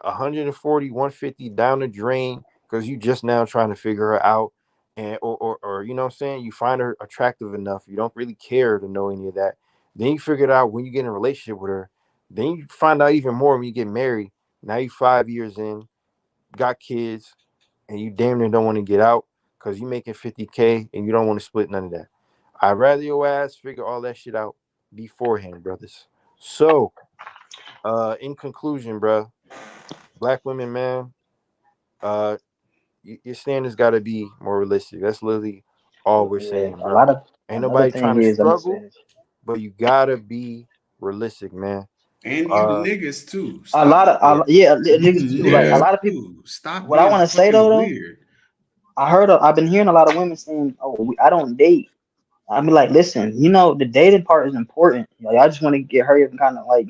140, 150 down the drain because you just now trying to figure her out. And or you know what I'm saying? You find her attractive enough. You don't really care to know any of that. Then you figure it out when you get in a relationship with her. Then you find out even more when you get married. Now you 5 years in, got kids, and you damn near don't want to get out because you making 50K and you don't want to split none of that. I'd rather your ass figure all that shit out beforehand, brothers. So, in conclusion, bro, black women, man, uh, your standards got to be more realistic. That's literally all we're Yeah, saying, a bro. lot of Ain't another nobody trying thing to is I'm gonna say struggle, this. but you gotta be realistic, man. And you Uh, niggas too. A Stop. lot of yeah, yeah, You niggas too. Like a yeah, niggas lot of people. too. Stop What I being want to say fucking though, weird. I've been hearing a lot of women saying, "Oh, I don't date." I mean, like, listen, the dating part is important. I just want to get hurry up and kind of like,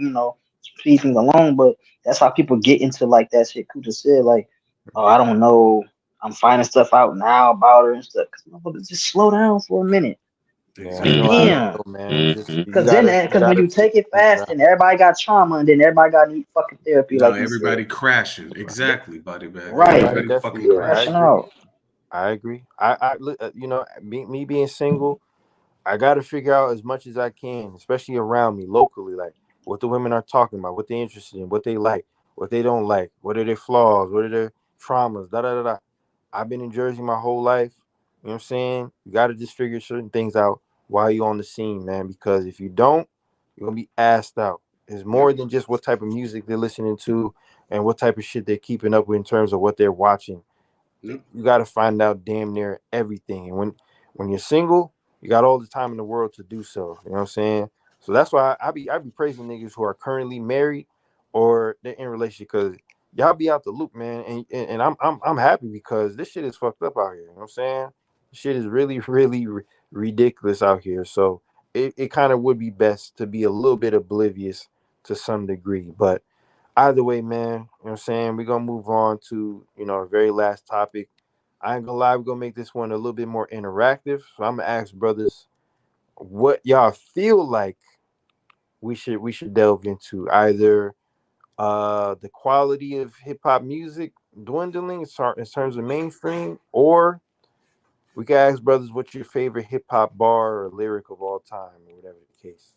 speed things along. But that's how people get into like that shit. Kuta said, like, oh, I don't know, I'm finding stuff out now about her and stuff. Cause motherfuckers, just slow down for a minute. yeah. I Like, Exactly. know how it damn. go, man. Just Mhm. you Because when gotta you figure take it things fast, out. and everybody got trauma, and then everybody got need fucking therapy, Now like he said. everybody crashing. Exactly, body bags. Right. Everybody Everybody definitely. fucking Yeah, I Crashing crashing. agree. out. I agree. Me being single, I got to figure out as much as I can, especially around me locally, like what the women are talking about, what they're interested in, what they like, what they don't like, what are their flaws, what are their traumas, da da da da. I've been in Jersey my whole life. You know what I'm saying? You got to just figure certain things out while you're on the scene, man, because if you don't, you're going to be asked out. It's Yep. more than just what type of music they're listening to and what type of shit they're keeping up with in terms of what they're watching. Yep. You got to find out damn near everything. And when you're single, you got all the time in the world to do so. You know what I'm saying? So that's why I be praising niggas who are currently married or they're in relationship because y'all be out the loop, man. And I'm happy because this shit is fucked up out here. You know what I'm saying? Shit is really really ridiculous out here. So it kind of would be best to be a little bit oblivious to some degree, but either way, man, you know what I'm saying? We're gonna move on to, our very last topic. I ain't gonna lie, we're gonna make this one a little bit more interactive. So I'm gonna ask brothers what y'all feel like we should delve into. Either the quality of hip hop music dwindling in terms of mainstream, or we can ask brothers what's your favorite hip hop bar or lyric of all time, or whatever the case.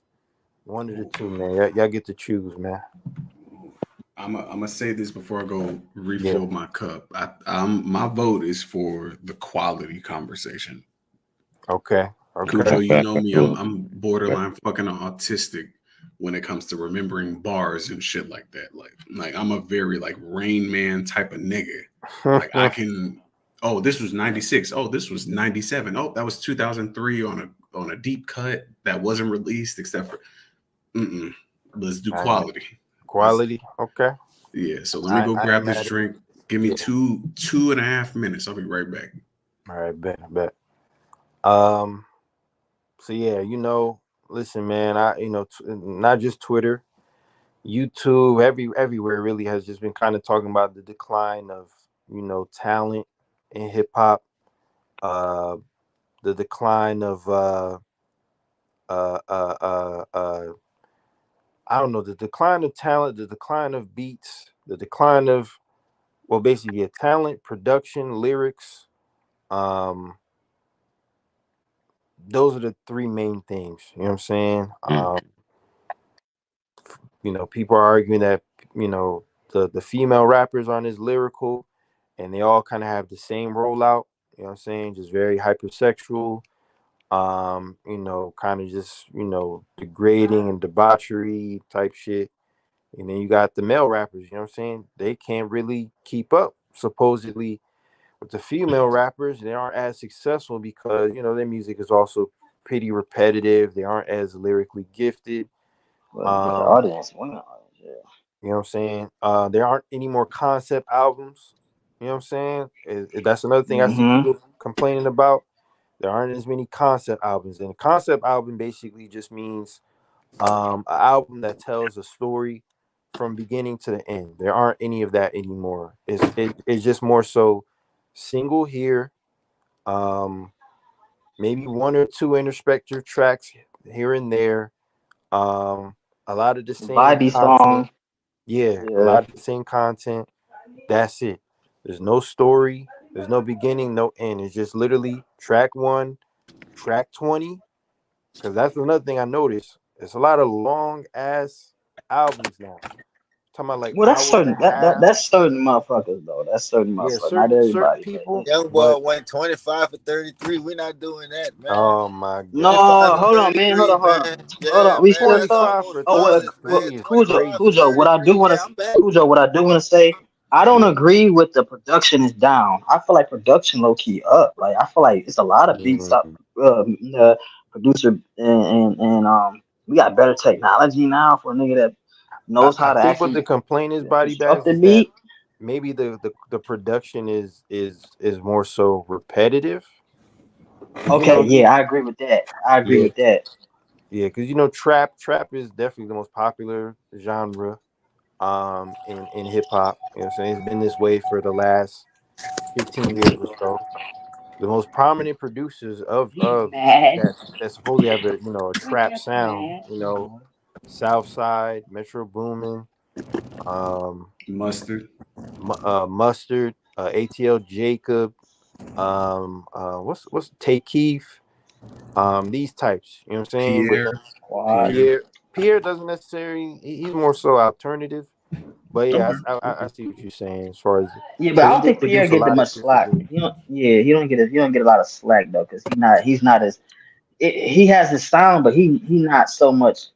One of the Ooh. two, man. Y'all get to choose, man. I'm gonna say this before I go Yeah. refill my cup. My vote is for the quality conversation. Okay. Okay. Cujo, you know me. I'm borderline fucking autistic when it comes to remembering bars and shit like that. Like I'm a very like Rain Man type of nigga. Like I can. Oh, this was '96. Oh, this was '97. Oh, that was 2003 on a deep cut that wasn't released except for. Mm-mm. Let's do I got quality. Let's quality. Okay. Yeah. So let me I go I ain't grab this mad at drink. Give me yeah. 2.5 minutes. I'll be right back. All right, bet, I bet. Um. So yeah, listen, man. Not just Twitter, YouTube, everywhere really has just been kind of talking about the decline of talent in hip hop. Uh, the decline of uh uh uh uh I don't know, the decline of talent, the decline of beats, the decline of well, basically, yeah, talent, production, lyrics. Um, those are the three main things. You know what I'm saying? People are arguing that the female rappers aren't as lyrical, and they all kind of have the same rollout. You know what I'm saying? Just very hypersexual. Kind of just degrading and debauchery type shit. And then you got the male rappers. You know what I'm saying? They can't really keep up. Supposedly, with the female rappers, they aren't as successful because their music is also pretty repetitive. They aren't as lyrically gifted. But the Um, audience, women audience, yeah. You know what I'm saying? There aren't any more concept albums. You know what I'm saying? That's another thing I see Mm-hmm. people complaining about. There aren't as many concept albums. And a concept album basically just means an album that tells a story from beginning to the end. There aren't any of that anymore. It's just more so single here, um, maybe one or two introspective tracks here and there. Um, a lot of the same Vibey content. song, Yeah, a yeah. lot of the same content. That's it. There's no story. There's no beginning, no end. It's just literally track 1, track 20. Because that's another thing I noticed. It's a lot of long ass albums now. Talking about like Well, that's hour and certain. a That half. that's certain motherfuckers though. That's certain Yeah, motherfuckers. Not certain everybody, but people. yeah. Young boy But went 25 for 33. We're not doing that, man. oh my 25 No, god, for hold on, man. Hold 33, on, hold on. man. Hold Yeah, on. We man. still That's 25 talk. for almost Oh, well, ballers, 33 man. is Cujo, 25 for crazy. Cujo. What I do 33. want Yeah, to, I'm back. Cujo. What I do want to say, I don't Yeah. agree with the production is down. I feel like production low key up. Like I feel like it's a lot of beats up. Mm. The producer and we got better technology now for a nigga that knows I how to think what actually the complaint is, body construct bags, the is that beat. maybe the production is more so repetitive. Because Okay, yeah, I agree with that. I agree yeah, with that. yeah, because trap is definitely the most popular genre in hip hop. You know what I'm saying? It's been this way for the last 15 years or so. The most prominent producers He's of mad. that supposedly have a Look trap at sound, mad. Southside, Metro Boomin, um Mustard, Mustard, ATL Jacob, what's Take Keith, these types, you know what I'm saying? But Pierre, Quad. Pierre. Pierre doesn't necessarily, he's more so alternative. But yeah, Okay, I okay. see what you're saying as far as, Yeah, but I because he don't did think Pierre produce a get that lot of much shit for slack. Jimmy. He don't. Yeah, he don't get a lot of slack though, because he's not as he has his sound, but he not so much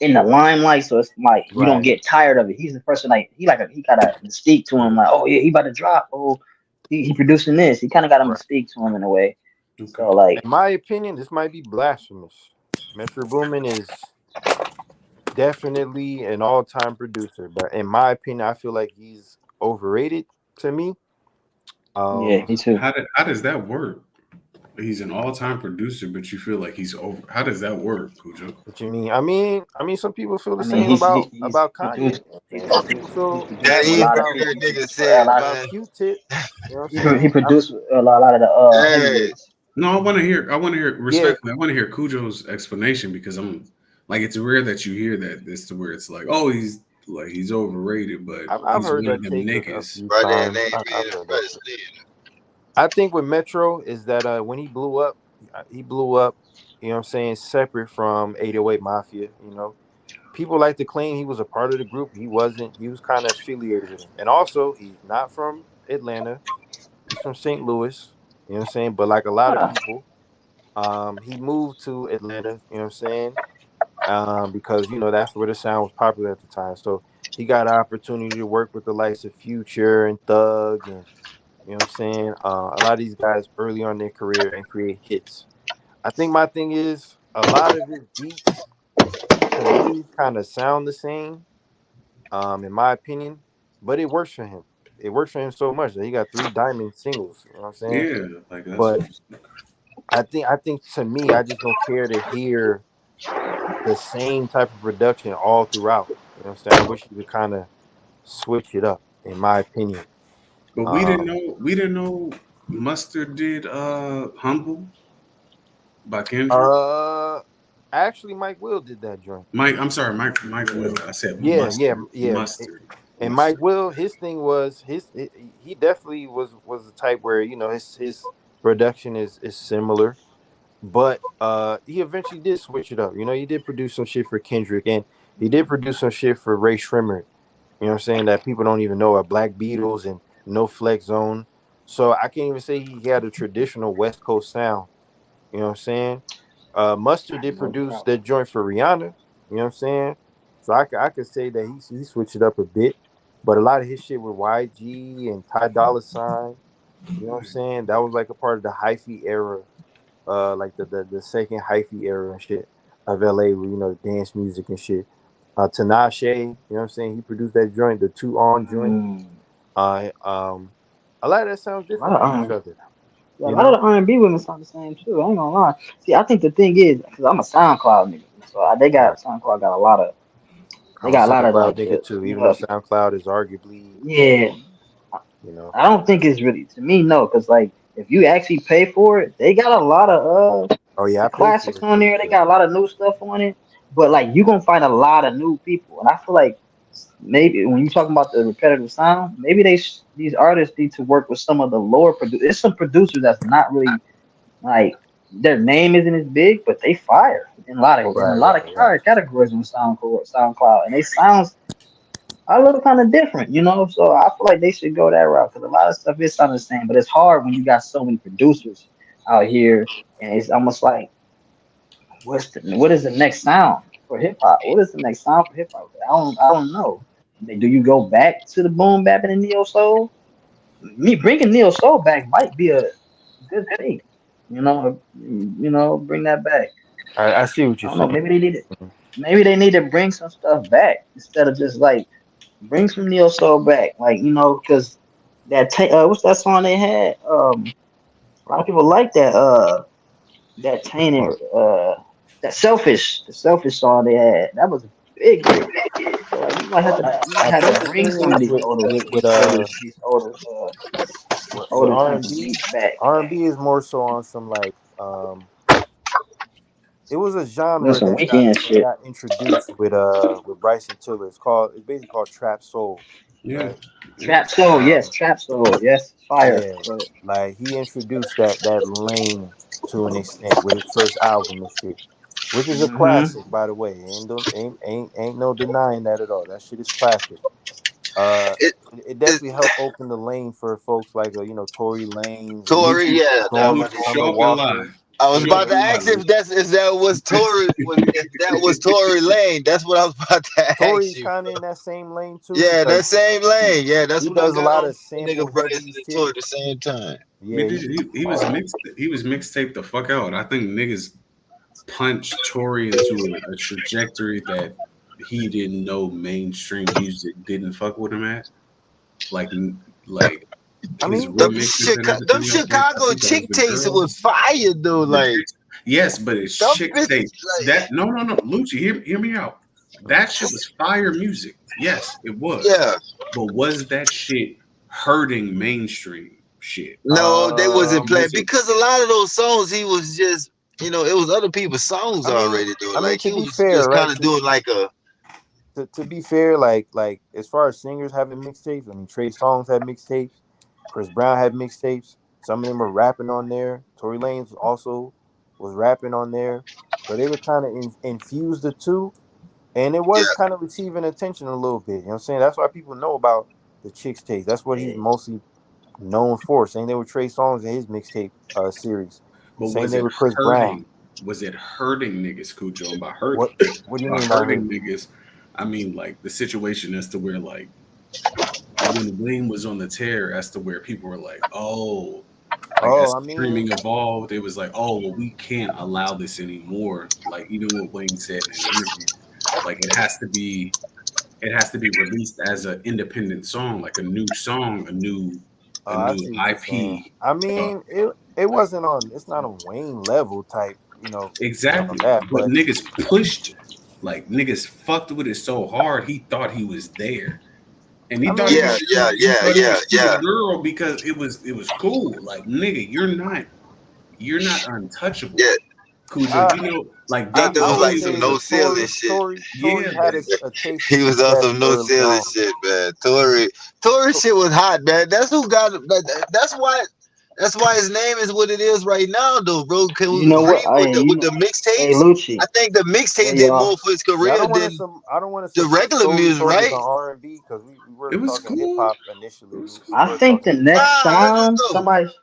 in the limelight. So it's like you don't Right, get tired of it. He's the person like he got a mystique to him. yeah, Like, oh yeah, he about to drop. Oh, he producing this. He kind of got a right. mystique to him in a way. Okay. So like, In my opinion, this might be blasphemous. Metro Boomin is definitely an all-time producer, but in my opinion, I feel like he's overrated to me. yeah, Um, me too. How does that work? He's an all time producer, but you feel like he's over. How does that work, Cujo? what you mean? I mean, some people feel the I mean, same about he's Kanye. You know what I'm saying? Some people he's feel That that produced a way is lot of what about that he nigga produced a said, lot. man. Q-Tip. You know what He I'm saying? produced a lot of the Hey, heavyweights. No, I want to hear. I want to hear Yeah, respectfully. I want to hear Cujo's explanation because I'm like it's rare that you hear that. This to where it's like, oh, he's overrated, but I've he's heard one of that them take a niggas. few brother, times. they ain't I've being heard that shit. impressed. I think with Metro is that when he blew up, he blew up, you know what I'm saying, separate from 808 Mafia, People like to claim he was a part of the group. He wasn't. He was kind of affiliated with them. And also, he's not from Atlanta. He's from St. Louis. You know what I'm saying? But like a lot of Huh. people, he moved to Atlanta, you know what I'm saying? Because that's where the sound was popular at the time. So he got an opportunity to work with the likes of Future and Thug and you know what I'm saying? A lot of these guys early on in their career and create hits. I think my thing is a lot of his beats to me kind of sound the same, in my opinion, but it works for him. It works for him so much that he got 3 diamond singles. You know what I'm saying? Yeah, like that's But I think to me, I just don't care to hear the same type of production all throughout. You know what I'm saying? I wish you could kind of switch it up, in my opinion. But Um, we didn't know Mustard did Humble by Kendrick. uh, actually, Mike Will did that joint. Mike, I'm sorry, Mike Yeah, Will. I said yeah, yeah, Mustard. yeah. Mustard. And Yes. Mike Will, his thing was he definitely was the type where his production is similar, but he eventually did switch it up. He did produce some shit for Kendrick, and he did produce some shit for Ray Shrimmer. You know what I'm saying, that people don't even know, at Black Beatles and No Flex Zone. So I can't even say he had a traditional West Coast sound. You know what I'm saying? Mustard did No produce doubt. that joint for Rihanna. You know what I'm saying? So I could say that he switched it up a bit, but a lot of his shit with YG and Ty Dolla Sign. You know what I'm saying? That was like a part of the hyphy era, like the second hyphy era and shit of LA, with dance music and shit. Tinashe, you know what I'm saying? He produced that joint, the Two On joint. Mm. Uh, um, a lot of that sounds A lot different of from each R. other. Yeah, a You lot of know? the R&B women sound the same too. I ain't gonna lie. See, I think the thing is, because I'm a SoundCloud nigga, so they Right. got SoundCloud got a lot of, they I'm a got a lot of SoundCloud like nigga too, you even though know, SoundCloud is arguably, yeah. you know. I don't think it's really to me no, because like if you actually pay for it, they got a lot of Oh yeah, I the pay for classics it. on there. They Yeah. got a lot of new stuff on it, but like you gonna find a lot of new people, and I feel like maybe when you talking about the repetitive sound, maybe these artists need to work with some of the lower producers. There's some producers that's not really like their name isn't as big, but they fire in a lot of Right, right, right. categories on SoundCloud, and they sounds a little kind of different, you know. So I feel like they should go that route because a lot of stuff is sounding the same, but it's hard when you got so many producers out here, and it's almost like what is the next sound for hip hop? What is the next sound for hip hop? I don't know. Do you go back to the boom bap and the neo soul? Me bringing neo soul back might be a good thing. Bring that back. I see what I you're don't know. saying. Maybe they need it. Maybe they need to bring some stuff back instead of just like bring some neo soul back. Like because what's that song they had? A lot of people like that tainted the selfish song they had. That was a big hit. So like you might I have to think the bring thing some of is these with older with these with older uh these older with older R type and of B. beats back. R&B is more so on some like it was a genre Some that got weekend that shit. got introduced with Bryson Tiller. It's basically called trap soul, Yeah. right? Yeah. Um, Trap soul, yes, fire. yeah, But like he introduced that lane to an extent with his first album and shit, which is a hmm classic, by the way. Ain't no denying that at all. That shit is classic. Uh, It, it it definitely helped open the lane for folks like Tory Lanez and Tory, Lucci, yeah, that Storm was. Summer show up and lie. Walker. I was Show up about to and lie, ask Lucci. if that was Tory if that was Tory Lane. That's what I was about to ask Tory's you. kind of in that same lane too Yeah, that because same lane. Yeah, that's he what I does a got lot on of that nigga sample Bryson heavy and shit. Tory at the same time. Yeah, He was mixtaped the fuck out. I think niggas punched Tory into a trajectory that he didn't know mainstream music didn't fuck with him at. Like like I his mean, remixes and Them everything else. Like I Chicago think that was chick the takes girl. was fire though. The Like chicks. Yes, but it's them chick tape. bitches, like That no, Lucci, hear me out. That shit was fire music. Yes, it was. yeah. But was that shit hurting mainstream shit? No, they wasn't playing Was it? because a lot of those songs he was just it was other people's songs I mean, already though. I mean Like to he be was fair, just kind right? of doing like a To be fair, like as far as singers having mixtapes, I mean Trey Songz had mixtapes, Chris Brown had mixtapes. Some of them were rapping on there. Tory Lanez also was rapping on there, so they were kind of infuse the two, and it was yeah. kind of receiving attention a little bit. You know what I'm saying? That's why people know about the Chicks tape. That's what he's yeah, mostly known for. Same thing with Trey Songz in his mixtape series. But Same was thing it with Chris Brown. hurting? Was it hurting nurting Cujo? And by What What do you by mean by hurting hurting? niggas, I mean like the situation as to where like when Wayne was on the tear, as to where people were like, oh, like Oh, as I mean, streaming evolved, it was like, oh, well, we can't allow this anymore. Like even what Wayne said in an interview, like it has to be released as an independent song, like a new song, a I new see what you're saying. IP. I Uh, mean, it wasn't on. It's not a Wayne level type, on exactly. that. But But niggas pushed, like niggas fucked with it so hard, he thought he was there. And I he thought mean, he thought he was Yeah. the girl because it was cool. Like nigga, you're not untouchable. Yeah. Cujo, I, like they That dude I was would like always some say no was, ceiling shit. yeah, Tory but had a taste of He was on success some no early ceiling on. shit, man. Tory shit was hot, man. That's who got it. That's why. That's why his name is what it is right now, though, bro. Can we You know what? agree with You with know, the hey mixtapes? I Lucci, think the where mixtape did more y'all? for his Yeah, career than I don't want the to regular solely music, focus right? on R&B because we were it was talking hip cool. hop It initially. was We I cool. were think talking the hip hop. next Nah, let's time go. somebody,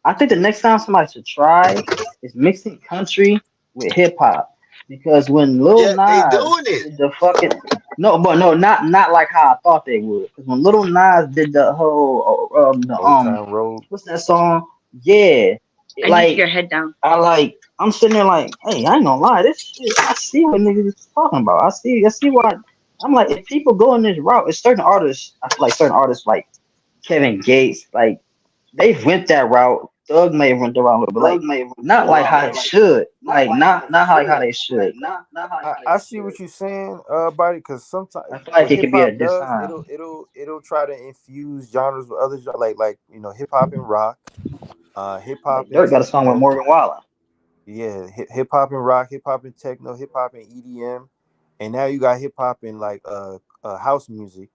I think the next time somebody should try is mixing country with hip hop. Because when Lil Yeah, they Nas doing it. did the fucking no, but no, not like how I thought they would. Because when Lil Nas did the whole Old Town Road. what's that song? Yeah, I need to like get your head down. I'm sitting there like, hey, I ain't gonna lie, this shit, I see what niggas is talking about. I see why. I'm like, if people go in this route, it's certain artists. I feel like certain artists like Kevin Gates, like they went that route. Doug may have went the route a little bit, like not like how they should, like not how they should. I see what you're saying, buddy. Because sometimes I feel like what it hip could be hop at this does, time. it'll try to infuse genres with other like hip hop and rock, hip hop Like and Dirk got a song with techno. Morgan Wallen. Yeah, hip hop and rock, hip hop and techno, hip hop and EDM, and now you got hip hop and like house music.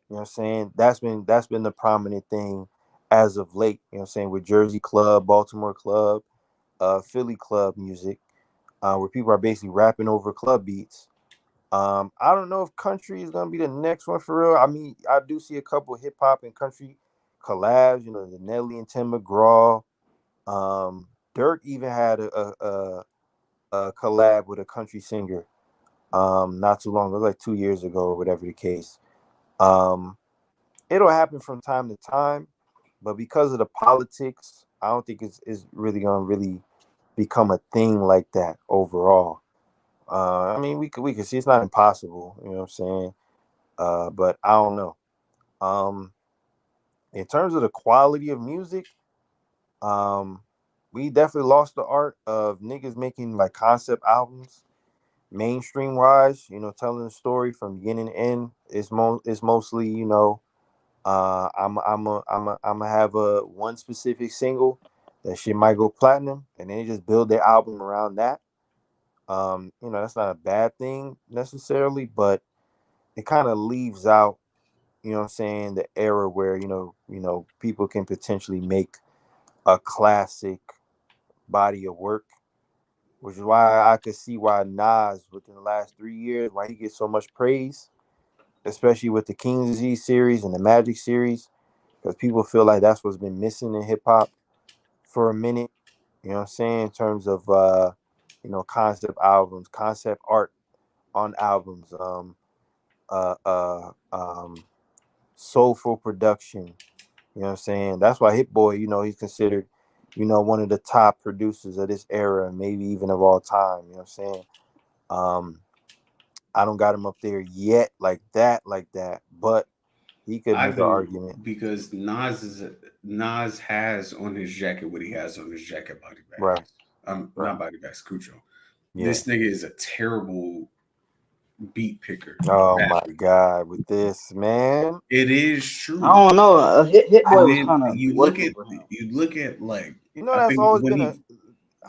You know what I'm saying? That's been the prominent thing as of late. You know what I'm saying, with Jersey club, Baltimore club, Philly club music, where people are basically rapping over club beats. I don't know if country is gonna be the next one for real. I mean, I do see a couple hip hop and country collabs. You know, the Nelly and Tim McGraw. Dirk even had a collab with a country singer. Not too long ago, like 2 years ago or whatever the case. Um, it'll happen from time to time, but because of the politics, I don't think it's really gonna really become a thing like that overall. I mean, we could see it's not impossible, you know what I'm saying? But I don't know. Um, in terms of the quality of music, um, we definitely lost the art of niggas making like concept albums, mainstream wise. You know, telling the story from beginning to end. It's mostly I'm a have a one specific single that shit might go platinum, and then they just build their album around that. That's not a bad thing necessarily, but it kind of leaves out, you know what I'm saying, the era where, people can potentially make a classic body of work, which is why I could see why Nas within the last 3 years, why he gets so much praise, especially with the King's Disease series and the Magic series, because people feel like that's what's been missing in hip hop for a minute. You know what I'm saying? In terms of concept albums, concept art on albums, uh, uh, um, soulful production. You know what I'm saying? That's why Hit Boy, he's considered, one of the top producers of this era, maybe even of all time. You know what I'm saying? Um, I don't got him up there yet, like that, but he could I make an do argument. because Nas has on his jacket what he has on his jacket, body Right, bags. right. Not body bags, Cucho. Yeah. This nigga is a terrible beat picker. Oh my Rapper. God, with this man, It is I true. don't know. Hit And Boy was then kind of working for him. you look at like I that's think always when been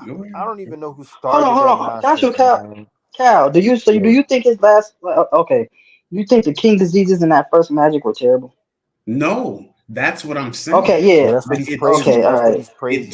he go I ahead. don't even know who started Hold that on. Can I ask you, nonsense, Cal? man. Cal, do Yeah. you think his last? Okay, you think the King diseases in that first Magic were terrible? No, that's what I'm saying. Okay, Yeah, yeah. that's what Like he's it took Okay, praising. all That's what right. he's praising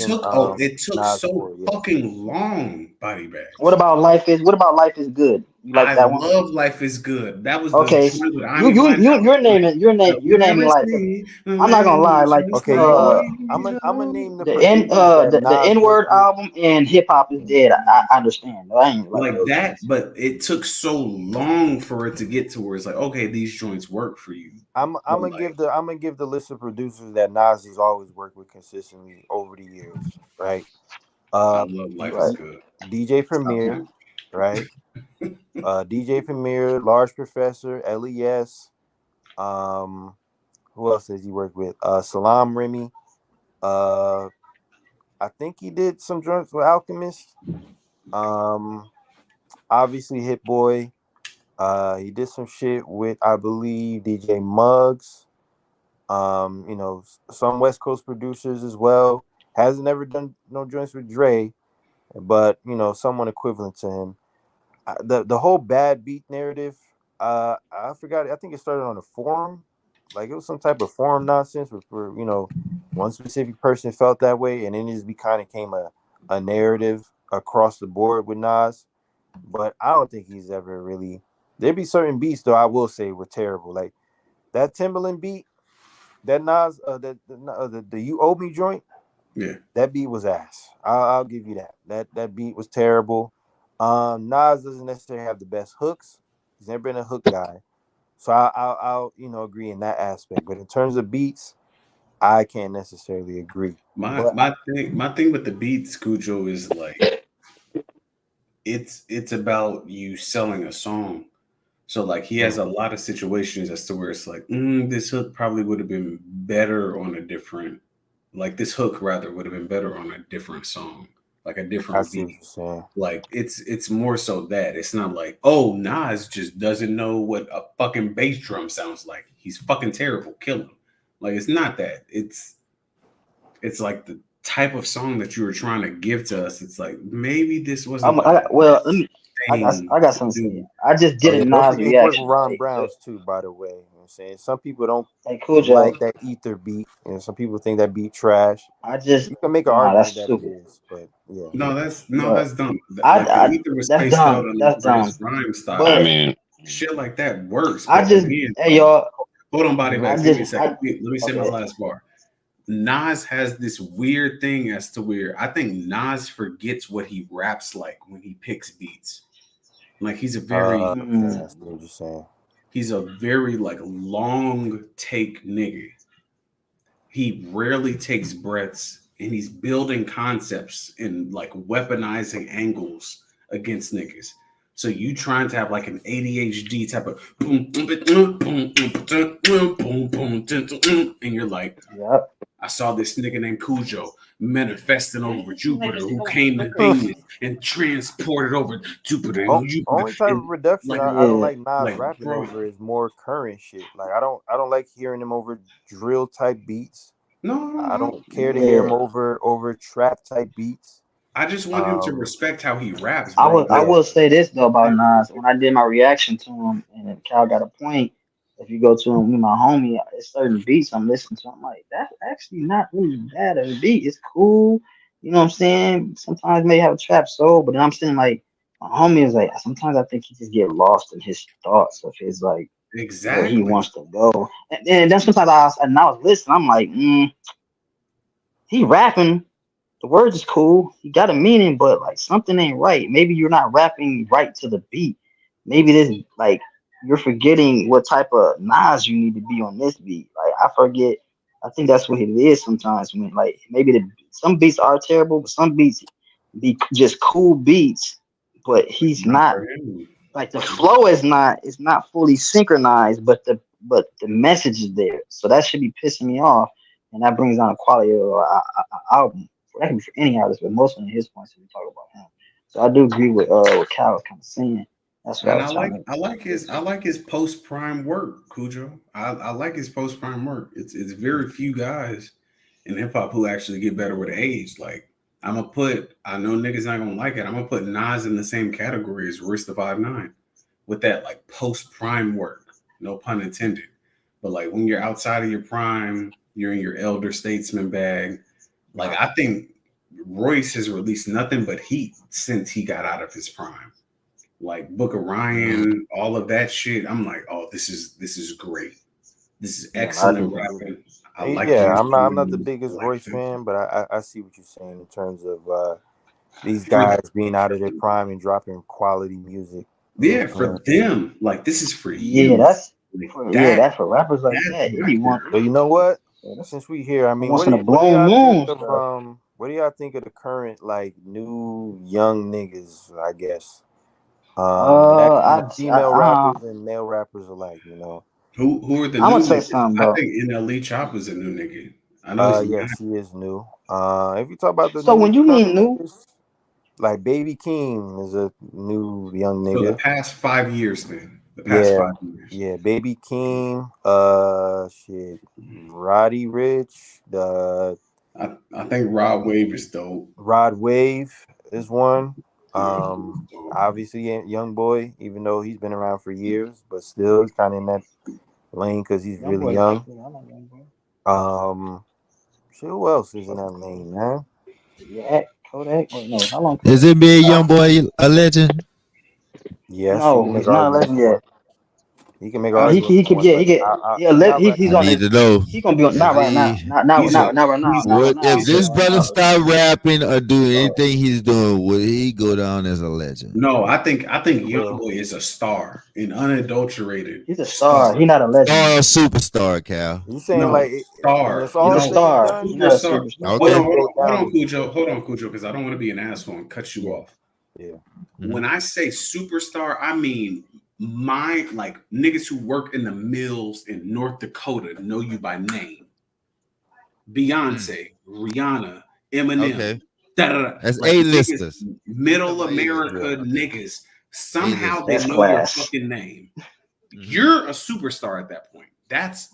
it took Nas so for. Yeah. fucking long, body What bags. about Life is? What about Life is Good? You like I that one? love Life is Good. That was the Okay, joint with you Amy you you Winehouse. you're Like, naming I'll you're naming never like, because see a I'm not gonna man lie, who like just Okay, you know what? like I'm gonna name the the producers that the Nas N word worked with. album and hip hop is dead. I understand. I ain't like like those that, joints. but it took so long for it to get to where it's like, okay, these joints work for you. I'm But gonna like, give the list of producers that Nas has always worked with consistently over the years, right? I Uh, love D, Life is Right. D, Good. DJ Stop Premier, playing. right? DJ Premier, Large Professor, Les. Um, who else does he work with? Salam Remy. Uh, I think he did some joints with Alchemist. Um, obviously Hit Boy. He did some shit with, I believe, DJ Muggs. Some West Coast producers as well. Hasn't ever done no joints with Dre. but someone equivalent to him. The whole bad beat narrative. I forgot. I think it started on a forum, like it was some type of forum nonsense where one specific person felt that way, and then it just kind of became a narrative across the board with Nas. But I don't think he's ever really. There'd be certain beats though I will say were terrible, like that Timberland beat, that Nas, the You Owe Me joint. Yeah, that beat was ass. I'll give you that. That beat was terrible. Nas doesn't necessarily have the best hooks. He's never been a hook guy, so I'll agree in that aspect. But in terms of beats, I can't necessarily agree. my But my thing with the beats, Cujo, is like it's about you selling a song. So like he has a lot of situations as to where it's like, this hook probably would have been better on a different, like this hook rather would have been better on a different song, like a I different see what beat. you're saying. Like it's more so that it's not like, oh, Nas just doesn't know what a fucking bass drum sounds like. He's fucking terrible. Kill him. Like it's not that. It's like the type of song that you were trying to give to us. It's like maybe this wasn't the Well, let best me. thing I got to something to say. do. I just Oh did a yeah, don't Nas forget he worked reaction with Ron today. So, Browns too, by the way. I'm saying some people don't hey, cool, Joe. like that ether beat, and some people think that beat trash. I just You can make an nah, argument that's that it stupid. is, but yeah. No, But that's dumb. Like the ether was that's spaced out dumb. on That's for his dumb. rhyme I style. But mean, Shit like that works. I But just again, hey y'all. hold on, body I bags. Give me a just second. Let me say my okay. last bar. Nas has this weird thing as to where I think Nas forgets what he raps like when he picks beats. Like Okay, Mm, I see what you're saying. he's a very like long take nigga. He rarely takes breaths and he's building concepts and like weaponizing angles against niggas. So you trying to have like an ADHD type of and you're like, yep. I saw this nigga named Cujo manifesting over Jupiter who came to Venus and transported over Jupiter and Jupiter Only type of and reduction like I don't Yeah. like Nas rapping bro. over is more current shit. Like I don't like hearing him over drill type beats. No, I no, don't care to hear Yeah. him over trap type beats. I just want him to Um, respect how he raps, bro. I yeah, will say this though about Nas. When I did my reaction to him, and Cal got a point. If you go to him with my homie, it's certain beats I'm listening to. I'm like, that's actually not really bad of a beat. It's cool. You know what I'm saying? Sometimes it may have a trap soul, but then I'm saying like my homie is like sometimes I think he just get lost in his thoughts of his like where he Exactly. wants to go. And then sometimes I was listening, I'm like, he rapping. The words is cool. He got a meaning, but like something ain't right. Maybe you're not rapping right to the beat. Maybe this like you're forgetting what type of Nas you need to be on this beat. Like I forget. I think that's what it is sometimes. When like maybe some beats are terrible, but some beats be just cool beats. But But he's not not for him. like the flow is not fully synchronized, but the message is there. So that should be pissing me off, and that brings down the quality of a album. That can be for any artist, but mostly in his points if we talk about him. So I do agree with what Cal was kind of saying. That's what I And was trying to get I to. like his post prime work, Cujo. I like his post prime work. It's very few guys in hip hop who actually get better with age. Like I know niggas not gonna like it. I'm gonna put Nas in the same category as Royce the 5'9" with that like post prime work. No pun intended. But like when you're outside of your prime, you're in your elder statesman bag. Like I think Royce has released nothing but heat since he got out of his prime. Like Book of Ryan, all of that shit. I'm like, oh, this is great. This is Yeah, a lot of excellent people do. rapping. I like the yeah. I'm not the instrumentals. I biggest like Royce the fan, but I see what you're saying in terms of these for guys being out of their prime and dropping quality music. yeah, for them. Like this is for Yeah, you. Like that that's for rappers like that's that. what It I be care one. So you know what? Yeah, that's Since we here, I mean, once in a what do blue y'all think moon of stuff. what do y'all think of the current like new young niggas? I guess that female rappers and male rappers alike. who are the I'm gonna new say niggas? something I though. think NLE Chop is a new nigga. I know he's Yeah, not she is new. If you talk about the So new when you mean current new, niggas, like Baby King is a new young so the nigga. past 5 years then. The past Yeah, 5 years. yeah, Baby King. Shit, Roddy Rich, the I think Rod Wave is dope. Rod Wave. is one. Obviously, Young Boy, even though he's been around for years, but still, he's kind of in that lane because he's Young really boy, young. yeah, I like young boy. Shit, who else is in that lane, man? Yeah, Kodak. Wait, no, how long Is Kodak? it being young boy a legend? Yes, you can No, make he's an not a argument legend for yet. it. You can make an argument He could, for it, yeah, but not right he's I on now. need his, to know he gonna be on, if not right now, he He's a not right now, he's not right would, now, if he's a this not right brother now. stop rapping or do Uh, anything he's doing, would he go down as a legend? no. I think He Young will. Boy is a star, an unadulterated he's a star. star. He not a legend. Star or superstar, Cal? You saying No, like when star. it's He's all a No, said and star. done, He's not a superstar. superstar. Hold he'll on, Okay. hold on, go hold down on, as a Cujo. Hold superstar. on, Cujo, because I don't want to be an asshole and cut you Yeah, off. yeah. When I say superstar, I mean my like niggas who work in the mills in North Dakota know you by name. Mm. Beyonce, Rihanna, Okay. Eminem, da da da. That's Like niggas, A-listers. Think middle of A-list. Yeah. America Okay. niggas. Somehow they A-listers. That's know your class. fucking name. Hmm. You're a superstar at that point.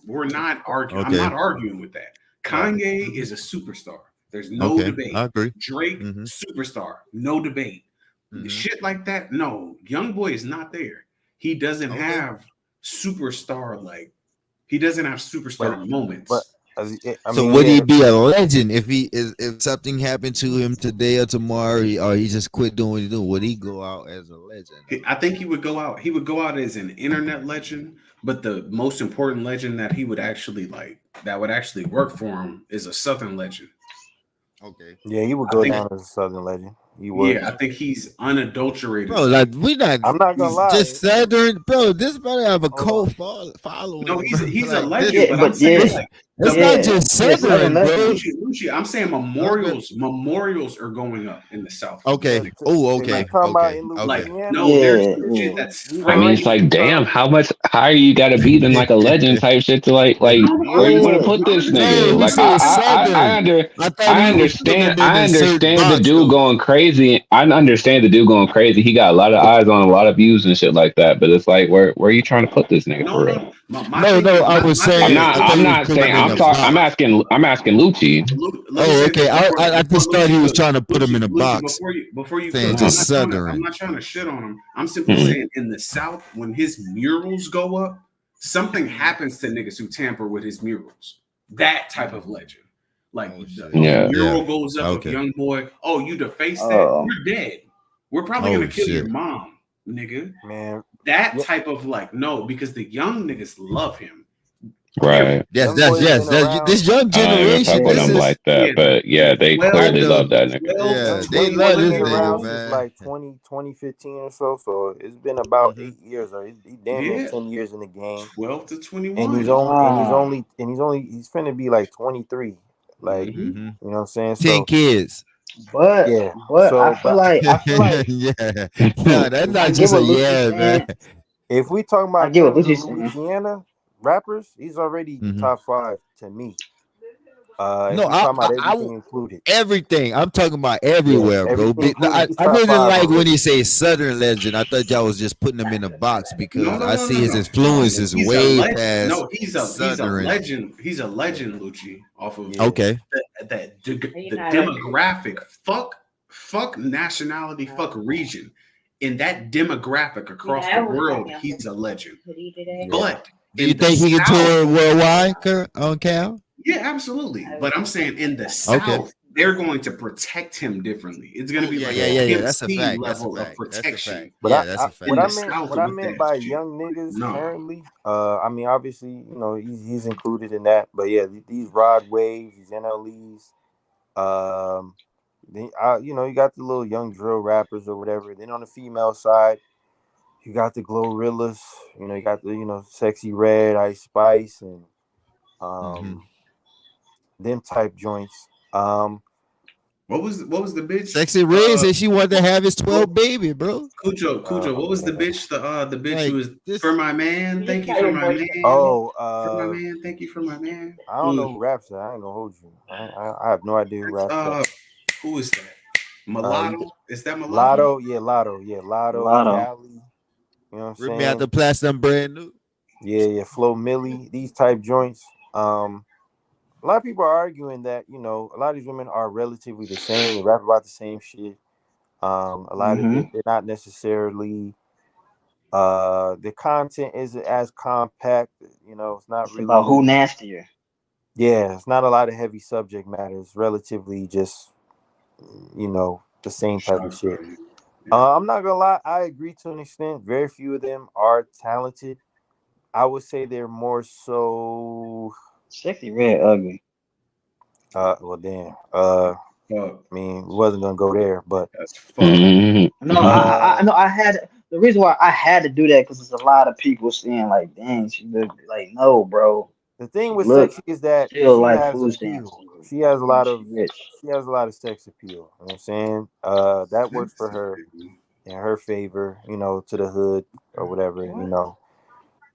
We're not arguing. I'm Okay. not arguing with that. Right. Kanye is a superstar. There's no Okay. I debate. agree. Drake, Hmm. superstar. No debate. Hmm. Shit like that. No, Young Boy is not there. He doesn't Okay. have superstar like he doesn't have But superstar but moments. I So mean, would yeah. he be a legend if something happened to him today or tomorrow, or he just quit doing what he do? Would he go out as a legend though? I think he would go out. He would go out as an internet legend, but the most important legend that he would actually like that would actually work for him is a Southern legend. Okay. Yeah, he would I go think, down as a Southern legend. He would. yeah, I think he's unadulterated. Bro, like we not I'm not gonna just lie. Southern, bro. This brother have a Hold on. cult No, following, bro. he's a Like this, legend, Yeah, but I'm but saying this yeah, like it's the not yeah, just he a Southern Southern, legend. bro. Lucci, I'm saying Okay. memorials are going up in the South for these Yeah, Okay. niggas. Oh, if we okay. Like, talking about Okay. in Okay. Louisiana, no, there's Yeah, some shit yeah. that's he's I mean, it's frame. already like, damn, become. how much higher you got to be than like a legend type shit to like No, no, where you want to Yeah. put this No, nigga? he Like, said Southern. I thought I he was putting understand, him in a certain the box dude though. going crazy. I understand the dude going crazy. He got a lot of eyes on, a lot of views and shit like that. But it's like, where are you trying to put this nigga no, for no. real? My No, thing no, is I was my thing saying is I thought I'm he was not Lucci. putting saying. him in a box. I'm asking Lucci. Let me Oh, say okay. this I before just thought he was Lucci goes. trying to put him in a Lucci, box, before you saying cook, Uh-huh. just I'm Southern. not trying to shit on him. I'm simply Mhm. saying in the South, when his murals go up, something happens to niggas who tamper with his murals. That type of legend. Like Oh shit. the Yeah. Yeah. mural goes up of Okay. Young Boy. Oh, you defaced that? Oh, You're dead. We're probably gonna Oh kill your shit. mom, nigga. Man, That y- type of like no, because the young niggas love him. Right. Yes, Young Boy yes. been This around. young I don't even generation. fuck with This him Twelve, is like that, yeah, but yeah, they I clearly know. love that nigga. 12 to Yeah, they Young Boy love been this 21 year nigga, around olds. since man. like 2015 or so. So it's been about Hmm. 8 years, or he damn near Yeah, 10 years in the game. 12 to And 21. he's finna be like 23. Like, Hmm. Hmm. you know what I'm saying? 10 So kids. yeah. but So but I feel like Yeah. No, that's I not get just a what Lucci's yeah, man. saying. if we talking I about get what terms of Lucci's saying. Louisiana rappers, he's already Hmm. top five to me. If No, we talking about everything included. everything. I'm talking about Yeah, everywhere, bro. everything included, he's I top didn't five like when already. he say Southern legend. I thought y'all was just putting him in a box No, because no, I no, see no, his no, no. influences He's a way legend. past No, he's a Southern. legend. He's a legend, Lucci, off of Yeah. Okay. the demographic. Fuck nationality. Fuck region. In that demographic across the world, he's a legend. Yeah. But Do you in the think he can South, tour worldwide, on Cal? yeah, absolutely. But I'm saying in the Okay. South, they're going to protect him differently. It's going to Oh be yeah, like yeah, a yeah, yeah. Pimp That's a C fact. That's a level of fact. That's a fact. protection. But Yeah, that's a fact. In the what South I with meant that by shit, young niggas no. currently, I mean obviously, he's included in that. But yeah, these Rod Waves, these NLEs, you got the little young drill rappers or whatever. Then on the female side, you got the Glorillaz, you got the Sexy Red, Ice Spice, and Hmm. um them type joints. What was the bitch? Sexy Red said she wanted to have his What 12 baby, bro. Cujo, what was the Man. bitch? The bitch who Like was this. for my man. Thank you for my man. Oh, For my man. Thank you for my man. I don't know who raps that. I ain't gonna hold you. I have no idea who That's raps that. who is that? You Mulatto? Is that Mulatto? Lotto, Lotto, Lotto. Cali. You know what I'm Rip me out saying? the platinum brand new. Yeah, Flo Millie, these type joints. A lot of people are arguing that a lot of these women are relatively the same. They rap about the same shit. A lot of it, they're not necessarily. The content isn't as compact. You know, it's not It's about who really. nastier. Yeah, it's not a lot of heavy subject matter. It's relatively just, the same type of Shock shit. value. Yeah. I'm not gonna lie. I agree to an extent. Very few of them are talented. I would say they're more so. Sexy red ugly. Well, damn. Fuck. I mean, we wasn't gonna go there, but That's fuck. Mhm. No, I know I had the reason why I had to do that because there's a lot of people saying like, dang, she look like no, bro. the thing She with look sexy is that still she like has food stamps. appeal. She has a And lot she of. rich. She has a lot of sex appeal. You know what I'm saying? That works for her in her favor. To the hood or whatever. What?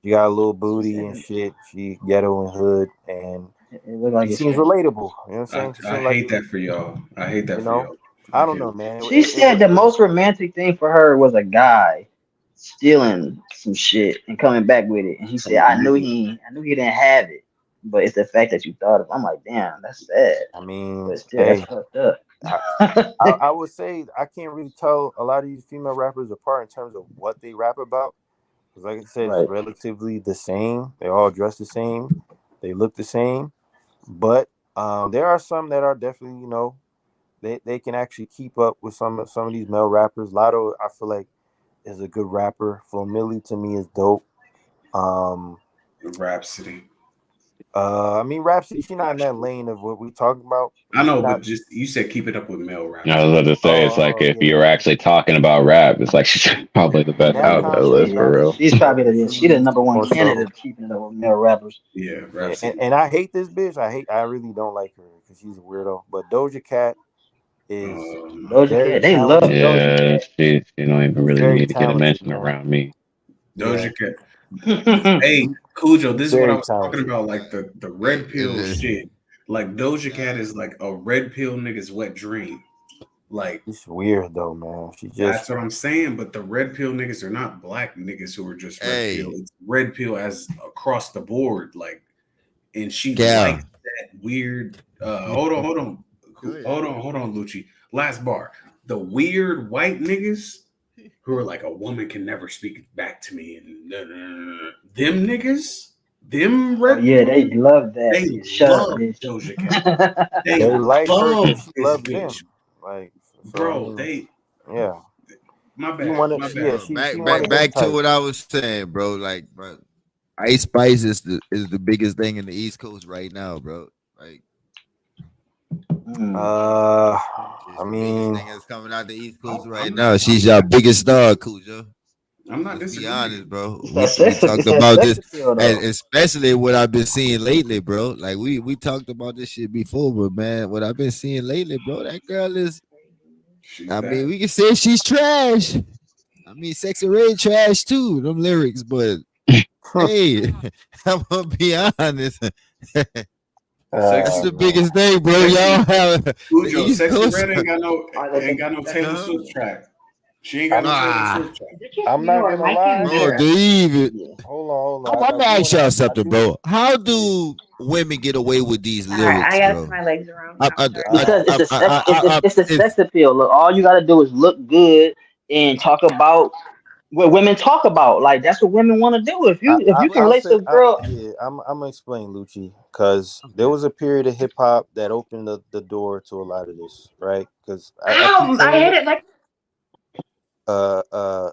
You got a little She booty said and it, shit. She ghetto and hood, and it looked like she it's seems stretchy. relatable. You know what I'm saying? She I seems like hate that for y'all. I hate you that for know. y'all. I I don't can't. know, man. She said the most romantic thing for her was a guy stealing some shit and coming back with it. And she said, Come on, nigga. I knew he didn't have it. But it's the fact that you thought of. I'm like, damn, that's sad. I mean, But still, that's hey, fucked up. I, I would say I can't really tell a lot of these female rappers apart in terms of what they rap about. Because, like I said, it's Right. relatively the same. They all dress the same. They look the same. But there are some that are definitely, they can actually keep up with some of these male rappers. Lotto, I feel like, is a good rapper. Flo Milli to me is dope. Um, Rhapsody. I mean, Rhapsody, she not in that lane of what we talking about. I She know, not. but just you said keep it up with male I rappers. was about to say, it's like Oh, if yeah, you were yeah. actually talking about rap, it's like she's probably the In best that out of that context, list She for real. Rhapsody, she's probably she the she's number one more so. candidate of keeping it up with male rappers. Yeah, Yeah, and, Rhapsody. and I hate this bitch. I really don't like her because she's a weirdo. But Doja Cat is Oh my Doja very Cat, they god. love talented. Doja Yeah, Cat. she don't even She's really very need to get a talented, mention man. around me. Yeah, Doja Cat. Hey, Cujo, she's this is what I very was talking talented. about, like the red pill shit. Like Doja Cat is like a red pill nigga's wet dream. Like She's weird though, man. She just that's what I'm saying. But the red pill niggas are not black niggas who are just red pill. Hey, It's red pill as across the board. Like, and she Gal. likes that weird. Go ahead. Hold on, Lucci. Last bar. The weird white niggas who are like a woman can never speak back to me and them niggas, them Oh red yeah, pill they niggas, love that. they Shut up, love bitch. Doja Cat. They they like her love because she this loves bitch, them. Like so, I bro. mean, They yeah. my She bad, wanted, my yeah, bad. Bro, she back one back of them back to type. what I was saying, bro. Like, bro, Ice Spice is the biggest thing in the East Coast right now, bro. Like, Mm. I it's the biggest mean, thing that's coming out the East Coast right I'm now. not. She's your biggest star, Cujo. I'm not Let's be disagreeing. honest, bro. It's that We sex. talked It's that about sex this, appeal and though. especially what I've been seeing lately, bro. Like we talked about this shit before, but man, what I've been seeing lately, bro, that girl is. She's I mean, bad. we can say she's trash. I mean, Sexy Red trash too. Them lyrics, but hey, I'm gonna be honest. That's Sexy, the man. biggest thing, bro. Y'all sexy, have the Cujo, East sexy Coast. red All right, ain't got no Taylor Huh? Swift track. She ain't got I'm no Taylor Ah, Swift track. I'm not gonna lie. bro, do you even? Yeah. Hold on. I want to I do ask wanna. y'all I something, do. bro. How Yeah. do women get away with these lyrics, bro? Because it's the It's sex appeal. Look, all you gotta do is look good and talk about what women talk about. Like that's what women want to do. If you can I'll relate to say, a girl, yeah. I'm gonna explain, Lucci, because there okay. was a period of hip hop that opened the door to a lot of this, right? Because I keep saying it. Uh, uh,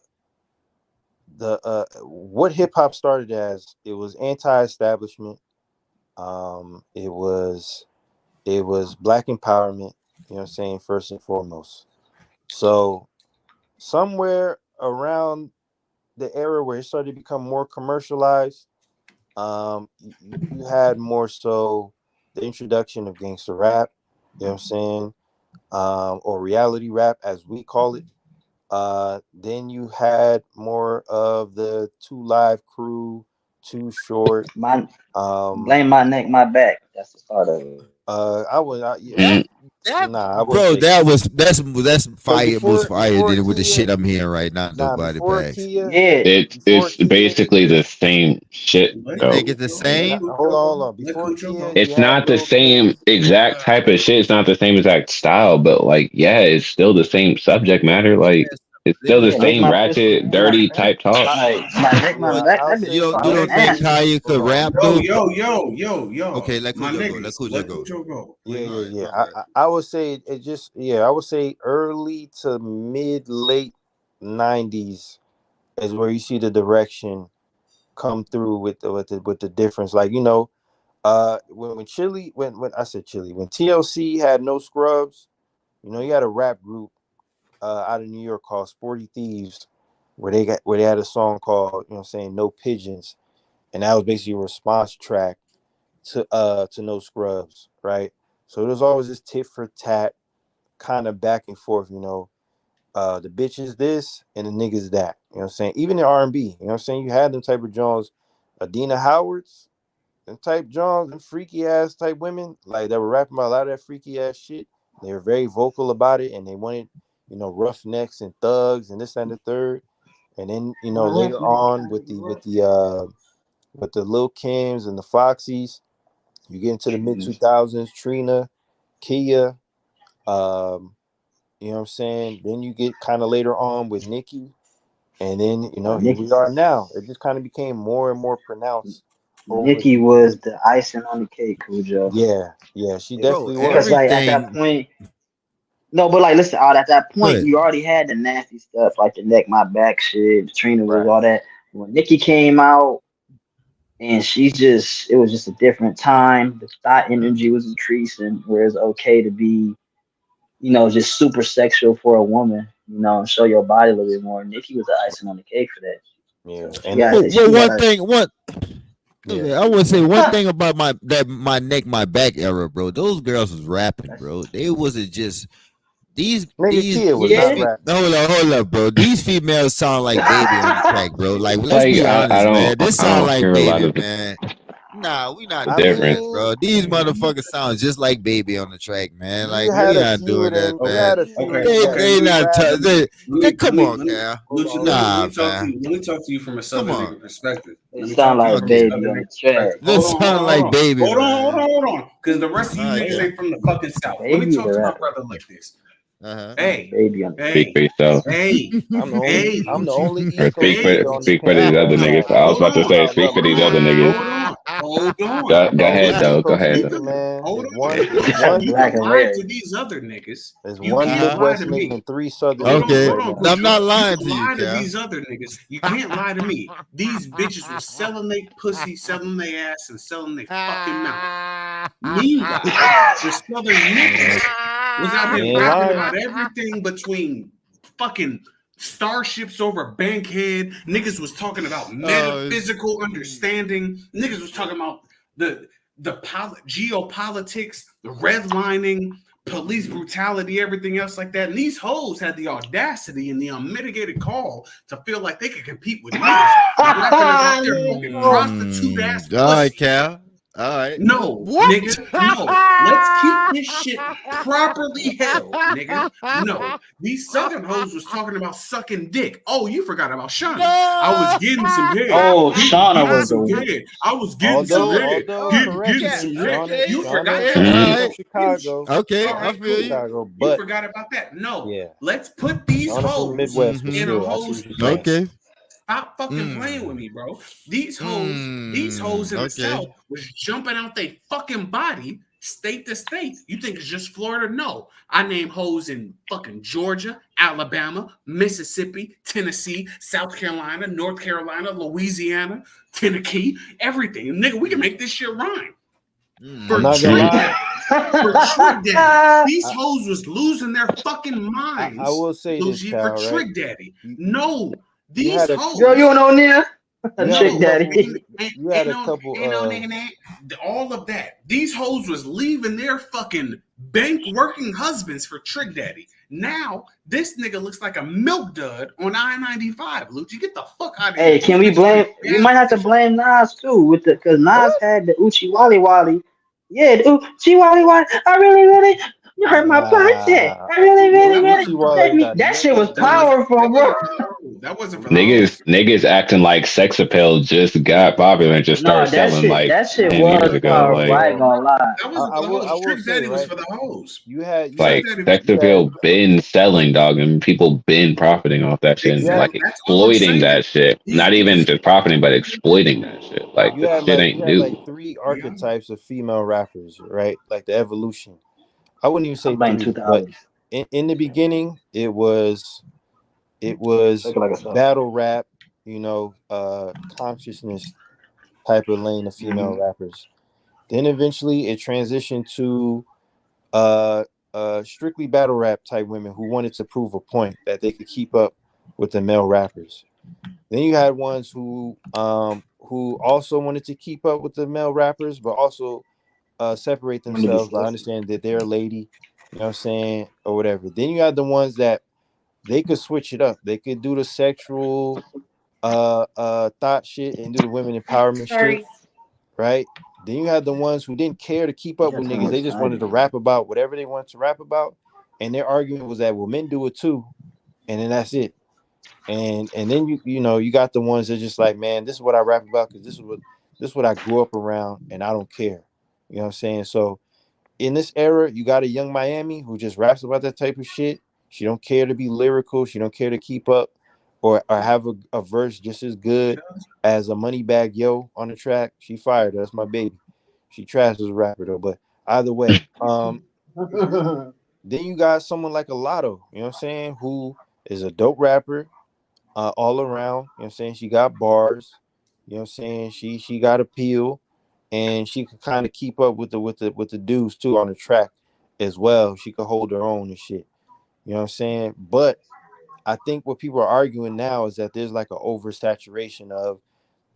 the what hip hop started as, it was anti-establishment. It was black empowerment. You know what I'm saying? First and foremost. So somewhere around the era where it started to become more commercialized, you had more so the introduction of gangster rap, you know what I'm saying, or reality rap as we call it. Then you had more of the Two Live Crew, Too Short. my Um, blame my neck, my back. That's the start of it. I would, yeah, Mm. Nah, I would Bro, say that's fire. Most fire before than with the Kia. shit I'm hearing right now. Nah, Nobody before bags. Kia. Yeah. Before It's Kia. basically the same shit You though. think it's the same? Hold on. Before Kia, you It's had not the Lil same Kim. exact type of shit. It's not the same exact style, but like, yeah, it's still the same subject matter. Like, it's still the Yeah, lick same my pussy, ratchet, man. dirty type talk. Like lick my Yeah, back. I'll That bitch say. You fucking I'll don't say. think nasty. Kanye could Hold on. rap Yo, though? yo. Okay, let My Cujo go. Let niggas, Cujo let go. Cujo go. Yeah, All right, my I, bad. I would say it just. Yeah, I would say early to mid late '90s is where you see the direction come through with the difference. Like when Chili when I said Chili when TLC had No Scrubs, you had a rap group out of New York called Sporty Thieves, where they had a song called No Pigeons, and that was basically a response track to No Scrubs, right? So there's always this tit for tat kind of back and forth, the bitch is this and the niggas that. You know what I'm saying? Even in R&B, you know what I'm saying? You had them type of Jones, Adina Howards, them type Jones, them freaky ass type women, like that were rapping about a lot of that freaky ass shit. They were very vocal about it and they wanted, roughnecks and thugs and this and the third. And then, later on with the Lil Kims and the Foxies, you get into the mid 2000s, Trina, Kia, you know what I'm saying? Then you get kind of later on with Nicki, and then here we are now. It just kind of became more and more pronounced over Nikki the was years. the icing on the cake, Cujo. Yeah, she Bro, definitely Because was. like at that everything. point, no, but like listen, at that Go point, ahead. you already had the nasty stuff like the neck, my back shit. Trina was Right. all that. When Nikki came out, and it was just a different time. The thought energy was increasing, where it's okay to be, just super sexual for a woman, and show your body a little bit more. Nikki was the icing on the cake for that. Yeah, So she and got Well, to, well, she got one to. thing, one yeah, okay, I would say one thing about my neck, my back era, bro. Those girls was rapping, bro. They wasn't just these nigga, these Kia was these. Yeah, not rapping. Hold up, bro. These females sound like Baby on the track, bro. Like, let's Like, be I honest, man. don't, This I sound don't like hear a lot Baby, of man. Nah, we not I doing difference. that, mean, bro. These motherfuckers sound just like Baby on the track, man. you Like, had we a not few doing of that, them. You man. had a few of Okay, them that okay. They did not. rap. Come on, Cal. Hold on, Nah, let me talk to man. you. Let me talk to you from a Come southern on. nigga perspective. it Let me sound talk to you like from a Okay. Baby southern on the nigga track. perspective. This sound like Baby, man. Hold on. Because the rest of you All right, niggas Cal. ain't from the fucking south. Let me Baby talk the to my rapper. brother like this. Uh Sound like Hey, Baby on the track. Speak hey, for yourself. hey, hey, I'm the Lucci. only Or East Coast nigga on this speak for panel these other right niggas. now, I was so Hold about to on. say, y'all speak love for me. these other niggas. Hold on. I'm the Go only ahead East though. Go Coast ahead nigga, though. man. Hold There's on. one. There's That's one. You black can lie to hilarious. these other niggas. There's You one can't lie Midwest to nigga me. and three Southern niggas Okay. Hold right on, now. I'm Cujo. not You lying can to you, lie to Cal. these other niggas. You can't lie to me. These bitches was selling their pussy, selling their ass, and selling their fucking mouth. Meanwhile, the southern niggas was out You here ain't rapping lying. about everything between fucking starships over Bankhead. Niggas was talking about Oh, metaphysical understanding. Niggas was talking about geopolitics, the redlining, police brutality, everything else like that. And these hoes had the audacity and the unmitigated call to feel like they could compete with niggas rapping about their fucking prostitute ass all right, pussy. Cal. All right. No, What? nigga, no. Let's keep this shit properly held, nigga. No. These southern hoes was talking about sucking dick. Oh, you forgot about Shauna. I was getting some head. Oh, Shauna Getting was some the head. I was getting some Although, head. although Getting Yeah. correction, some head. Shauna, You Shauna, forgot Okay. that? All Shauna from right. Chicago. Okay. All I right, Shauna from feel cool. you. Chicago, You but forgot about that. No. yeah, Let's put these Shauna from the hoes Midwest. But in a still, I see hoes what you're saying. place. Okay. Stop fucking playing with me, bro. These hoes in the Okay. South was jumping out they fucking body state to state. You think it's just Florida? No. I name hoes in fucking Georgia, Alabama, Mississippi, Tennessee, South Carolina, North Carolina, Louisiana, Tennessee, everything. Nigga, we can make this shit rhyme. I'm For not gonna Trick lie. Daddy. For Trick Daddy. These I, hoes was losing their fucking I minds, will say this, Luigi, for Cal. Right? Trick Daddy. You No, you these had a Girl, you hoes. don't know Nia? you had a Trick No, couple. Daddy. You had a ain't no couple. nigga that. All of that. These hoes was leaving their fucking bank working husbands for Trick Daddy. Now this nigga looks like a milk dud on I-95. Lucci, get the fuck out of here. Hey, These can we bitches blame? make We gas might have to stations. blame Nas too, because Nas What? had the Uchi Wally Wally. Yeah, the Uchi Wally Wally. I really, really You heard my content. Nah, I really, really, Gucci Wallet really. got That shit was nothing to That do. was powerful, that bro. wasn't for the hoes. That wasn't for the Niggas hoes. niggas acting like sex appeal just got popular and just No, started selling like that shit 10 years was ago. Yo, powerful. Like I ain't yo, gonna lie. That I, wasn't I for the will I hoes. will Trick say, Daddy was right? for the hoes. You had Trick like Daddy was sex for you the had appeal hoes. been selling, dog, and people been profiting off that shit you and had like Exactly. That's all I'm exploiting saying. that shit. Not even These just profiting, but exploiting that shit. Like you the had shit like you ain't had like new. three yeah. archetypes of female rappers, right? Like the evolution. I wouldn't even I say blame three, but 2000s. in the beginning, it was Looking like a song. battle rap, consciousness type of lane of female Mhm. rappers. Then eventually it transitioned to uh strictly battle rap type women who wanted to prove a point that they could keep up with the male rappers. Then you had ones who also wanted to keep up with the male rappers, but also separate I'm gonna get themselves by sexy. understanding that they're a lady, you know what I'm saying, or whatever. Then you had the ones that they could switch it up. They could do the sexual thought shit and do the women empowerment shit, right? Then you had the ones who didn't care to keep You up got with too niggas. much They just wanted time. to rap about whatever they wanted to rap about. And their argument was that well, men do it too, and then that's it. And then you got the ones that just like, man, this is what I rap about because this is what I grew up around and I don't care. You know what I'm saying? So in this era, you got a young Miami who just raps about that type of shit. She don't care to be lyrical. She don't care to keep up or have a verse just as good as a Moneybag Yo on the track. She fired. That's my baby. She trash as a rapper though. But either way, then you got someone like a Lotto, you know what I'm saying, who is a dope rapper, all around. You know what I'm saying? She got bars. You know what I'm saying? She got appeal, and she could kind of keep up with the dudes too on the track as well. She could hold her own and shit. You know what I'm saying? But I think what people are arguing now is that there's like an oversaturation of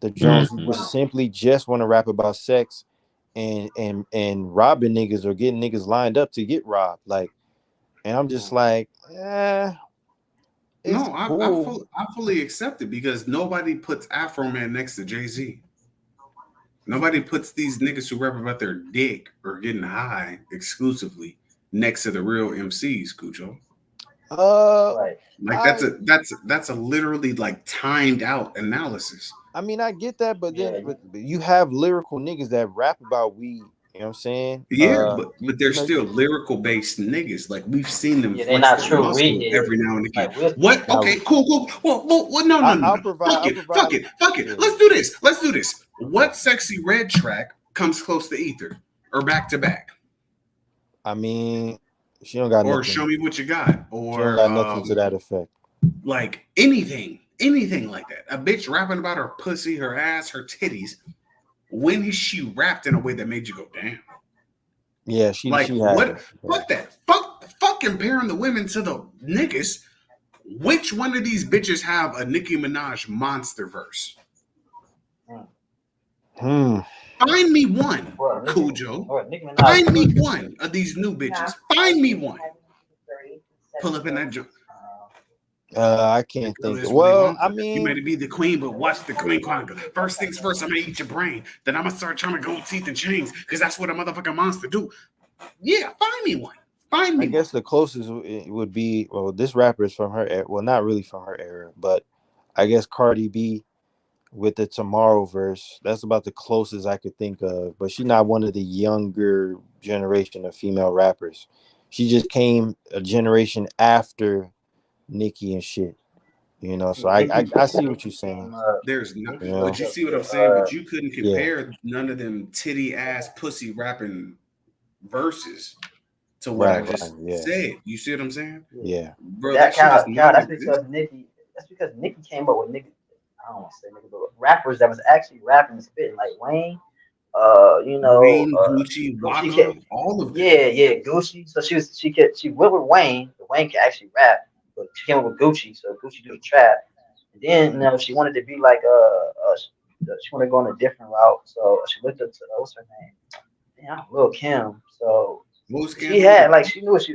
the Jones who just simply just want to rap about sex and robbing niggas or getting niggas lined up to get robbed. Like, and I'm just like, it's No, cool. I fully accept it because nobody puts Afro Man next to Jay-Z. Nobody puts these niggas who rap about their dick or getting high exclusively next to the real MCs, Cujo. Uh, Right. Like I that's a literally like timed out analysis. I mean, I get that, but Yeah. then but you have lyrical niggas that rap about weed. You know what I'm saying? Yeah, You, but they're you know, still lyrical based niggas. Like we've seen them Yeah, they're flex not their true muscle weed heads. every now and again. Like we'll What? now Okay, cool, cool. Well, no, no, no, I'll no. provide. Fuck I'll it, fuck provide. it, fuck it. Yeah. Let's do this. Let's do this. Okay. What sexy red track comes close to Ether or back to back I mean, she don't got or Show nothing. Me What You Got She don't or got nothing to that effect. like anything like that. A bitch rapping about her pussy, her ass, her titties. When she rapped in a way that made you go, damn. Yeah, Like she what? has. Fuck that. Fuck comparing the women to the niggas. Which one of these bitches have a Nicki Minaj monster verse? Hmm. Find me one, Well, Cujo. Nicki Minaj. Find me one of these new bitches. Find me one. Pull up in that joint. I The can't girl think. is Willy Well, I Wonka. You may mean, be the queen, but watch the queen conquer. First things first, I'm gonna eat your brain. Then I'm gonna start trying to go teeth and chains, because that's what a motherfucking monster do. Yeah, find me one. Find I me one. guess the closest would be, well, this rapper is from her era. Well, not really from her era, but I guess Cardi B with the Tomorrow verse. That's about the closest I could think of. But she's not one of the younger generation of female rappers. She just came a generation after Nicki and shit. So I see what you're saying. Came There's not, You Nicki know, but was you the see what I'm saying. But you couldn't yeah, compare none of them titty ass pussy rapping verses to what I right, just yeah, said. You see what I'm saying, yeah. bro? that That shit kind is of God. That's non-existent. because Nicki. That's because Nicki came up with niggas. I don't want to say niggas, but rappers that was actually rapping and spitting like Wayne. Wayne, Gucci, Gucci Waka, all of them. yeah, Gucci. So she went with Wayne, but Wayne can actually rap. But she came up with Gucci, so Gucci do the trap. And then she wanted to be like she wanted to go on a different route. So she looked up to what's her name? Yeah, Lil Kim. So Most she Campbell, had like she knew what she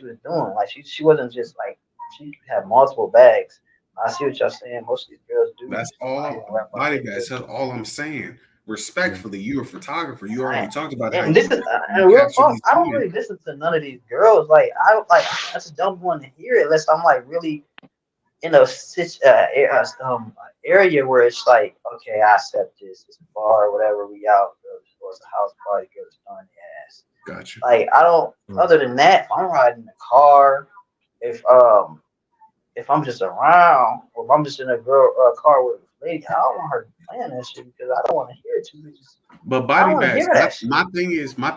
was doing. Like she wasn't just like she had multiple bags. I see what y'all saying. Most of these girls do that's just go out here all and rap about body their bags. That's pussy. all I'm saying. respectfully, you're a photographer. You already talked about how And this you, is you real capture talk. these I don't women. really listen to none of these girls. Like I just don't want to hear it unless I'm like really in a area where it's like, okay, I accept this. It's a bar or whatever. We out, or it's a house party. Girls throwing their ass. Gotcha. Like I don't. Other than that, if I'm riding the car, if I'm just around, or if I'm just in a car with a lady, I don't want her playing that shit because I don't want to hear it too much. But I body don't want to bags. hear that shit. My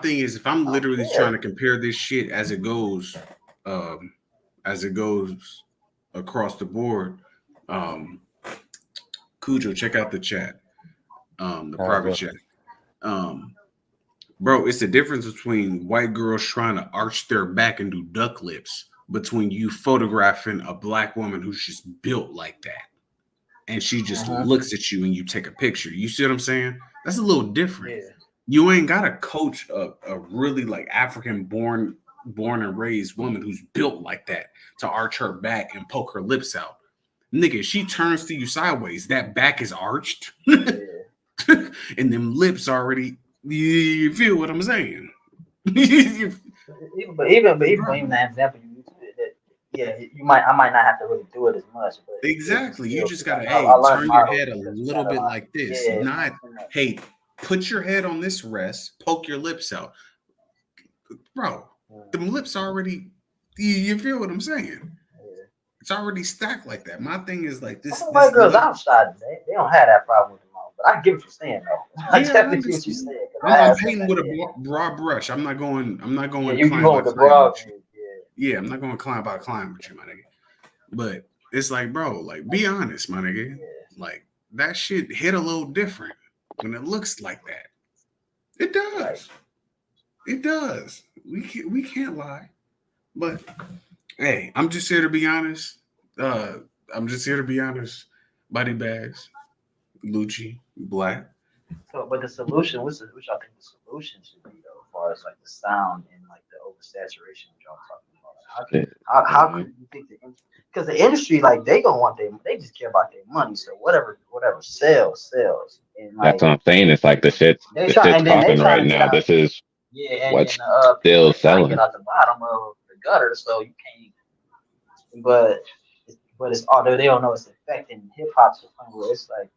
thing is, if I'm literally trying to compare this shit as it goes across the board, Cujo, check out the chat, the private chat. Bro, it's the difference between white girls trying to arch their back and do duck lips between you photographing a black woman who's just built like that. And she just looks at you and you take a picture. You see what I'm saying? That's a little different. Yeah. You ain't got to coach a really like African born and raised woman who's built like that to arch her back and poke her lips out. Nigga, she turns to you sideways. That back is arched. And them lips already, you feel what I'm saying? But even that example you used, I might not have to really do it as much. But exactly, you just gotta turn your head a little bit like this. Not hey, put your head on this rest, poke your lips out, bro. Them lips already. You feel what I'm saying? It's already stacked like that. My thing is like this. Some white girls outside, they don't have that problem with them all. But I get what you're saying though. I definitely get what you're saying. I'm painting with a broad brush. I'm not going. Yeah, you going with the broad. Yeah, I'm not going climb by climb with you, my nigga. But it's like, bro, like be honest, my nigga. Like that shit hit a little different when it looks like that. It does. Right. It does. We can't lie. But hey, I'm just here to be honest. Body bags, Lucci, black. So, but the solution, which I think the solution should be though, as far as like the sound and like the oversaturation that y'all talking about. How could you think because the industry, like they gonna want they just care about their money. So whatever sells. And like, that's what I'm saying. It's like the shit's popping right now. This is what's still selling. Get out the bottom of the gutter, so you can't. But it's although they don't know it's affecting hip hop to the point where it's like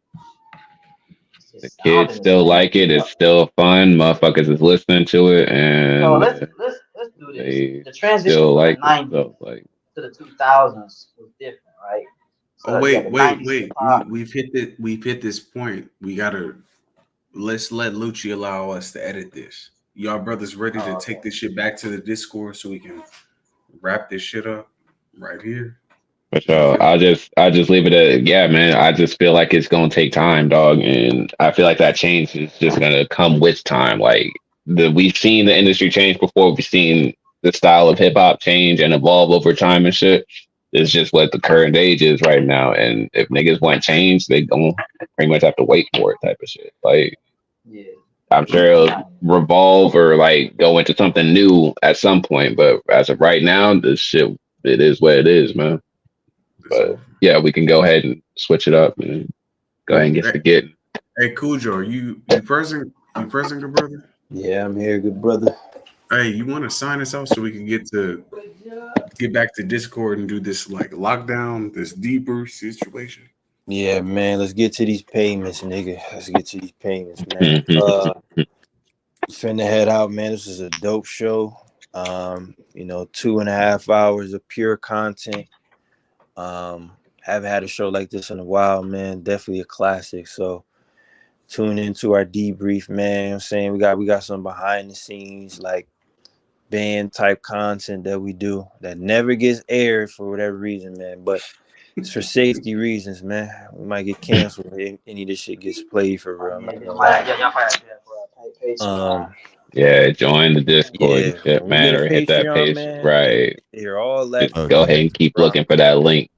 the kids still like it. It's still fun. Motherfuckers is listening to it, and so let's do this. The transition still from like the 90s to the 2000s was different, right? So wait. We've hit this point. We gotta let's let Lucci allow us to edit this. Y'all brothers ready to take this shit back to the Discord so we can wrap this shit up right here? For sure. I just leave it at man. I just feel like it's gonna take time, dog, and I feel like that change is just gonna come with time. Like we've seen the industry change before. We've seen the style of hip hop change and evolve over time and shit. It's just what the current age is right now. And if niggas want change, they don't pretty much have to wait for it, type of shit. Like, I'm sure it'll revolve or like go into something new at some point. But as of right now, this shit, it is what it is, man. But yeah, we can go ahead and switch it up and go ahead and get to getting. Hey, Cujo, are you present? You present, good brother? Yeah, I'm here, good brother. Hey, you want to sign us out so we can get back to Discord and do this like lockdown, this deeper situation? Yeah, man. Let's get to these payments, nigga. Let's get to these payments, man. Finna head out, man. This is a dope show. 2.5 hours of pure content. Haven't had a show like this in a while, man. Definitely a classic. So tune into our debrief, man. You know what I'm saying we got some behind the scenes like band type content that we do that never gets aired for whatever reason, man. But it's for safety reasons, man. We might get canceled if any of this shit gets played for real. Join the Discord and shit, man, or hit that page, man, right? You're all that. Go ahead and keep looking for that link.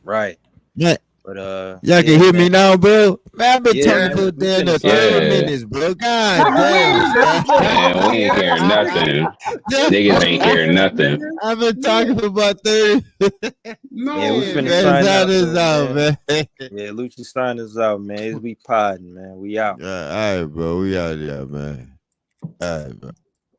Right. Yeah, But Y'all can hear me now, bro. Man, I've been yeah, talking for we damn finna 30 sign up. Yeah. minutes, bro. God damn. Man, we ain't hearing nothing. Niggas ain't hearing nothing. I've been talking for about 30. No, Yeah, we Hey, finna man, sign sign out this though, out, man. man. Yeah, Lucci sign us out, man. It's we podding, man. We out. All right, bro. We out there, man. All right, bro.